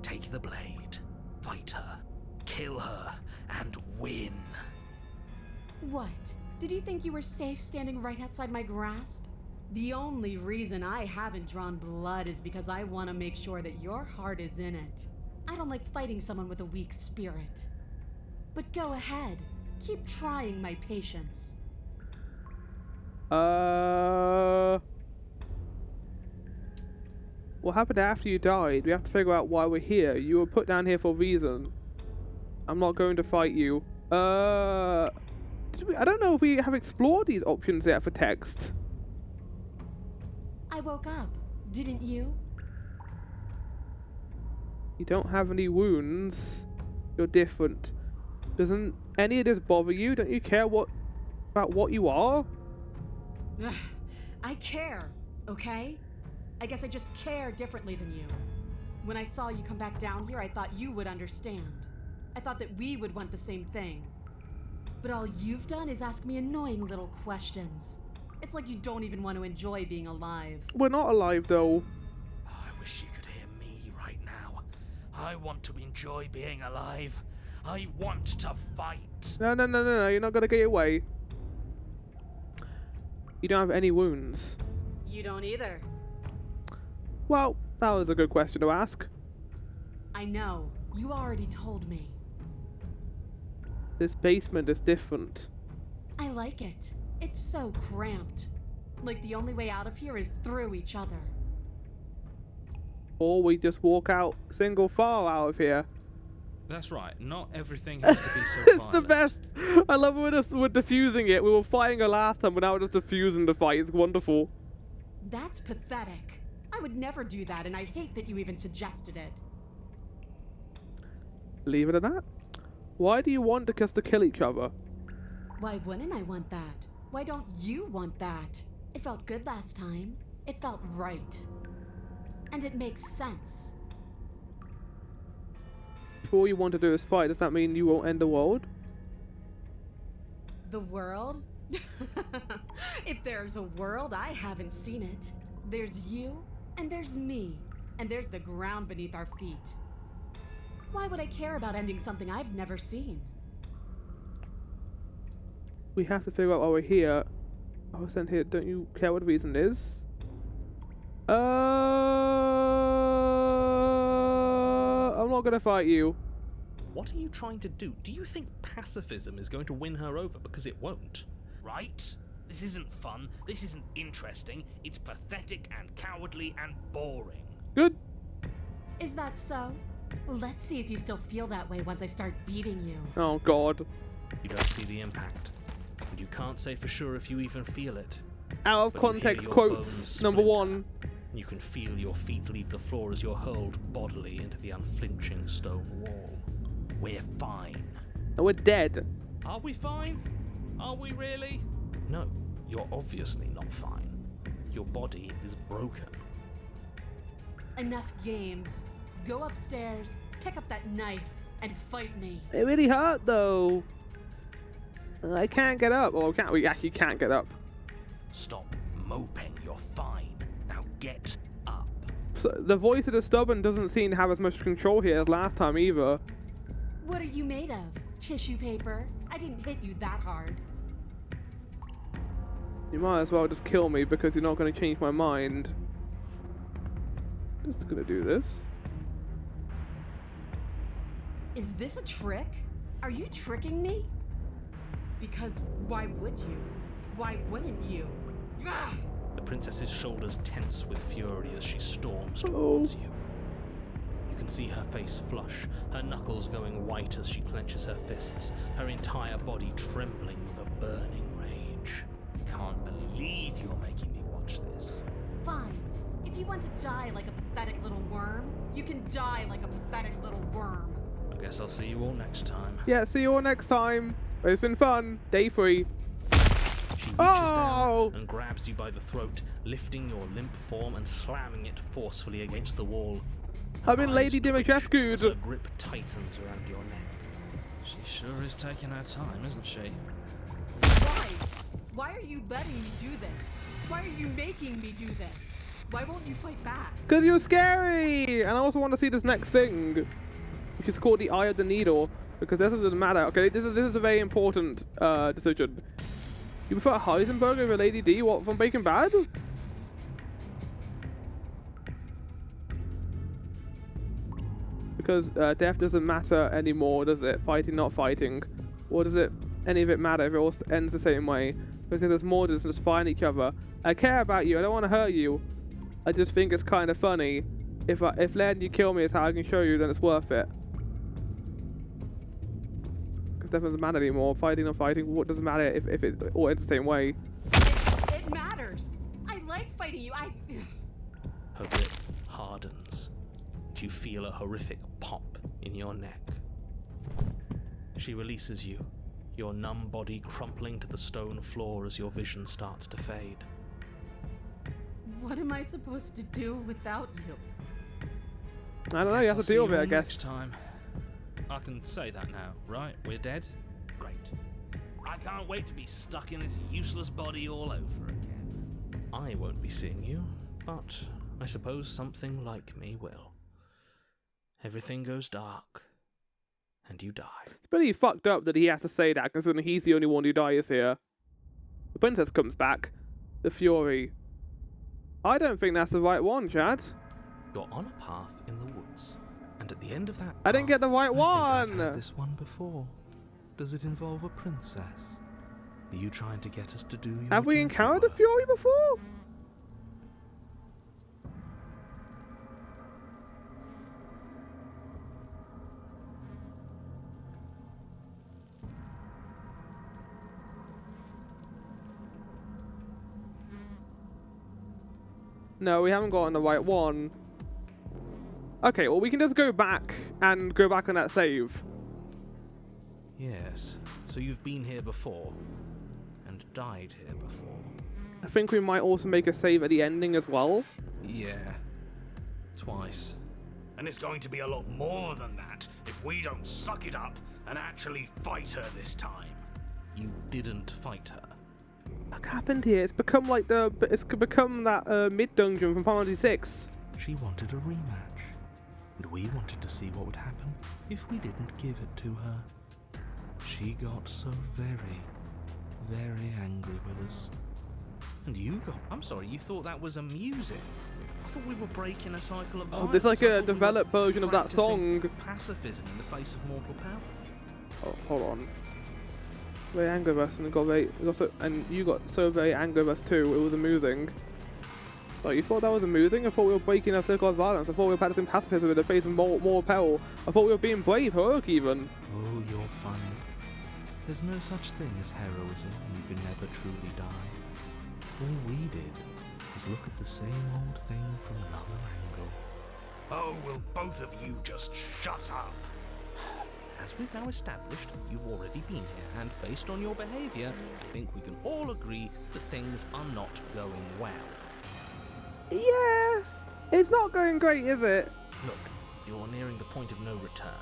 Take the blade, fight her, kill her, and win. What? Did you think you were safe standing right outside my grasp? The only reason I haven't drawn blood is because I want to make sure that your heart is in it. I don't like fighting someone with a weak spirit. But go ahead. Keep trying my patience. What happened after you died? We have to figure out why we're here. You were put down here for a reason. I'm not going to fight you. I don't know if we have explored these options yet for text. I woke up, didn't you? You don't have any wounds. You're different. Doesn't any of this bother you? Don't you care about what you are? Ugh, I care, okay? I guess I just care differently than you. When I saw you come back down here, I thought you would understand. I thought that we would want the same thing. But all you've done is ask me annoying little questions. It's like you don't even want to enjoy being alive. We're not alive, though. I wish you could hear me right now. I want to enjoy being alive. I want to fight. No. You're not going to get away. You don't have any wounds. You don't either. Well, that was a good question to ask. I know. You already told me. This basement is different. I like it. It's so cramped. Like the only way out of here is through each other. Or we just walk out single file out of here. That's right. Not everything has to be so It's the best. I love when we're diffusing it. We were fighting her last time, but now we're just diffusing the fight. It's wonderful. That's pathetic. I would never do that, and I hate that you even suggested it. Leave it at that. Why do you want us to kill each other? Why wouldn't I want that? Why don't you want that? It felt good last time. It felt right. And it makes sense. If all you want to do is fight, does that mean you won't end the world? The world? If there's a world, I haven't seen it. There's you, and there's me, and there's the ground beneath our feet. Why would I care about ending something I've never seen? We have to figure out why we're here. I was sent here. Don't you care what the reason is? I'm not gonna fight you. What are you trying to do? Do you think pacifism is going to win her over? Because it won't. Right? This isn't fun. This isn't interesting. It's pathetic and cowardly and boring. Good. Is that so? Let's see if you still feel that way once I start beating you. Oh God. You don't see the impact. And you can't say for sure if you even feel it. Out of But you hear context your quotes. bones Number splinter. 1. You can feel your feet leave the floor as you're hurled bodily into the unflinching stone wall. We're fine. And we're dead. Are we fine? Are we really? No, you're obviously not fine. Your body is broken. Enough games. Go upstairs, pick up that knife, and fight me. It really hurt though. I can't get up. Or we actually can't get up. Stop moping. You're fine. Now get up. So the voice of the stubborn doesn't seem to have as much control here as last time either. What are you made of? Tissue paper? I didn't hit you that hard. You might as well just kill me because you're not going to change my mind. Just gonna do this. Is this a trick? Are you tricking me? Because why would you? Why wouldn't you? Ah! The princess's shoulders tense with fury as she storms towards you. You can see her face flush, her knuckles going white as she clenches her fists, her entire body trembling with a burning rage. Can't believe you're making me watch this. Fine. If you want to die like a pathetic little worm, you can die like a pathetic little worm. I guess I'll see you all next time. Yeah, see you all next time. It's been fun. Day 3. She reaches down go. And grabs you by the throat, lifting your limp form and slamming it forcefully against the wall. I'm in Eyes Lady twitch Dimitrescu. as her grip tightens around your neck. She sure is taking her time, isn't she? Why? Why are you letting me do this? Why are you making me do this? Why won't you fight back? Because you're scary! And I also want to see this next thing, which is called the Eye of the Needle, because this doesn't matter. Okay, this is a very important decision. You prefer Heisenberg over Lady D? What, from Breaking Bad? Because death doesn't matter anymore, does it? Fighting, not fighting. Or does it, any of it matter if it all ends the same way? Because there's more than just fighting each other. I care about you, I don't want to hurt you. I just think it's kind of funny. If letting you kill me is how I can show you, then it's worth it. Because death doesn't matter anymore. Fighting or fighting, what doesn't matter if it all ends the same way? It matters. I like fighting you. Her grip hardens. You feel a horrific pop in your neck. She releases you, your numb body crumpling to the stone floor as your vision starts to fade. What am I supposed to do without you? I don't know, you have to deal with it, I guess. Next time. I can say that now, right? We're dead? Great. I can't wait to be stuck in this useless body all over again. I won't be seeing you, but I suppose something like me will. Everything goes dark, and you die. It's pretty fucked up that he has to say that, considering he's the only one who dies here. The princess comes back. The Fury. I don't think that's the right one, Chad. You're on a path in the woods, and at the end of that I didn't get the right I one! think I've heard this one before. Does it involve a princess? Are you trying to get us to do your Have we dirty encountered the work? Fury before? No, we haven't gotten the right one. Okay, well we can just go back and go back on that save. Yes, so you've been here before, and died here before. I think we might also make a save at the ending as well. Yeah, twice. And it's going to be a lot more than that if we don't suck it up and actually fight her this time. You didn't fight her. What happened here? It's become like that mid dungeon from Final Fantasy 6. She wanted a rematch, and we wanted to see what would happen if we didn't give it to her. She got so very, very angry with us. And you got... I'm sorry, you thought that was amusing? I thought we were breaking a cycle of Oh, violence. there's like I a thought we were developed version of that practicing song. Pacifism in the face of mortal power. Oh, hold on. Very angry with us, and you got so very angry with us too. It was amusing. Like, you thought that was amusing? I thought we were breaking a circle of violence. I thought we were practicing pacifism in the face of more peril. I thought we were being brave, heroic even. Oh, you're funny. There's no such thing as heroism, and you can never truly die. All we did was look at the same old thing from another angle. Oh, will both of you just shut up? As we've now established, you've already been here, and based on your behaviour, I think we can all agree that things are not going well. Yeah, it's not going great, is it? Look, you're nearing the point of no return.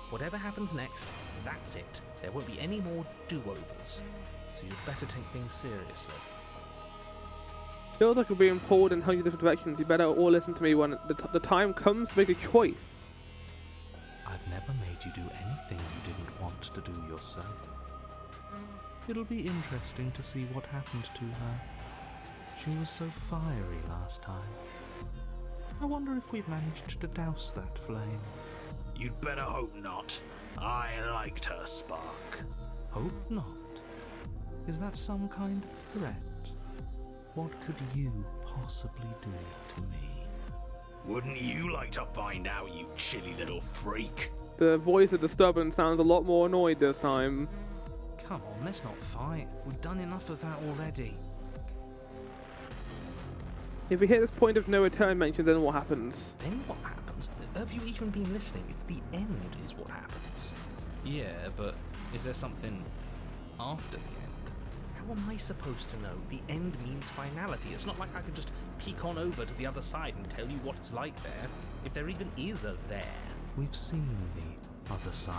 Whatever happens next, that's it. There won't be any more do-overs. So you'd better take things seriously. Feels like we're being pulled in 100 different directions. You better all listen to me when the time comes to make a choice. I've never made you do anything you didn't want to do yourself. It'll be interesting to see what happened to her. She was so fiery last time. I wonder if we've managed to douse that flame. You'd better hope not. I liked her spark. Hope not. Is that some kind of threat? What could you possibly do to me? Wouldn't you like to find out, you chilly little freak? The voice of disturbance sounds a lot more annoyed this time. Come on, let's not fight. We've done enough of that already. If we hit this point of no return mention, then what happens? Then what happens? Have you even been listening? It's the end is what happens. Yeah, but is there something after the end? How am I supposed to know? The end means finality. It's not like I can just peek on over to the other side and tell you what it's like there, if there even is a there. We've seen the other side,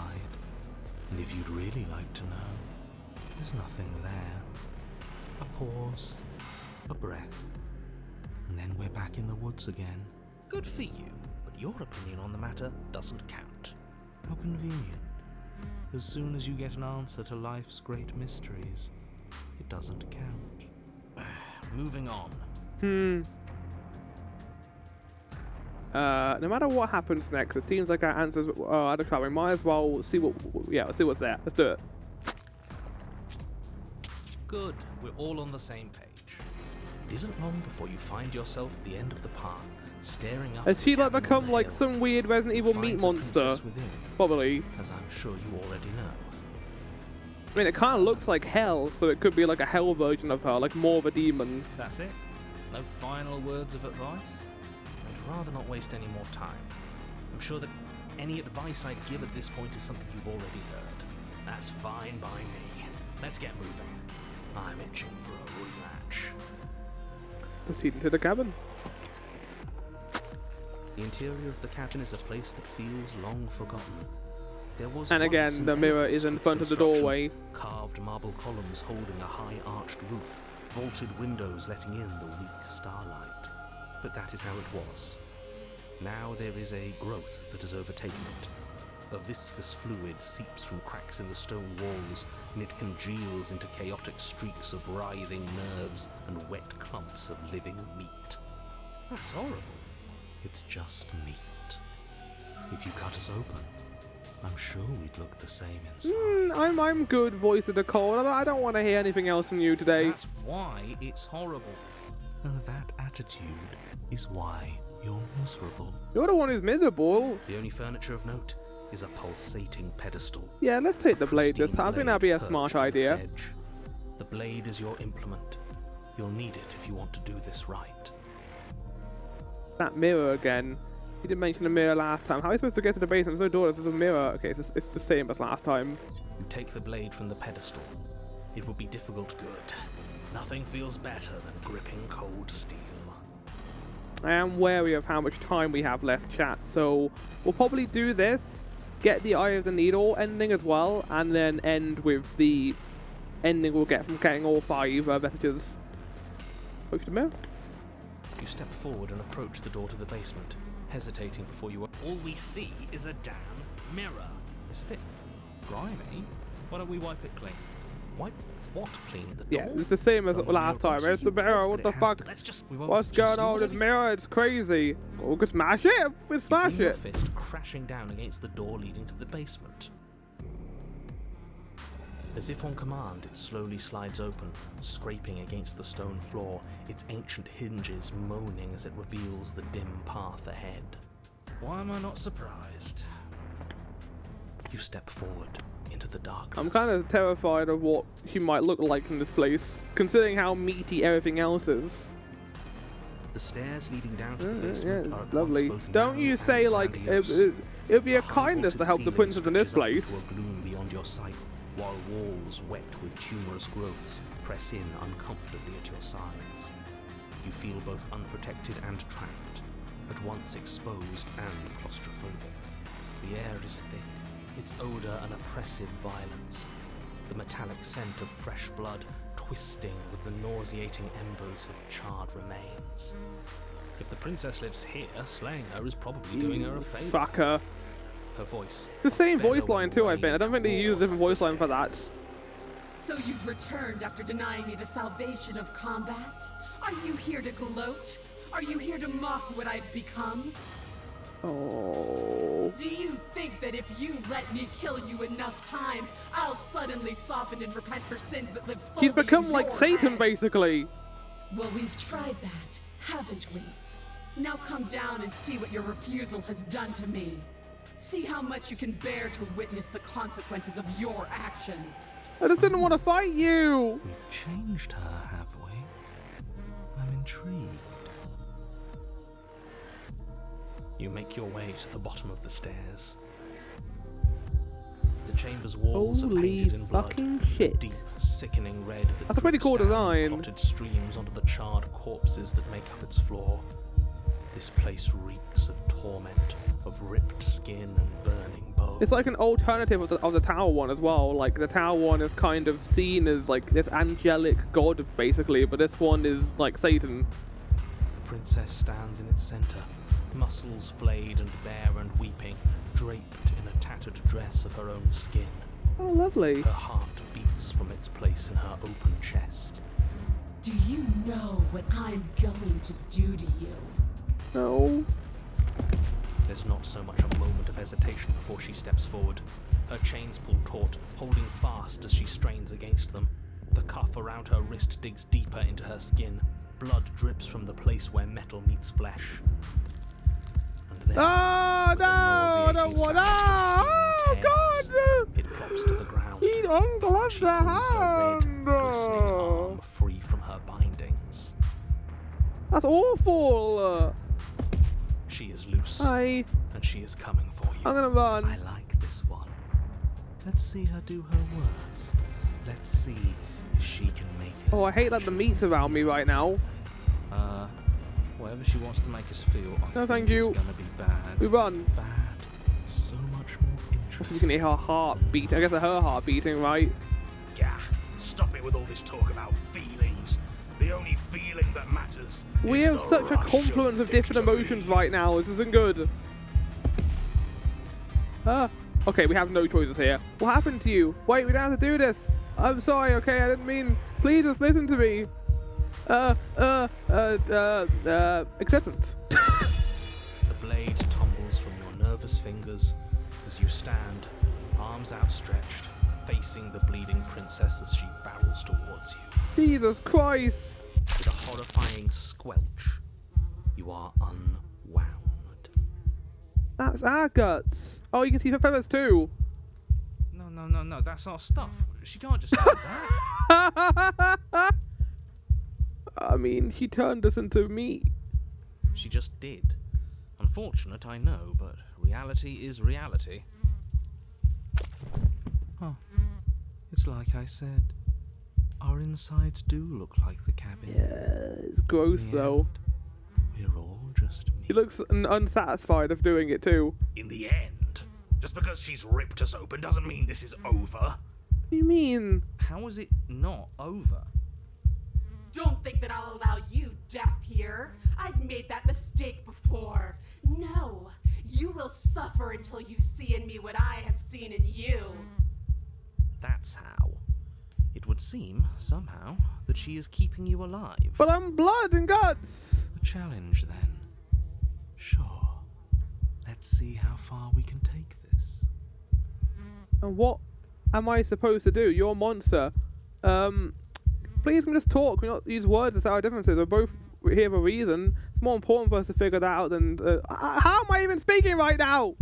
and if you'd really like to know, there's nothing there. A pause, a breath, and then we're back in the woods again. Good for you, but your opinion on the matter doesn't count. How convenient. As soon as you get an answer to life's great mysteries, it doesn't count. Moving on. No matter what happens next, it seems like our answers are adequate. We might as well see let's see what's there. Let's do it. Good, we're all on the same page. It isn't long before you find yourself at the end of the path, staring up. Has she like cabin on become the like hill. some weird Resident Evil Find meat the monster? princess within, Probably. as I'm sure you already know. I mean, it kind of looks like hell, so it could be like a hell version of her, like more of a demon. That's it? No final words of advice? I'd rather not waste any more time. I'm sure that any advice I'd give at this point is something you've already heard. That's fine by me. Let's get moving. I'm itching for a rematch. Proceeding to the cabin. The interior of the cabin is a place that feels long forgotten. There was And once again, an the mirror elegance is to in its front of the construction, doorway. carved marble columns holding a high arched roof, vaulted windows letting in the weak starlight. But that is how it was. Now there is a growth that has overtaken it. A viscous fluid seeps from cracks in the stone walls, and it congeals into chaotic streaks of writhing nerves and wet clumps of living meat. That's horrible. It's just meat. If you cut us open, I'm sure we'd look the same inside. I'm good, voice of the cold. I don't want to hear anything else from you today. That's why it's horrible. And that attitude is why you're miserable. You're the one who's miserable. The only furniture of note is a pulsating pedestal. Yeah, let's take the blade this Pristine time. I think blade that'd be a perched smart on its idea. edge. The blade is your implement. You'll need it if you want to do this right. That mirror again. You didn't mention the mirror last time. How are you supposed to get to the basement? There's no doors, there's a mirror. Okay, so it's the same as last time. You take the blade from the pedestal. It will be difficult good. Nothing feels better than gripping cold steel. I am wary of how much time we have left, chat, so we'll probably do this, get the Eye of the Needle ending as well, and then end with the ending we'll get from getting all 5 messages. Approach the mirror. You step forward and approach the door to the basement, hesitating before you... All we see is a damn mirror. It's a bit grimy. Why don't we wipe it clean? Wipe what clean? The door? Yeah, it's the same as Well, last mirror time. It's the boxes, mirror, but what it the has fuck? to- Let's just... We won't What's just going do on with this whatever you- mirror? It's crazy. We can smash it. We You smash bring your it. fist crashing down against the door leading to the basement. As if on command, it slowly slides open, scraping against the stone floor, its ancient hinges moaning as it reveals the dim path ahead. Why am I not surprised? You step forward into the darkness. I'm kind of terrified of what she might look like in this place, considering how meaty everything else is. The stairs leading down to the Yeah, basement it's are at lovely. once both Don't narrow you and say like grandiose. it would be a The high kindness to vaulted help the ceiling princess in this stretches up place. into a gloom beyond your sight, while walls wet with tumorous growths press in uncomfortably at your sides. You feel both unprotected and trapped, at once exposed and claustrophobic. The air is thick, its odor an oppressive violence, the metallic scent of fresh blood twisting with the nauseating embers of charred remains. If the princess lives here, slaying her is probably doing her a favor. Fuck her. Her voice. The same a voice line too, I bellowing think. I don't think they rage use a different roars voice up line the for that. stairs. So you've returned after denying me the salvation of combat? Are you here to gloat? Are you here to mock what I've become? Oh. Do you think that if you let me kill you enough times, I'll suddenly soften and repent for sins that live solely He's become in like your Satan, head? basically. Well, we've tried that, haven't we? Now come down and see what your refusal has done to me. See how much you can bear to witness the consequences of your actions. I just didn't want to fight you. We've changed her, have we? I'm intrigued. You make your way to the bottom of the stairs. The chamber's walls are Holy painted in blood. fucking A shit. deep, sickening red that That's a pretty drips cool down in design. clotted streams onto the charred corpses that make up its floor. This place reeks of torment, of ripped skin and burning bones. It's like an alternative of the tower one as well. Like the tower one is kind of seen as like this angelic god basically, but this one is like Satan. The princess stands in its center, muscles flayed and bare and weeping, draped in a tattered dress of her own skin. Oh, lovely. Her heart beats from its place in her open chest. Do you know what I'm going to do to you? No. There's not so much a moment of hesitation before she steps forward. Her chains pull taut, holding fast as she strains against them. The cuff around her wrist digs deeper into her skin. Blood drips from the place where metal meets flesh. And then, Oh, with a no, I don't nauseating want. sound, Oh, the skin tears. God. It plops to the ground. He ungloved She the pulls her red, hand. glistening arm free from her bindings. That's awful. She is loose, Hi. and she is coming for you. I'm gonna run. I like this one. Let's see her do her worst. Let's see if she can make us. Oh, I hate that the meat's around me right now. Whatever she wants to make us feel, I think thank you. it's gonna be bad. We run. Bad. So much more So interesting. we can hear her heart beat. I guess her heart beating, right? Gah, stop it with all this talk about feelings. The only feeling that matters We is have the such a rush confluence of different victory. emotions right now. This isn't good. Okay, we have no choices here. What happened to you? Wait, we don't have to do this. I'm sorry, okay, I didn't mean. Please just listen to me. Acceptance. The blade tumbles from your nervous fingers as you stand, arms outstretched, facing the bleeding princess as she barrels towards you. Jesus Christ. With a horrifying squelch, you are unwound. That's our guts. Oh, you can see her feathers too. No, that's our stuff. She can't just do that. I mean, she turned us into meat. She just did. Unfortunate, I know, but reality is reality. Huh. It's like I said. Our insides do look like the cabin. Yeah, it's gross In the though. end, we're all just meat. He looks unsatisfied of doing it too. In the end, just because she's ripped us open doesn't mean this is over. What do you mean? How is it not over? Don't think that I'll allow you death here. I've made that mistake before. No, you will suffer until you see in me what I have seen in you. That's how. It would seem, somehow, that she is keeping you alive. But I'm blood and guts. A challenge, then. Sure. Let's see how far we can take this. And what am I supposed to do? You're a monster. Please can we just talk. We not use words to say our differences. We're both here for a reason. It's more important for us to figure that out than. How am I even speaking right now?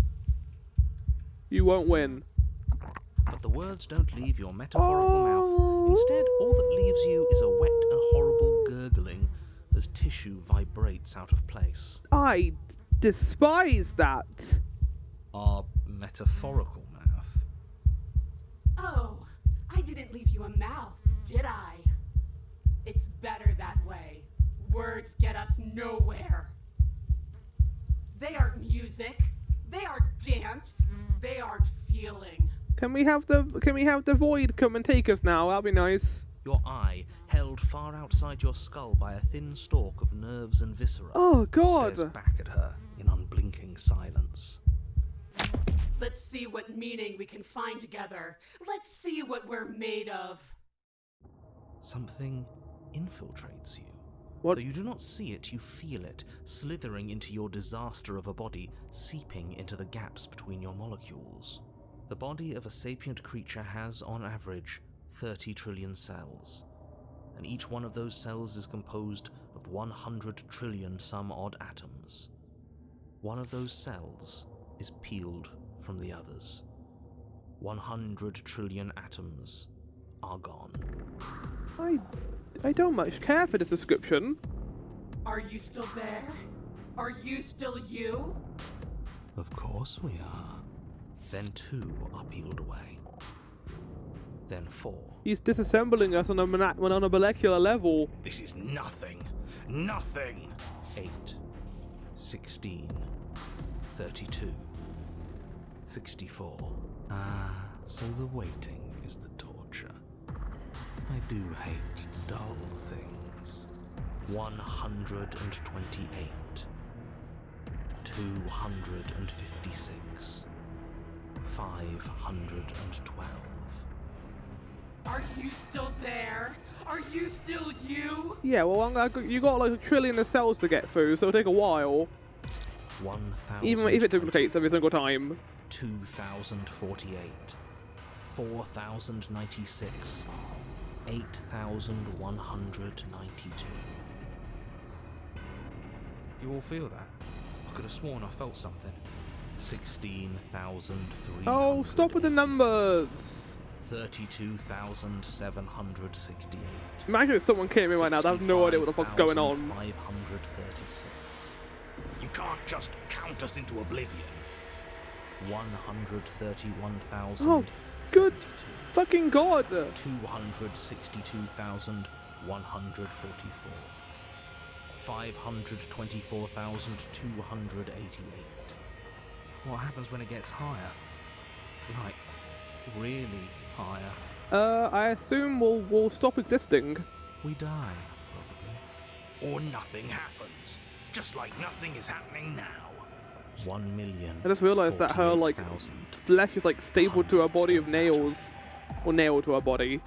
You won't win. But the words don't leave your metaphorical mouth. Instead, all that leaves you is a wet and horrible gurgling as tissue vibrates out of place. I despise that. Our metaphorical mouth. Oh, I didn't leave you a mouth, did I? It's better that way. Words get us nowhere. They aren't music. They aren't dance. They aren't feeling. Can we have the void come and take us now? That'd be nice. Your eye, held far outside your skull by a thin stalk of nerves and viscera, Oh God. stares back at her in unblinking silence. Let's see what meaning we can find together. Let's see what we're made of. Something infiltrates you. What? Though you do not see it, you feel it, slithering into your disaster of a body, seeping into the gaps between your molecules. The body of a sapient creature has, on average, 30 trillion cells, and each one of those cells is composed of 100 trillion some odd atoms. One of those cells is peeled from the others. 100 trillion atoms are gone. I don't much care for this description. Are you still there? Are you still you? Of course we are. Then two are peeled away. then 4. He's disassembling us on a molecular level. This is nothing. Nothing. 8, 16, 32, 64. Ah, so the waiting is the torture. I do hate dull things. 128, 256, 512. Are you still there? Are you still you? Yeah, well, you got like 1 trillion of cells to get through, so it'll take a while. 1,000. Even if it duplicates every single time. 2,048, 4,096, 8,192. You all feel that? I could have sworn I felt something. 16,300. Oh, stop with the numbers! 32,768. Imagine if someone came in right now, they have no idea what the fuck's going on. 536. You can't just count us into oblivion. 131,000. Oh, good fucking god! 262,144. 524,288. What happens when it gets higher? Like, really higher? I assume we'll stop existing. We die, probably. Or nothing happens. Just like nothing is happening now. 1,000,000. I just realised that her, like, flesh is, like, stapled to her body of nails. Or nailed to her body.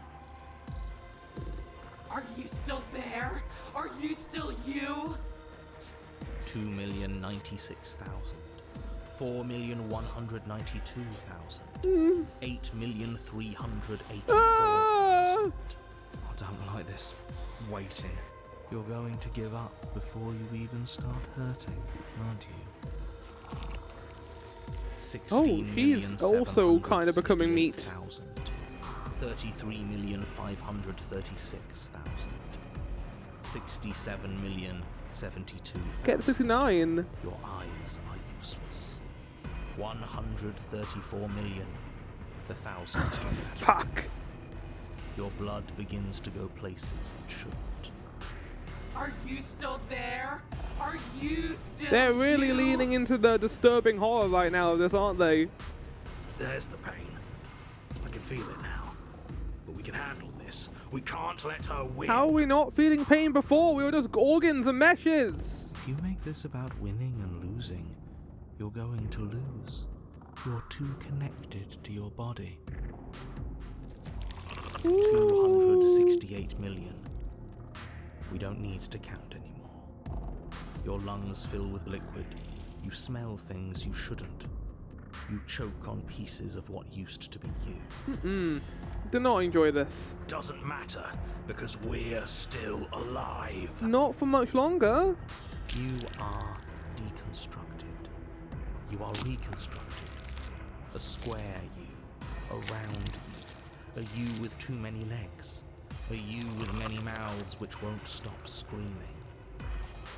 Are you still there? Are you still you? 2,096,000. 4,192,000. 8,384,000. I don't like this waiting. You're going to give up before you even start hurting, aren't you? Oh, he's also kind of becoming meat. 33,536,000. 67,072,000. Get 69. Your eyes are useless. 134 million. The thousands left. Fuck. Your blood begins to go places it shouldn't. Are you still there? Are you still They're really you? leaning into the disturbing horror right now of this, aren't they? There's the pain. I can feel it now. But we can handle this. We can't let her win. How are we not feeling pain before? We were just organs and meshes. If you make this about winning and losing, you're going to lose. You're too connected to your body. 268 million. We don't need to count anymore. Your lungs fill with liquid. You smell things you shouldn't. You choke on pieces of what used to be you. Do not enjoy this. Doesn't matter, because we're still alive. Not for much longer. You are deconstructed. You are reconstructed. A square you, a round you, a you with too many legs, a you with many mouths which won't stop screaming.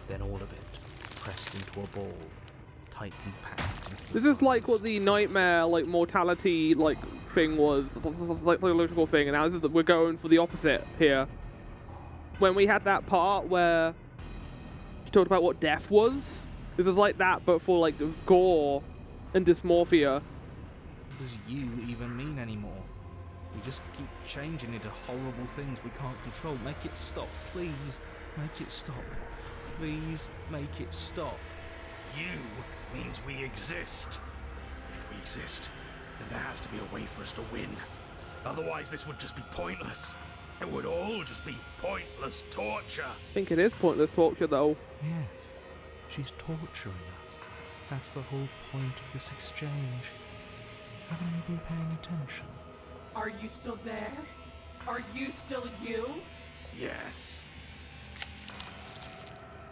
Then all of it pressed into a ball, tightly packed into the This is like sides. what the nightmare, like, mortality, like, thing was. Like, the electrical thing, and now this is, we're going for the opposite here. When we had that part where you talked about what death was, this is like that, but for, like, gore and dysmorphia. What does you even mean anymore? We just keep changing into horrible things we can't control. Make it stop, please. Make it stop. Please make it stop. You means we exist. If we exist, then there has to be a way for us to win. Otherwise, this would just be pointless. It would all just be pointless torture. I think it is pointless torture, though. Yes, she's torturing us. That's the whole point of this exchange. Haven't you been paying attention? Are you still there? Are you still you? Yes.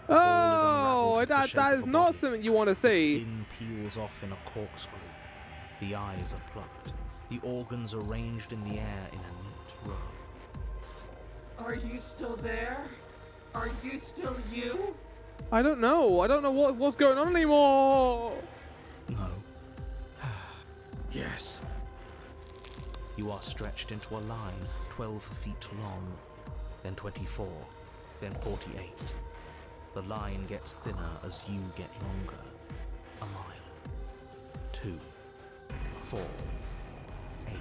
Oh, unraveled to the that shape of is a not body. something you want to The see. skin peels off in a corkscrew. The eyes are plucked. The organs arranged in the air in a neat row. Are you still there? Are you still you? I don't know. I don't know what's going on anymore. No. Yes. You are stretched into a line 12 feet long, then 24, then 48. The line gets thinner as you get longer. A mile. 2, 4, 8.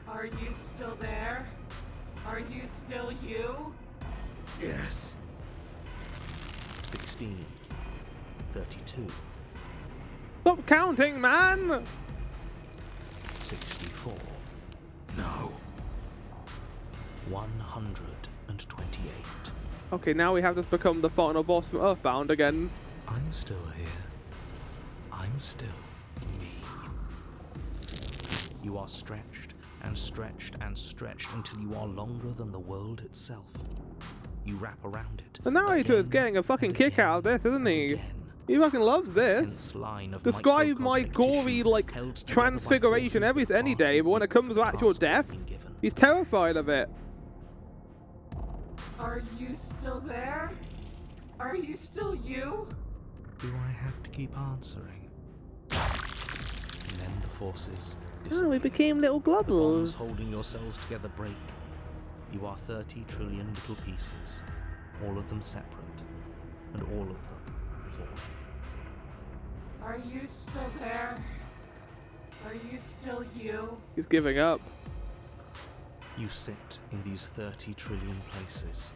Are you still there? Are you still you? Yes. 16, 32, Stop counting, man! 64, No. 128. Okay, now we have just become the final boss from Earthbound again. I'm still here. I'm still me. You are stretched and stretched and stretched until you are longer than the world itself. You wrap around it. The narrator is again getting a fucking and kick out of again this, isn't and he? again. He fucking loves this. Tense line of Describe my microcosmic gory, tissue like, held together by transfiguration forces that any far day, too but when it weak comes for to the actual grasp they've death, been given. he's terrified of it. Are you still there? Are you still you? Do I have to keep answering? And then the forces disappear. Oh, we became little The bonds globbles. holding your cells together break. You are 30 trillion little pieces, all of them separate, and all of them falling. Are you still there? Are you still you? He's giving up. You sit in these 30 trillion places,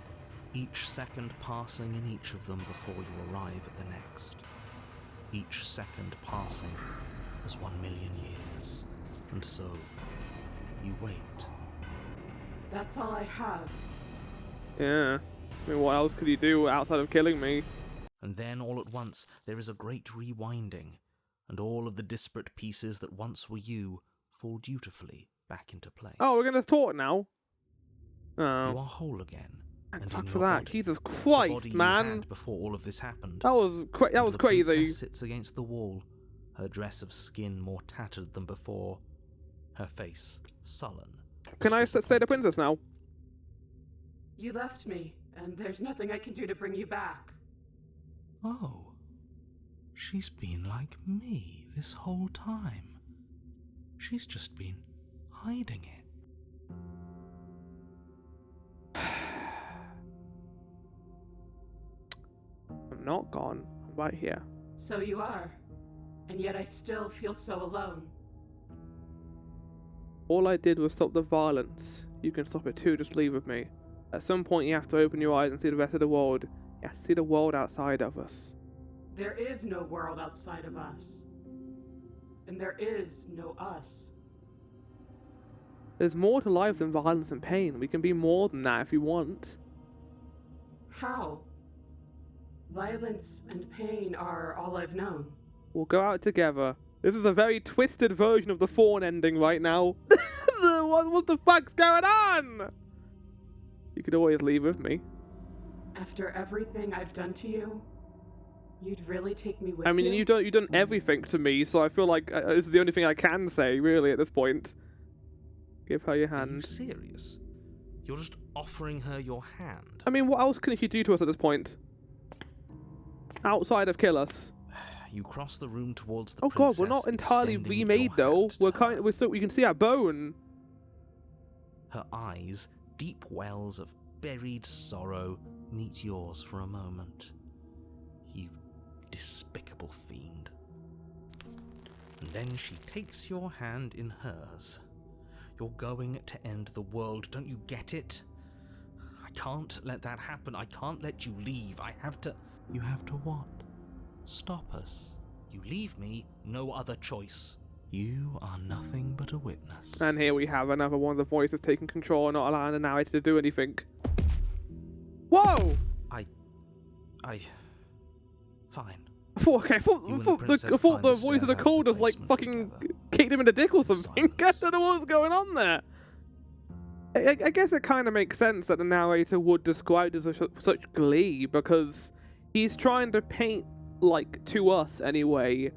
each second passing in each of them before you arrive at the next. Each second passing as 1 million years. And so, you wait. That's all I have. Yeah. I mean, what else could he do outside of killing me? And then all at once there is a great rewinding, and all of the disparate pieces that once were you fall dutifully back into place. Oh, we're gonna talk now? You Oh. are whole again. And Fuck in for your that. body, Jesus the Christ, body you man. had before all of this happened. That was And the crazy. princess sits against the wall, her dress of skin more tattered than before, her face sullen. Can I stay the disappointed. princess now? You left me, and there's nothing I can do to bring you back. Oh, she's been like me this whole time. She's just been hiding it. I'm not gone. I'm right here. So you are. And yet I still feel so alone. All I did was stop the violence. You can stop it too, just leave with me. At some point you have to open your eyes and see the rest of the world. You have to see the world outside of us. There is no world outside of us. And there is no us. There's more to life than violence and pain. We can be more than that if we want. How? Violence and pain are all I've known. We'll go out together. This is a very twisted version of the Thorn ending right now. What the fuck's going on? You could always leave with me. After everything I've done to you, you'd really take me with you? I mean, you've done everything to me, so I feel like this is the only thing I can say, really, at this point. Give her your Are you hand. serious? You're just offering her your hand. I mean, what else can she do to us at this point? Outside of kill us. You cross the room towards the Oh god, we're not princess, entirely extending remade your though. hand to We're her. we can see our bone. Her eyes, deep wells of buried sorrow, meet yours for a moment. You despicable fiend. And then she takes your hand in hers. You're going to end the world, don't you get it? I can't let that happen. I can't let you leave. I have to... You have to what? Stop us. You leave me, no other choice. You are nothing but a witness. And here we have another one of the voices taking control and not allowing the narrator to do anything. Whoa! Fine. I thought You and the princess I thought climbed the the voice of the stairs out cold of was the like basement fucking together. kicked him in the dick or something. I Silence. don't know what was going on there. I guess it kind of makes sense that the narrator would describe this as such glee because he's trying to paint, like, to us anyway,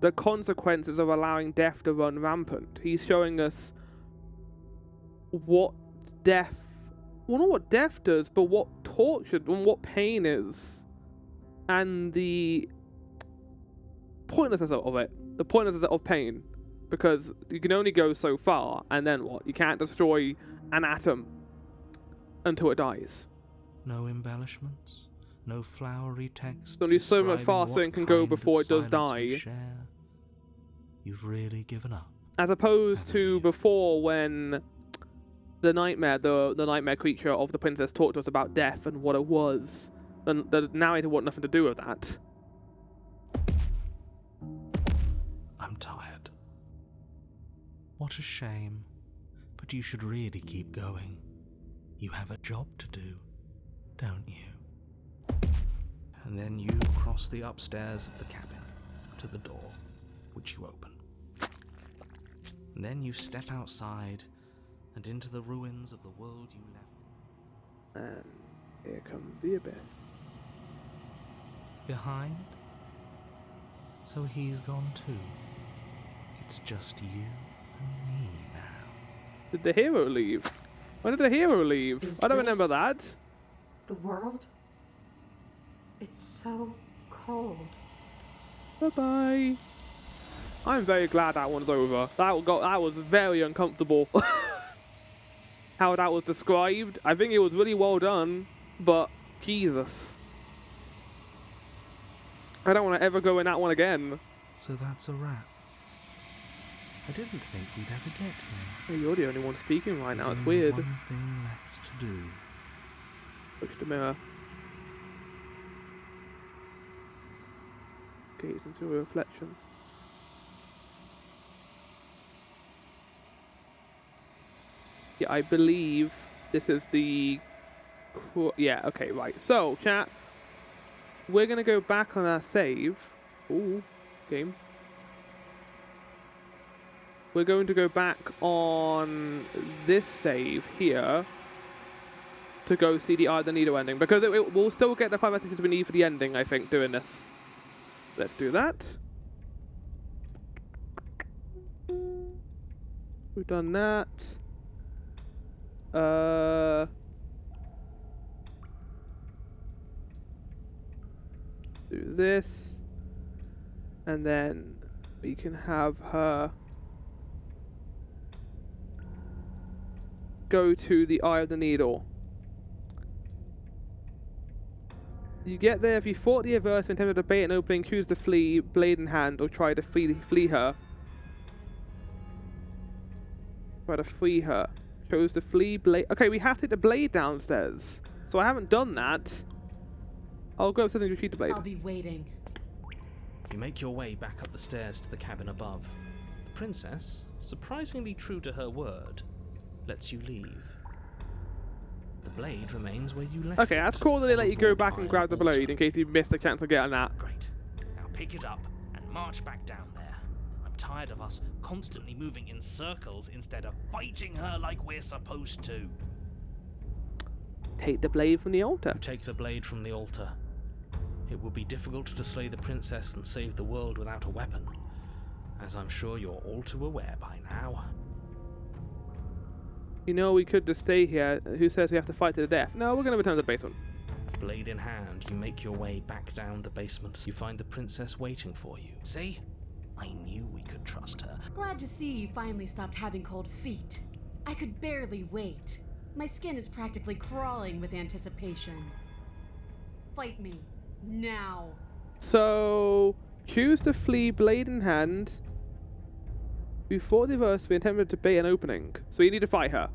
the consequences of allowing death to run rampant. He's showing us what death, well, not what death does, but what torture and what pain is, and the pointlessness of it, the pointlessness of pain. because you can only go so far, and then what? You can't destroy an atom until it dies. No embellishments, no flowery text. There's only so much describing faster what it can go kind before of it does silence we die. share. You've really given up. As opposed Haven't to you? before, when the nightmare, the nightmare creature of the princess talked to us about death and what it was. And the narrator wanted nothing to do with that. I'm tired. What a shame. But you should really keep going. You have a job to do, don't you? And then you cross the upstairs of the cabin to the door, which you open. And then you step outside and into the ruins of the world you left. And here comes the abyss. Behind? So he's gone too. It's just you and me now. Did the hero leave? When did the hero leave? Is I don't remember this that. The world? It's so cold. Bye-bye. I'm very glad that one's over. That was very uncomfortable. How that was described. I think it was really well done, but Jesus. I don't want to ever go in that one again. So that's a wrap. I didn't think we'd ever get here. Hey, you're the only one speaking right now. There's It's only weird. one thing left to do. Push the mirror. Gaze into a reflection. Yeah, I believe this is the... Yeah, okay, right. So, chat, we're going to go back on our save. Ooh, game. We're going to go back on this save here to go see the Eye of the Needle ending, because we'll still get the 5 messages we need for the ending, I think, doing this. Let's do that. We've done that. Do this. And then we can have her go to the Eye of the Needle. You get there if you fought the adversary, intended to bait an opening, choose to flee, blade in hand, or try to flee her. Try to free her. Chose to flee, blade. Okay, we have to take the blade downstairs. So I haven't done that. I'll go upstairs and retrieve the blade. I'll be waiting. You make your way back up the stairs to the cabin above. The princess, surprisingly true to her word, lets you leave. The blade remains where you left it. Okay, that's cool that they on let the you go broad back and iron grab the altar. blade in case you missed a chance to get on that. Great. Now pick it up and march back down there. I'm tired of us constantly moving in circles instead of fighting her like we're supposed to. Take the blade from the altar. Take the blade from the altar. It will be difficult to slay the princess and save the world without a weapon, as I'm sure you're all too aware by now. You know, we could just stay here. Who says we have to fight to the death? No, we're going to return to the basement. Blade in hand, you make your way back down the basement. You find the princess waiting for you. See? I knew we could trust her. Glad to see you finally stopped having cold feet. I could barely wait. My skin is practically crawling with anticipation. Fight me. Now. So, choose to flee, blade in hand. We fought the adversary, attempted to bait an opening. So you need to fight her.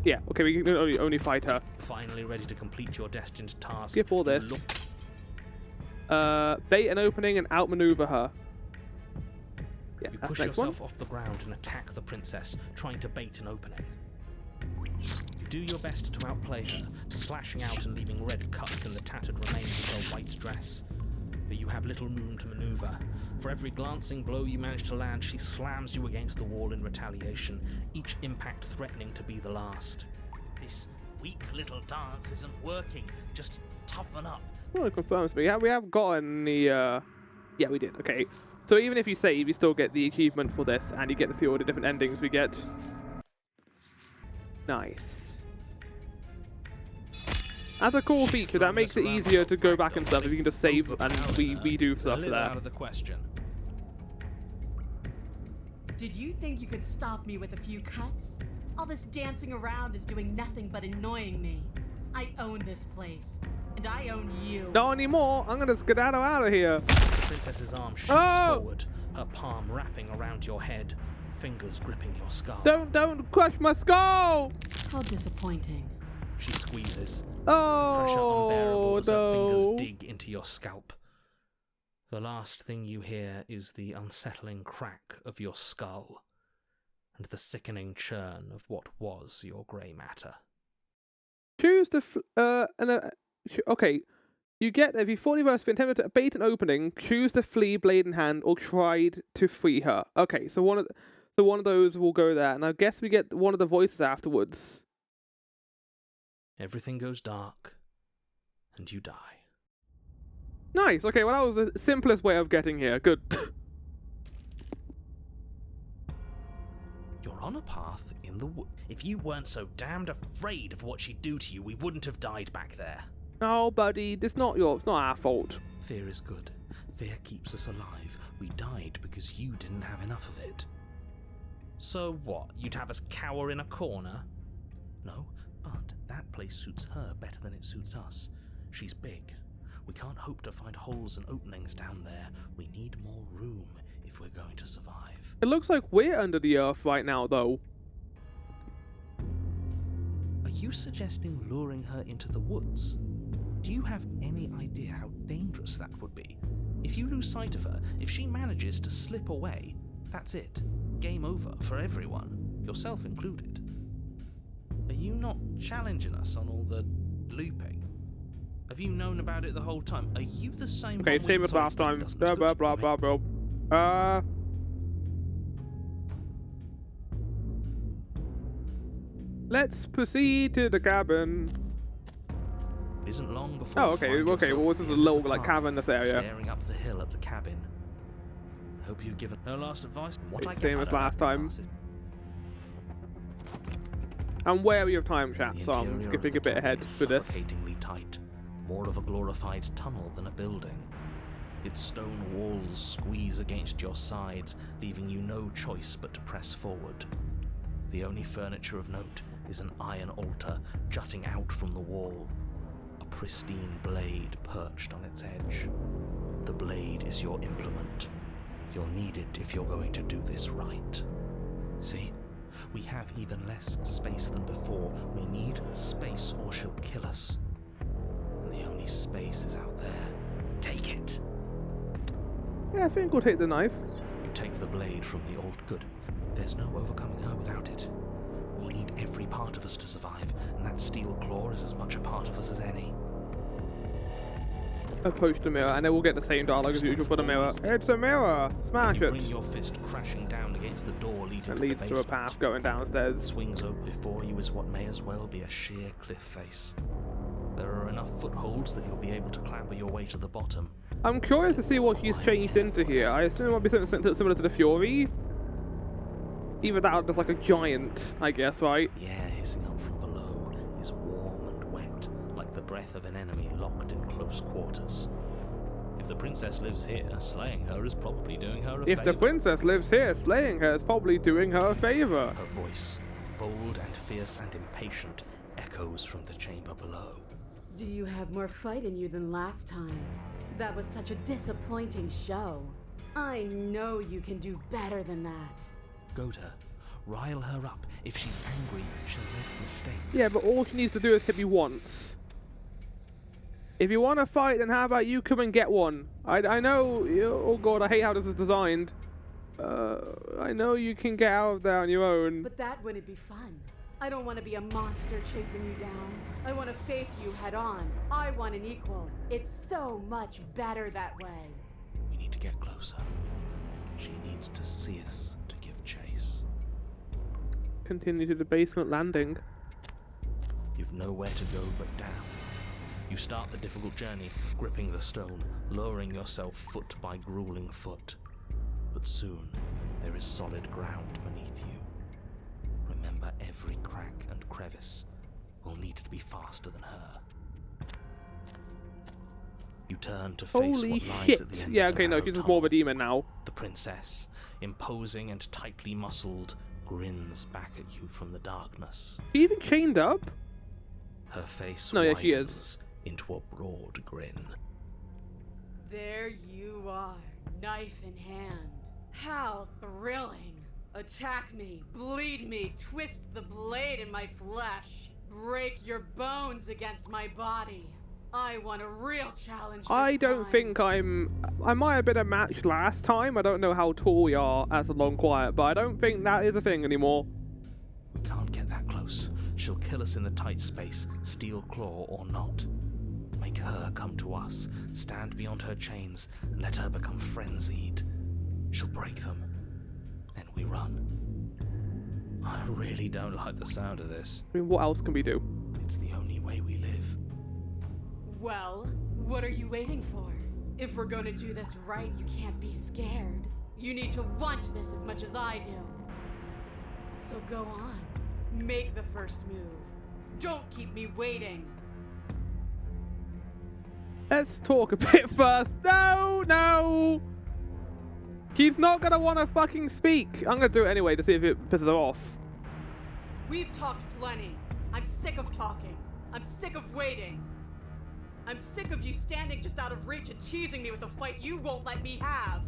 Yeah, okay, we can only fight her. Finally ready to complete your destined task. Skip all you this. look- Bait an opening and outmaneuver her. Yeah, You that's push the next one. yourself off the ground and attack the princess, trying to bait an opening. You do your best to outplay her, slashing out and leaving red cuts in the tattered remains of her white dress. But you have little room to maneuver. For every glancing blow you manage to land, she slams you against the wall in retaliation, each impact threatening to be the last. This weak little dance isn't working. Just toughen up. Well, it confirms me. We have gotten the... Yeah, we did. Okay. So even if you save, you still get the achievement for this, and you get to see all the different endings we get. Nice. That's a cool feature. That makes it easier to go back and stuff if you can just save and redo stuff for Out that. of the question. Did you think you could stop me with a few cuts? All this dancing around is doing nothing but annoying me. I own this place, and I own you. Not anymore. I'm gonna skedaddle out of here. The princess's arm shoots forward, her palm wrapping around your head, fingers gripping your skull. Don't crush my skull. How disappointing. She squeezes. Oh, Pressure unbearable as her fingers no. dig into your scalp. The last thing you hear is the unsettling crack of your skull and the sickening churn of what was your grey matter. Choose the okay. You get if you fully versed attempt to bait an opening, choose the flea blade in hand or tried to free her. Okay, so one of those will go there, and I guess we get one of the voices afterwards. Everything goes dark, and you die. Nice. Okay, well that was the simplest way of getting here. Good. You're on a path in the wood. If you weren't so damned afraid of what she'd do to you, we wouldn't have died back there. Oh, buddy, it's not our fault. Fear is good. Fear keeps us alive. We died because you didn't have enough of it. So what? You'd have us cower in a corner? No, but that place suits her better than it suits us. She's big. We can't hope to find holes and openings down there. We need more room if we're going to survive. It looks like we're under the earth right now, though. Are you suggesting luring her into the woods? Do you have any idea how dangerous that would be? If you lose sight of her, if she manages to slip away, that's it. Game over for everyone, yourself included. Are you not challenging us on all the looping? Have you known about it the whole time? Are you the same? Okay, same as last time. Blah blah blah blah blah. Let's proceed to the cabin. It isn't long before. Oh, okay, well, this is a little like cavernous area. Staring up the hill at the cabin. I hope you've given her last advice. What I same as last time. I'm wary of time, chat, so I'm skipping a bit ahead for this. Suffocatingly tight, more of a glorified tunnel than a building. Its stone walls squeeze against your sides, leaving you no choice but to press forward. The only furniture of note is an iron altar jutting out from the wall, a pristine blade perched on its edge. The blade is your implement. You'll need it if you're going to do this right. See? We have even less space than before. We need space or she'll kill us. And the only space is out there. Take it. Yeah, I think we'll take the knife. You take the blade from the old good. There's no overcoming her without it. We need every part of us to survive, and that steel claw is as much a part of us as any. Approach the mirror, and then we'll get the same dialogue as usual for the mirror. It's a mirror! Smash You it! bring your fist crashing down against the door leading That to leads the to a basement. path going downstairs. Swings open before you is what may as well be a sheer cliff face. There are enough footholds that you'll be able to clamber your way to the bottom. I'm curious to see what he's changed into here. I assume it might be something similar to the Fury. Either that or just like a giant, I guess, right? The air hissing up from below is warm and wet, like the breath of an enemy locked in close quarters. If the princess lives here, slaying her is probably doing her a favor. If the princess lives here, slaying her is probably doing her a favor. Her voice, bold and fierce and impatient, echoes from the chamber below. Do you have more fight in you than last time? That was such a disappointing show. I know you can do better than that. Goad her. Rile her up. If she's angry, she'll make mistakes. Yeah, but all she needs to do is hit me once. If you want to fight, then how about you come and get one? I know... Oh god, I hate how this is designed. I know you can get out of there on your own. But that wouldn't be fun. I don't want to be a monster chasing you down. I want to face you head on. I want an equal. It's so much better that way. We need to get closer. She needs to see us to give chase. Continue to the basement landing. You've nowhere to go but down. You start the difficult journey, gripping the stone, lowering yourself foot by grueling foot. But soon, there is solid ground beneath you. Remember, every crack and crevice will need to be faster than her. You turn to face Holy what lies shit. at the end Yeah, of the okay, no, narrow she's just more of a tunnel. demon now. The princess, imposing and tightly muscled, grins back at you from the darkness. She even chained up? Her face No, yeah, she is. widens into a broad grin. There you are, knife in hand. How thrilling. Attack me, bleed me, twist the blade in my flesh. Break your bones against my body. I want a real challenge this I don't time. think I might have been a match last time. I don't know how tall we are as a long quiet, but I don't think that is a thing anymore. We can't get that close. She'll kill us in the tight space, steel claw or not. Make her come to us, stand beyond her chains, and let her become frenzied. She'll break them. Then we run. I really don't like the sound of this. I mean, what else can we do? It's the only way we live. Well, what are you waiting for? If we're gonna do this right, you can't be scared. You need to want this as much as I do. So go on. Make the first move. Don't keep me waiting. Let's talk a bit first. No! She's not gonna want to fucking speak. I'm gonna do it anyway to see if it pisses her off. We've talked plenty. I'm sick of talking. I'm sick of waiting. I'm sick of you standing just out of reach and teasing me with a fight you won't let me have.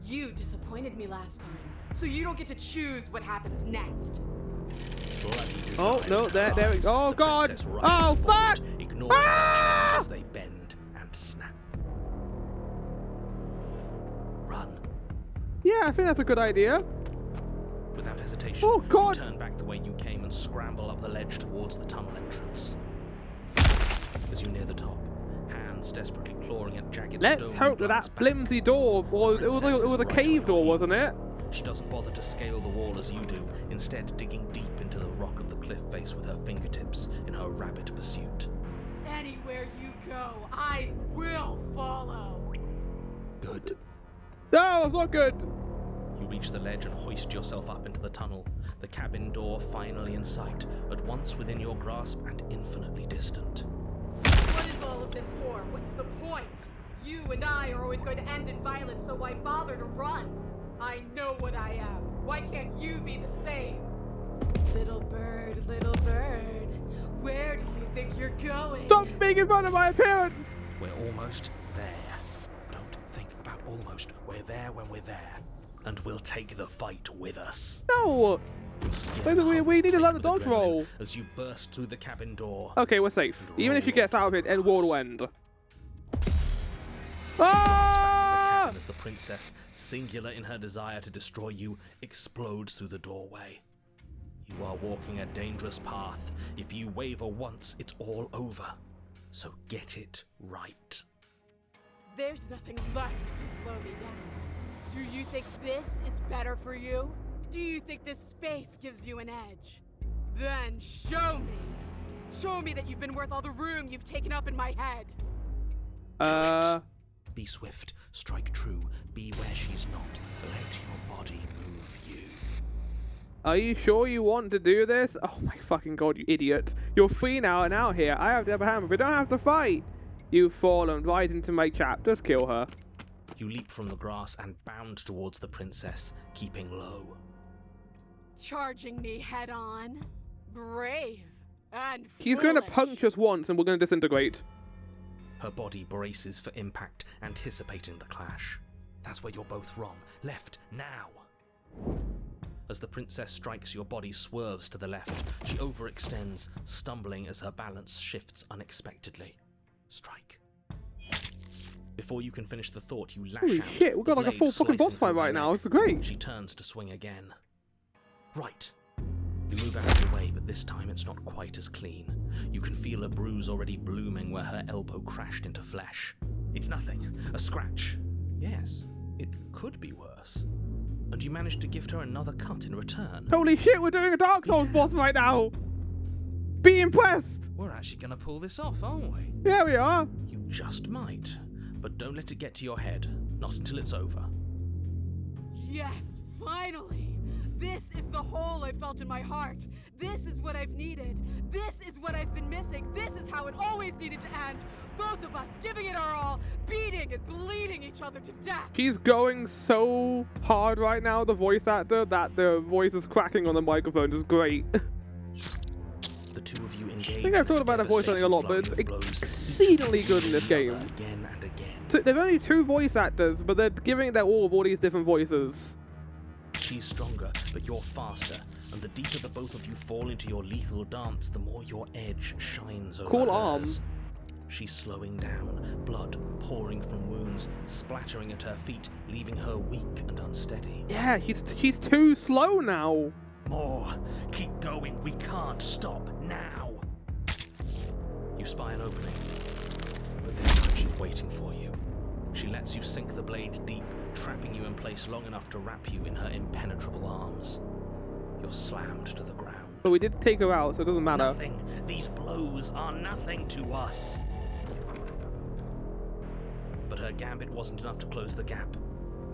You disappointed me last time, so you don't get to choose what happens next. Oh, no, there we go. Oh, God. Oh, fuck. Ignoring ah! As they bend and snap. Run. Yeah, I think that's a good idea. Without hesitation, oh, God. You turn back the way you came and scramble up the ledge towards the tunnel entrance. As you near the top, hands desperately clawing at jagged Let's stone. hope that flimsy door was it was a cave door, wasn't it? She doesn't bother to scale the wall as you do, instead digging deep into the rock of the cliff face with her fingertips in her rapid pursuit. Anywhere you go, I will follow. Good. No, it's not good. You reach the ledge and hoist yourself up into the tunnel, the cabin door finally in sight, at once within your grasp and infinitely distant. What is all of this for? What's the point? You and I are always going to end in violence, so why bother to run? I know what I am. Why can't you be the same? Little bird, where do you think you're going? Stop making fun of my appearance! We're almost there. Don't think about almost. We're there when we're there. And we'll take the fight with us. No! We need to learn the dodge roll. As you burst through the cabin door. Okay, we're safe. Even if she gets out of it, the world will end. Ah! As the princess, singular in her desire to destroy you, explodes through the doorway. You are walking a dangerous path. If you waver once, it's all over. So get it right. There's nothing left to slow me down. Do you think this is better for you? Do you think this space gives you an edge? Then show me. Show me that you've been worth all the room you've taken up in my head. Do it. Be swift, strike true, be where she's not. Let your body move you. Are you sure you want to do this? Oh my fucking god, you idiot. You're free now and out here. I have the upper hand, but we don't have to fight. You've fallen right into my trap. Just kill her. You leap from the grass and bound towards the princess, keeping low. Charging me head on. Brave and He's going to foolish. punch us once and we're going to disintegrate. Her body braces for impact, anticipating the clash. That's where you're both wrong. Left, now! As the princess strikes, your body swerves to the left. She overextends, stumbling as her balance shifts unexpectedly. Strike. Before you can finish the thought, you lash Holy out. shit, we've got the like a full blade fucking boss slicing fight through her right now. neck. It's great. She turns to swing again. Right. You move out of the way, but this time it's not quite as clean. You can feel a bruise already blooming where her elbow crashed into flesh. It's nothing. A scratch. Yes, it could be worse. And you manage to gift her another cut in return. Holy shit, we're doing a Dark Souls boss right now. Be impressed. We're actually going to pull this off, aren't we? Yeah, we are. You just might. But don't let it get to your head. Not until it's over. Yes, finally! This is the hole I felt in my heart. This is what I've needed. This is what I've been missing. This is how it always needed to end. Both of us giving it our all, beating and bleeding each other to death. She's going so hard right now, the voice actor, that the voice is cracking on the microphone. Just great. The two of you engage. I think I've talked about her voice acting a lot, but it's exceedingly good in this game. Again and again. So there are only 2 voice actors, but they're giving their all these different voices. She's stronger, but you're faster. And the deeper the both of you fall into your lethal dance, the more your edge shines over Cool arm. hers. She's slowing down, blood pouring from wounds, splattering at her feet, leaving her weak and unsteady. Yeah, he's too slow now. More. Keep going. We can't stop now. You spy an opening, but this time she's waiting for you. She lets you sink the blade deep, trapping you in place long enough to wrap you in her impenetrable arms. You're slammed to the ground. But we did take her out, so it doesn't matter. Nothing. These blows are nothing to us. But her gambit wasn't enough to close the gap.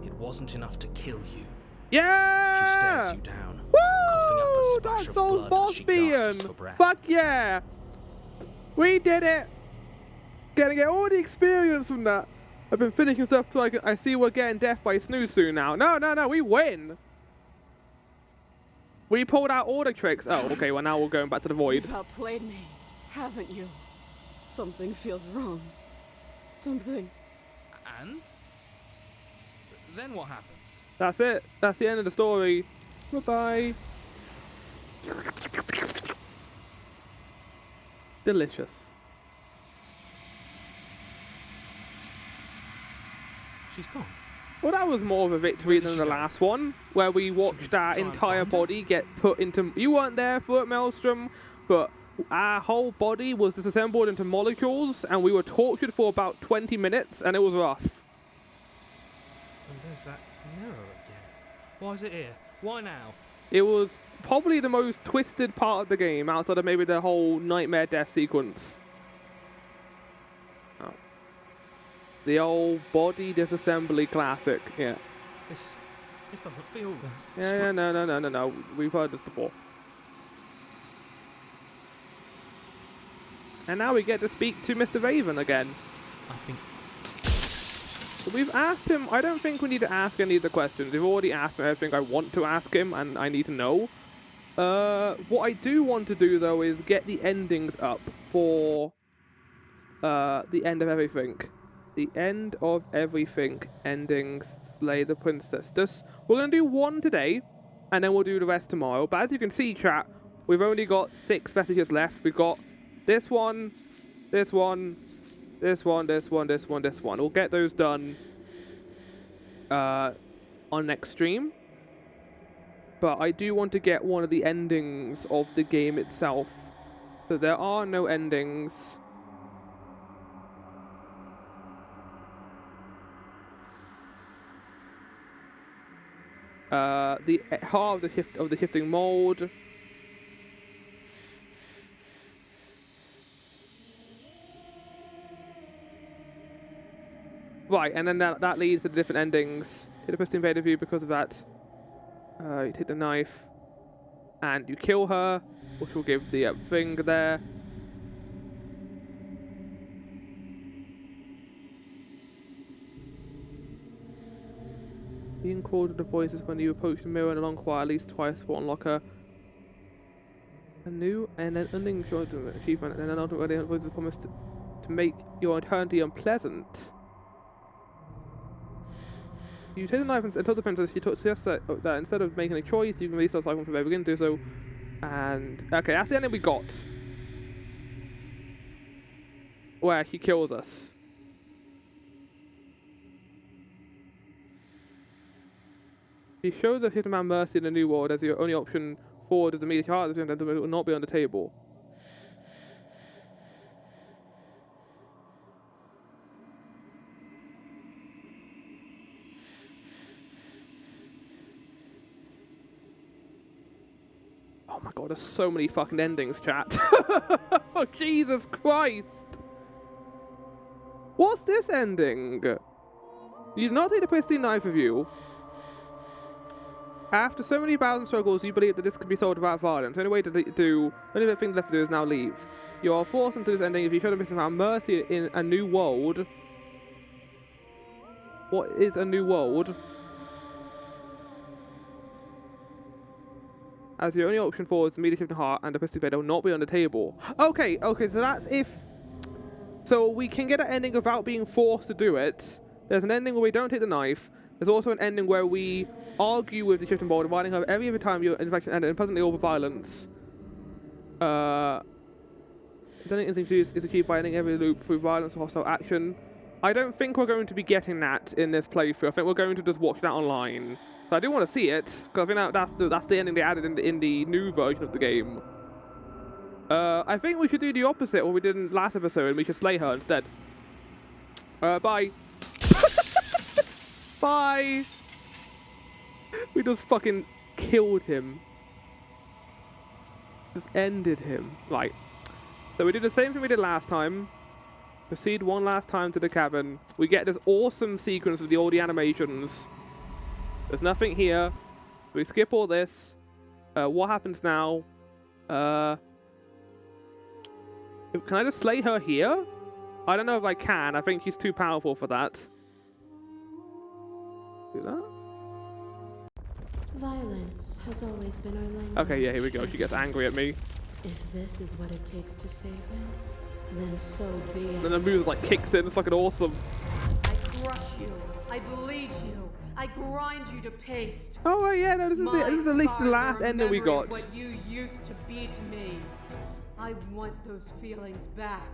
It wasn't enough to kill you. Yeah! She stares you down, Woo! coughing up a splash Dark of Souls blood boss as she gasps being. for breath. Fuck yeah! We did it! Gonna get all the experience from that. I've been finishing stuff so I see we're getting death by snooze soon now. No, we win! We pulled out all the tricks. Oh, okay, well now we're going back to the void. You've outplayed me, haven't you? Something feels wrong. Something. And? Then what happens? That's it. That's the end of the story. Goodbye. Delicious. She's gone. Well, that was more of a victory than the last one, where we watched our entire body get put into... You weren't there for it, Maelstrom, but our whole body was disassembled into molecules, and we were tortured for about 20 minutes, and it was rough. And there's that mirror again. Why is it here? Why now? It was probably the most twisted part of the game, outside of maybe the whole nightmare death sequence. Oh. The old body disassembly classic, yeah. This doesn't feel right. Yeah, no. We've heard this before. And now we get to speak to Mr. Raven again. I think... We've asked him. I don't think we need to ask any of the questions. We've already asked him everything I want to ask him, and I need to know. What I do want to do, though, is get the endings up for the end of everything. The end of everything. Endings. Slay the princess. We're going to do 1 today, and then we'll do the rest tomorrow. But as you can see, chat, we've only got 6 messages left. We've got this one, this one, this one, this one, this one, this one. We'll get those done on next stream. But I do want to get one of the endings of the game itself. So there are no endings. The heart of the shifting mold. Right, and then that leads to the different endings. Take the pristine blade of you because of that. You take the knife and you kill her, which will give the thing there. Being called to the voices when you approach the mirror and along quiet at least twice will unlock a new and an ending achievement, and then ultimately the voices promise to make your eternity unpleasant. You take the knife and tell the princess she suggests that instead of making a choice, you can restart life from the very beginning, do so. And okay, that's the ending we got. Where he kills us. He shows the hidden man mercy in the new world as your only option forward is the immediate heart, and it will not be on the table. Oh my god, there's so many fucking endings, chat. Oh, Jesus Christ. What's this ending? You do not take the pristine knife with you. After so many battles and struggles, you believe that this can be solved without violence. The only thing left to do is now leave. You are forced into this ending if you show the missing found mercy in a new world. What is a new world? As your only option for is the media shifting heart and the twisted blade will not be on the table. Okay, so that's if... So we can get an ending without being forced to do it. There's an ending where we don't take the knife. There's also an ending where we argue with the shifting board, dividing her every other time your infection ended and presently over violence. Is anything instinct to use is achieved by ending every loop through violence or hostile action. I don't think we're going to be getting that in this playthrough. I think we're going to just watch that online. So I do want to see it, because I think that's the ending they added in the new version of the game. I think we should do the opposite what we did in the last episode, and we should slay her instead. Bye. Bye. We just fucking killed him. Just ended him. Right. So we did the same thing we did last time. Proceed one last time to the cabin. We get this awesome sequence with all the animations. There's nothing here. We skip all this. What happens now? Can I just slay her here? I don't know if I can. I think she's too powerful for that. Do that? Violence has always been our language. Okay, yeah, here we go. She gets angry at me. If this is what it takes to save him, then so be it. Then the move like kicks in. It's fucking awesome. I crush you. I bleed you. I grind you to paste. Oh yeah, no, this is at least the last ending we got. What you used to be to me. I want those feelings back.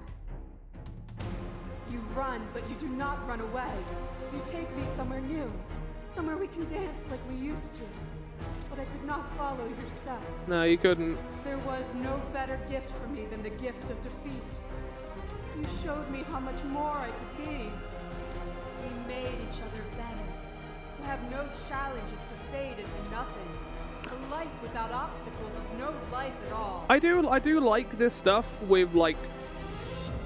You run, but you do not run away. You take me somewhere new, somewhere we can dance like we used to. But I could not follow your steps. No, you couldn't. There was no better gift for me than the gift of defeat. You showed me how much more I could be. We made each other better. To have no challenges to fade into nothing. A life without obstacles is no life at all. I do like this stuff with like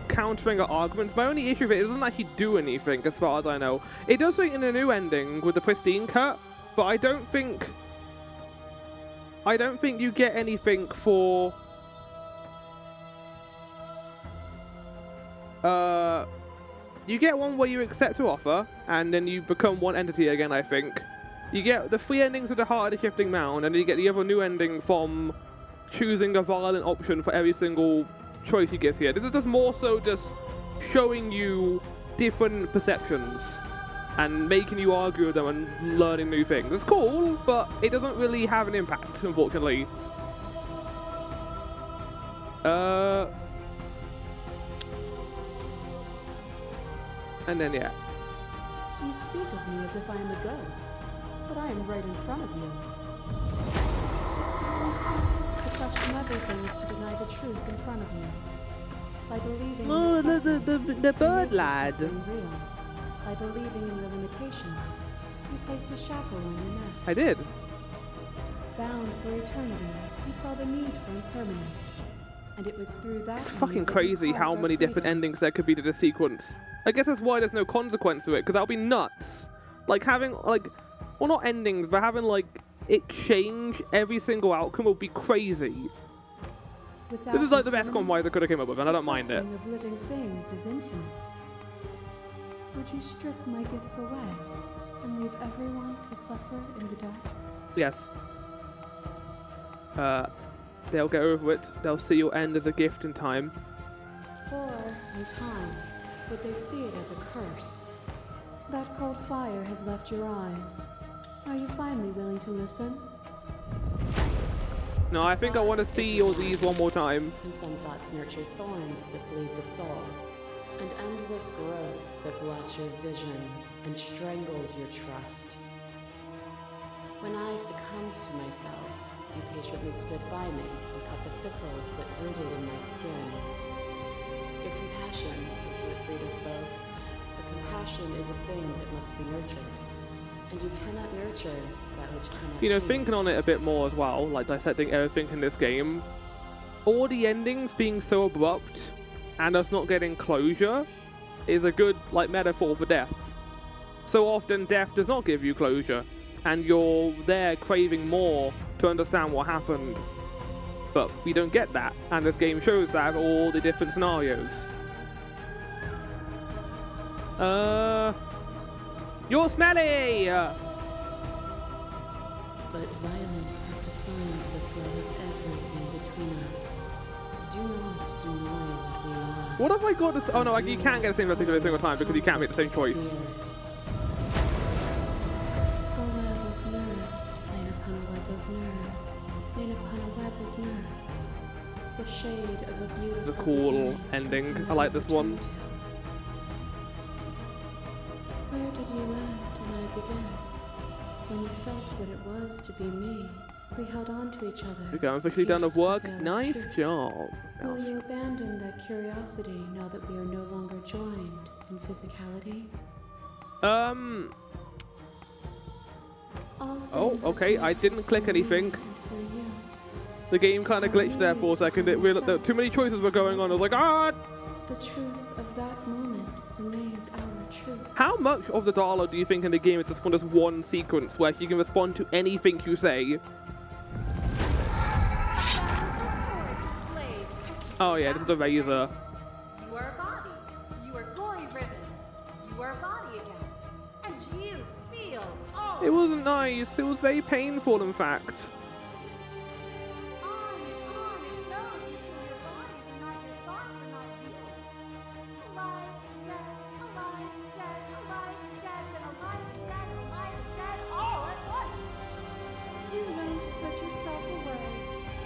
countering her arguments. My only issue with it doesn't actually do anything as far as I know. It does something in the new ending with the pristine cut, but I don't think you get anything for you get one where you accept her offer and then you become one entity again. I think you get the 3 endings of the Heart of the Shifting Mound, and then you get the other new ending from choosing a violent option for every single choice you get here. This is just more so just showing you different perceptions and making you argue with them and learning new things. It's cool, but it doesn't really have an impact, unfortunately. And then, yeah. You speak of me as if I am a ghost, but I am right in front of you. To question everything is to deny the truth in front of you. By believing Oh, in your the bird lad. real. By believing in your limitations, you placed a shackle on your neck. I did. Bound for eternity, you saw the need for impermanence. And it was through that It's need fucking that you crazy carved how our many different freedom. endings there could be to this sequence. I guess that's why there's no consequence to it, because that'll be nuts. Like having, like, well, not endings, but having, like, it change every single outcome would be crazy. Without This is like the best compromise I impermanence, could have came up with, and I the don't mind it. suffering of living things is infinite. Would you strip my gifts away and leave everyone to suffer in the dark? Yes. They'll get over it. They'll see your end as a gift in time. Or, in time, would they see it as a curse? That cold fire has left your eyes. Are you finally willing to listen? No, I think I want to see all these one more time. And some thoughts nurture thorns that bleed the soul, and endless growth that blots your vision and strangles your trust. When I succumbed to myself, you patiently stood by me and cut the thistles that rooted in my skin. Your compassion is what freed us both. But compassion is a thing that must be nurtured, and you cannot nurture that which cannot You know, change. thinking on it a bit more as well, like dissecting everything in this game, all the endings being so abrupt and us not getting closure is a good, like, metaphor for death. So often death does not give you closure. and you're there craving more to understand what happened. But we don't get that, and this game shows that all the different scenarios. You're smelly! But violence has defined the flow of everything between us. Do not deny what we are. What have I got to... Oh no, you can't get the same message every single time because you can't make the same choice. A web of nerves, lain upon a web of nerves, lain upon a web of nerves. The shade of a beautiful The cool beginning ending. can I like this never one. return to. Where did you end and I begin? When you felt what it was to be me, we held on to each other. Okay, I'm officially done with pierced the work. veil of Nice truth. job. Will you abandon that curiosity now that we are no longer joined in physicality? All Oh, things okay, I didn't click anything. and through you. The game kind of glitched there for a second. It realized that too many choices were going on. I was like, ah! The truth of that moment remains our truth. How much of the dialogue do you think in the game is just from this one sequence where you can respond to anything you say? Oh yeah, this is the razor. You are a body. You are gory ribbons. You are a body again. And you feel all It wasn't nice. It was very painful, in fact. On it goes until your bodies are not your thoughts, are not you. Alive, dead, then alive, dead, all at once. You learn to put yourself away,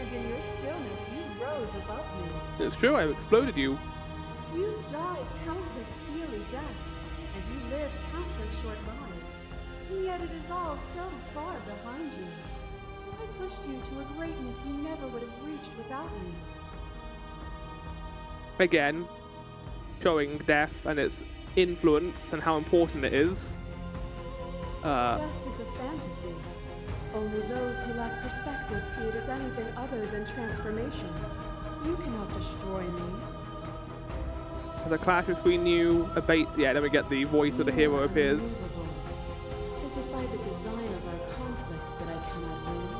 and in your stillness you rose above me. It's true, I exploded you. You died countless steely deaths, and you lived countless short lives. And yet it is all so far behind you. I pushed you to a greatness you never would have reached without me. Again, showing death and its influence and how important it is. Death is a fantasy. Only those who lack perspective see it as anything other than transformation. You cannot destroy me. There's a clash between you, abates. Yeah, then we get the voice of the hero appears. Unmovable. Is it by the design of our conflict that I cannot win?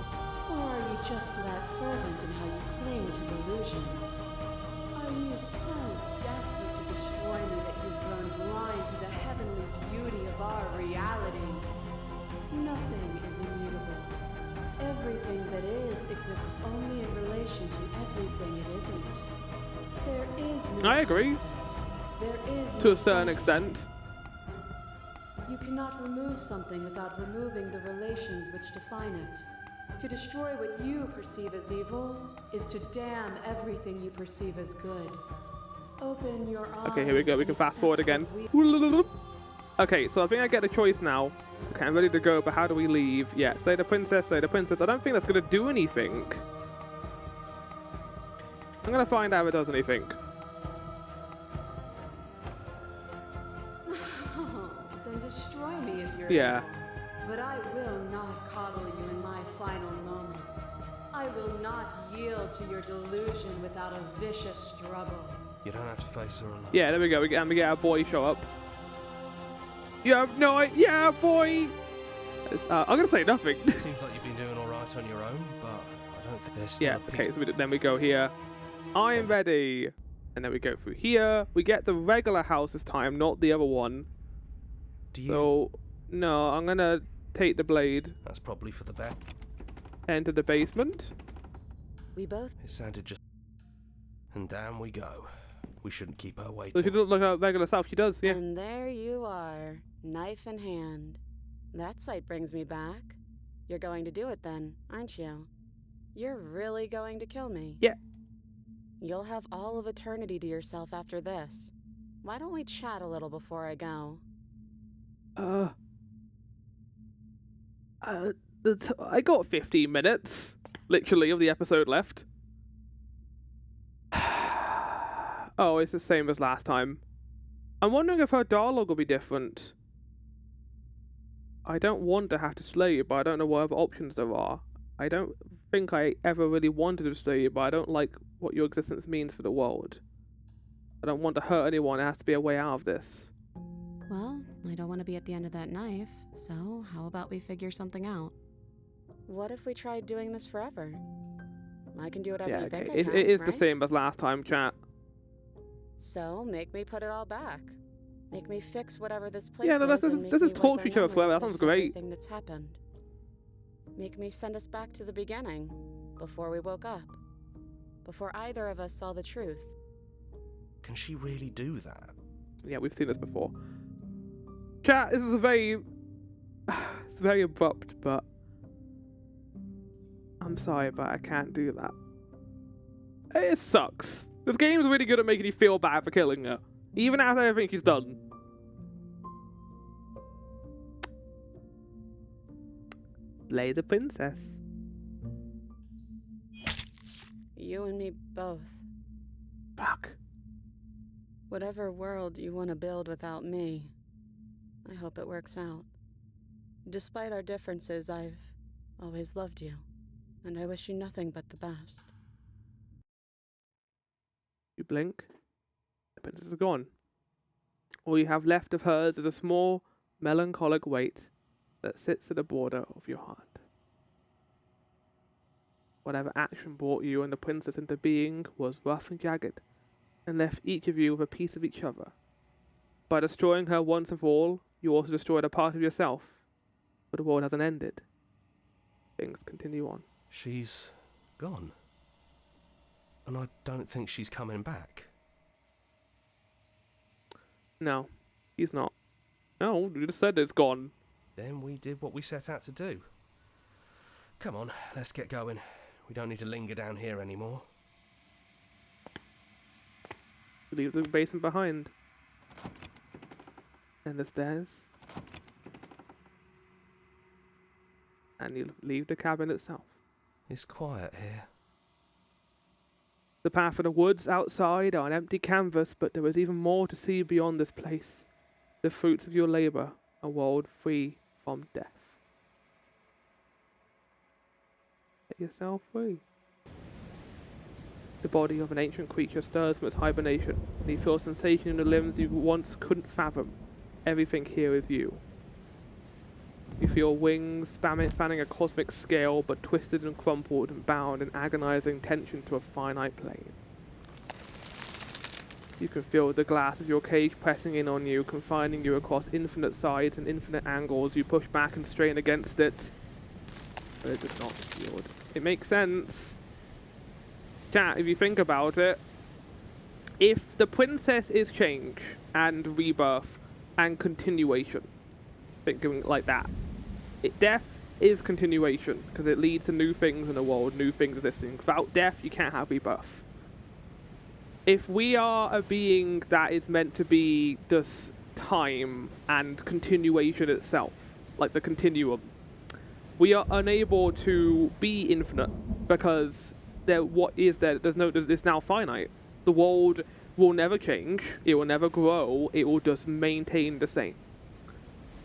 Or are you just that fervent in how you cling to delusion? Are you so desperate to destroy me that you've grown blind to the heavenly beauty of our reality? Nothing is immutable. Everything that is exists only in relation to everything it isn't. There is no I agree. constant. There is To no a certain center. extent. You cannot remove something without removing the relations which define it. To destroy what you perceive as evil is to damn everything you perceive as good. Open your eyes. Okay, here we go. We and can fast accept forward again. what we- Okay, so I think I get the choice now. Okay, I'm ready to go, but how do we leave? Yeah, slay the princess, slay the princess. I don't think that's going to do anything. I'm going to find out if it does anything. Then destroy me if you're Yeah. able. But I will not coddle you in my final moments. I will not yield to your delusion without a vicious struggle. You don't have to face her alone. Yeah, there we go. We get our boy show up. Yeah, boy! I'm going to say nothing. Seems like you've been doing all right on your own, but I don't think there's still Yeah, a piece. okay, so then we go here. I am ready. And then we go through here. We get the regular house this time, not the other one. Do you? So, no, I'm going to take the blade, That's probably for the best. enter the basement. We both. It sounded just. And down we go. We shouldn't keep her So waiting. she doesn't look like regular self. She does, yeah. And there you are, knife in hand. That sight brings me back. You're going to do it then, aren't you? You're really going to kill me. Yeah. You'll have all of eternity to yourself after this. Why don't we chat a little before I go? I got 15 minutes, literally, of the episode left. Oh, it's the same as last time. I'm wondering if her dialogue will be different. I don't want to have to slay you, but I don't know what other options there are. I don't think I ever really wanted to slay you, but I don't like what your existence means for the world. I don't want to hurt anyone. There has to be a way out of this. Well, I don't want to be at the end of that knife, so how about we figure something out? What if we tried doing this forever? I can do whatever Yeah, you okay. think I It can, is right? the same as last time, chat. So, make me put it all back. Make me fix whatever this place Yeah, no, is, and make this me is wipe talk our to each other forever. That memories sounds of great. everything that's happened. Make me send us back to the beginning, before we woke up. Before either of us saw the truth. Can she really do that? Yeah, we've seen this before. Chat, this is a very... it's very abrupt, but... I'm sorry, but I can't do that. It sucks. This game's really good at making you feel bad for killing her. Even after everything she's done. Slay the princess. You and me both. Fuck. Whatever world you want to build without me, I hope it works out. Despite our differences, I've always loved you, and I wish you nothing but the best. You blink, the princess is gone. All you have left of hers is a small, melancholic weight that sits at the border of your heart. Whatever action brought you and the princess into being was rough and jagged, and left each of you with a piece of each other. By destroying her once and for all, you also destroyed a part of yourself, but the world hasn't ended. Things continue on. She's gone. And I don't think she's coming back. No, he's not. No, you just said it's gone. Then we did what we set out to do. Come on, let's get going. We don't need to linger down here anymore. You leave the basement behind. And the stairs. And you leave the cabin itself. It's quiet here. The path in the woods outside are an empty canvas, but there is even more to see beyond this place. The fruits of your labor, a world free from death. Set yourself free. The body of an ancient creature stirs from its hibernation, and you feel a sensation in the limbs you once couldn't fathom. Everything here is you. You feel wings spanning a cosmic scale, but twisted and crumpled and bound in agonizing tension to a finite plane. You can feel the glass of your cage pressing in on you, confining you across infinite sides and infinite angles. You push back and strain against it, but it does not yield. It makes sense. Chat, if you think about it, if the princess is change and rebirth and continuation, thinking like that, death is continuation because it leads to new things in the world, new things existing. Without death, you can't have rebirth. If we are a being that is meant to be just time and continuation itself, like the continuum, we are unable to be infinite because it's now finite. The world will never change, it will never grow, it will just maintain the same.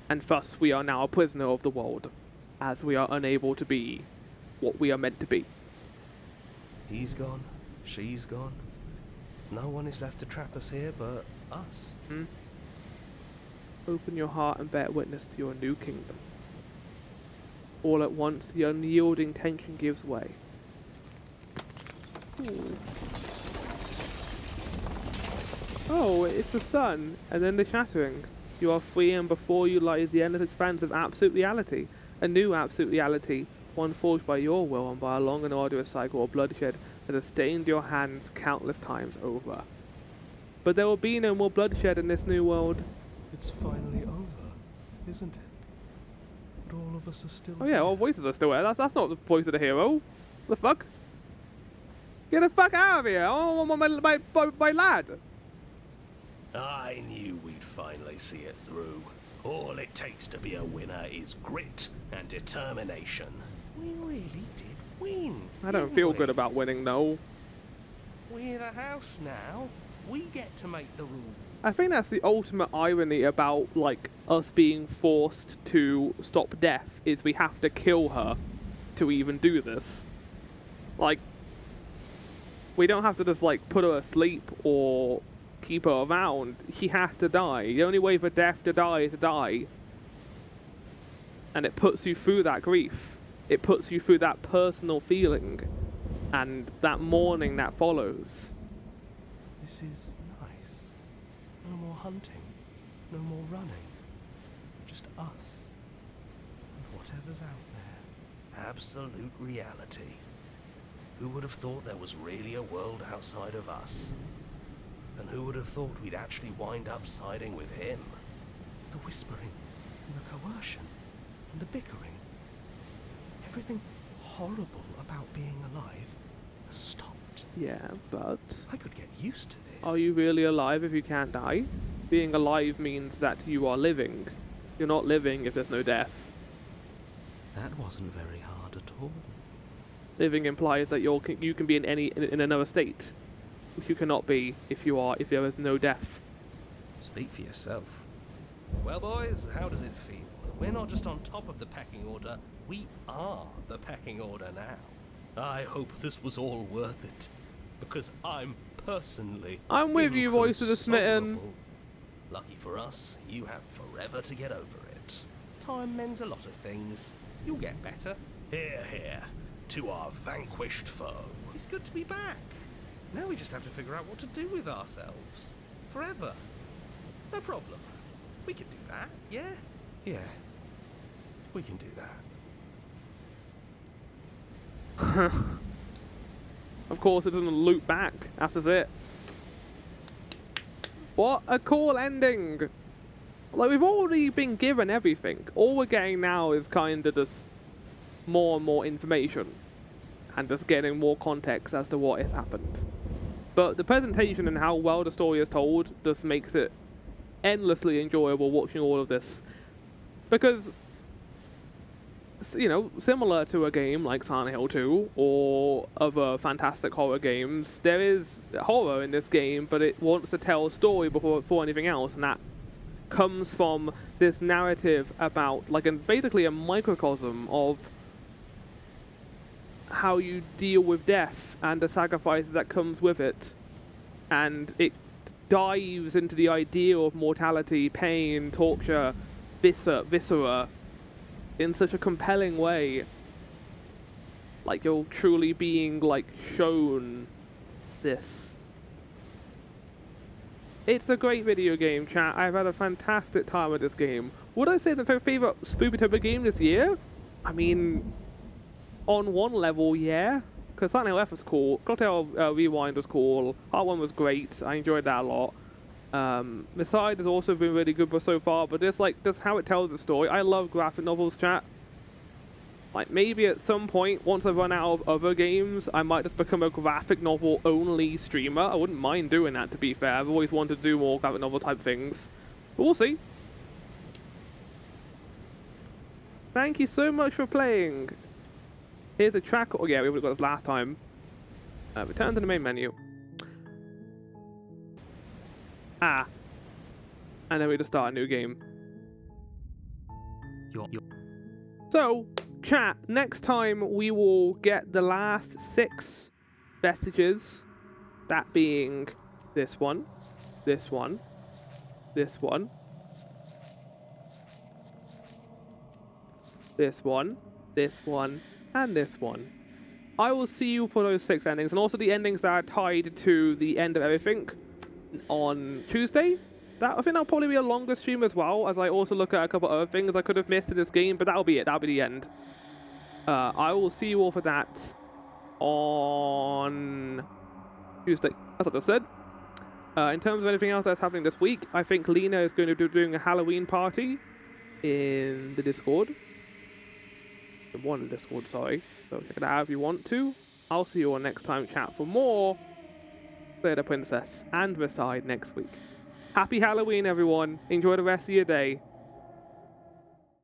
And thus we are now a prisoner of the world, as we are unable to be what we are meant to be. He's gone, she's gone. No one is left to trap us here but us. Open your heart and bear witness to your new kingdom. All at once, the unyielding tension gives way. Ooh. Oh, it's the sun, and then the shattering. You are free, and before you lies the endless expanse of absolute reality. A new absolute reality, one forged by your will and by a long and arduous cycle of bloodshed that has stained your hands countless times over. But there will be no more bloodshed in this new world. It's finally over, isn't it? But all of us are still Oh yeah, all voices are still there. That's not the voice of the hero. The fuck? Get the fuck out of here! Oh, my lad! I knew we'd finally see it through. All it takes to be a winner is grit and determination. We really did win. I don't feel good about winning, though. We're the house now. We get to make the rules. I think that's the ultimate irony about, like, us being forced to stop death, is we have to kill her to even do this. Like, we don't have to just, like, put her asleep or keep her around. She has to die. The only way for death to die is to die. And it puts you through that grief. It puts you through that personal feeling and that mourning that follows. This is nice. No more hunting. No more running. Just us. And whatever's out there. Absolute reality. Who would have thought there was really a world outside of us? And who would have thought we'd actually wind up siding with him? The whispering, and the coercion, and the bickering. Everything horrible about being alive has stopped. Yeah, but I could get used to this. are you really alive if you can't die? Being alive means that you are living. You're not living if there's no death. That wasn't very hard at all. Living implies that you can be in another state, which you cannot be if there is no death. Speak for yourself. Well, boys, how does it feel? We're not just on top of the pecking order, we are the pecking order now. I hope this was all worth it, because I'm personally I'm with you, voice of the smitten. inconsolable. Lucky for us, you have forever to get over it. Time mends a lot of things. You'll get better. Here, here, to our vanquished foe. It's good to be back. Now we just have to figure out what to do with ourselves. Forever. No problem. We can do that, yeah? Yeah, we can do that. Of course, it doesn't loop back. That's just it. What a cool ending! Like, we've already been given everything. All we're getting now is kind of just more and more information. And just getting more context as to what has happened. But the presentation and how well the story is told just makes it endlessly enjoyable watching all of this. Because, you know, similar to a game like Silent Hill 2 or other fantastic horror games, there is horror in this game, but it wants to tell a story before anything else, and that comes from this narrative about, like, basically a microcosm of how you deal with death and the sacrifices that comes with it. And it dives into the idea of mortality, pain, torture, viscera in such a compelling way. Like, you're truly being, like, shown this. It's a great video game, chat. I've had a fantastic time with this game. Would I say it's my favourite Spoopytober game this year? I mean, on one level, yeah. Because Silent Hill F was cool. Cocktail Rewind was cool. Part 1 was great. I enjoyed that a lot. Beside has also been really good so far, but it's like, that's how it tells the story. I love graphic novels, chat. Like, maybe at some point, once I run out of other games, I might just become a graphic novel only streamer. I wouldn't mind doing that, to be fair. I've always wanted to do more graphic novel type things. But we'll see. Thank you so much for playing. Here's a track. Oh yeah, we would have got this last time. Return to the main menu. Ah. And then we just start a new game. So, chat, next time we will get the last 6 vestiges. That being this one, this one, this one, this one, this one, and this one. I will see you for those 6 endings, and also the endings that are tied to the end of everything on Tuesday. I think that'll probably be a longer stream as well, as I also look at a couple other things I could have missed in this game, but that'll be it. That'll be the end. I will see you all for that on Tuesday. That's what I said. In terms of anything else that's happening this week, I think Lena is going to be doing a Halloween party in the Discord. The one Discord, sorry. So check it out if you want to. I'll see you all next time, chat, for more Play the Princess and Beside next week. Happy Halloween, everyone. Enjoy the rest of your day.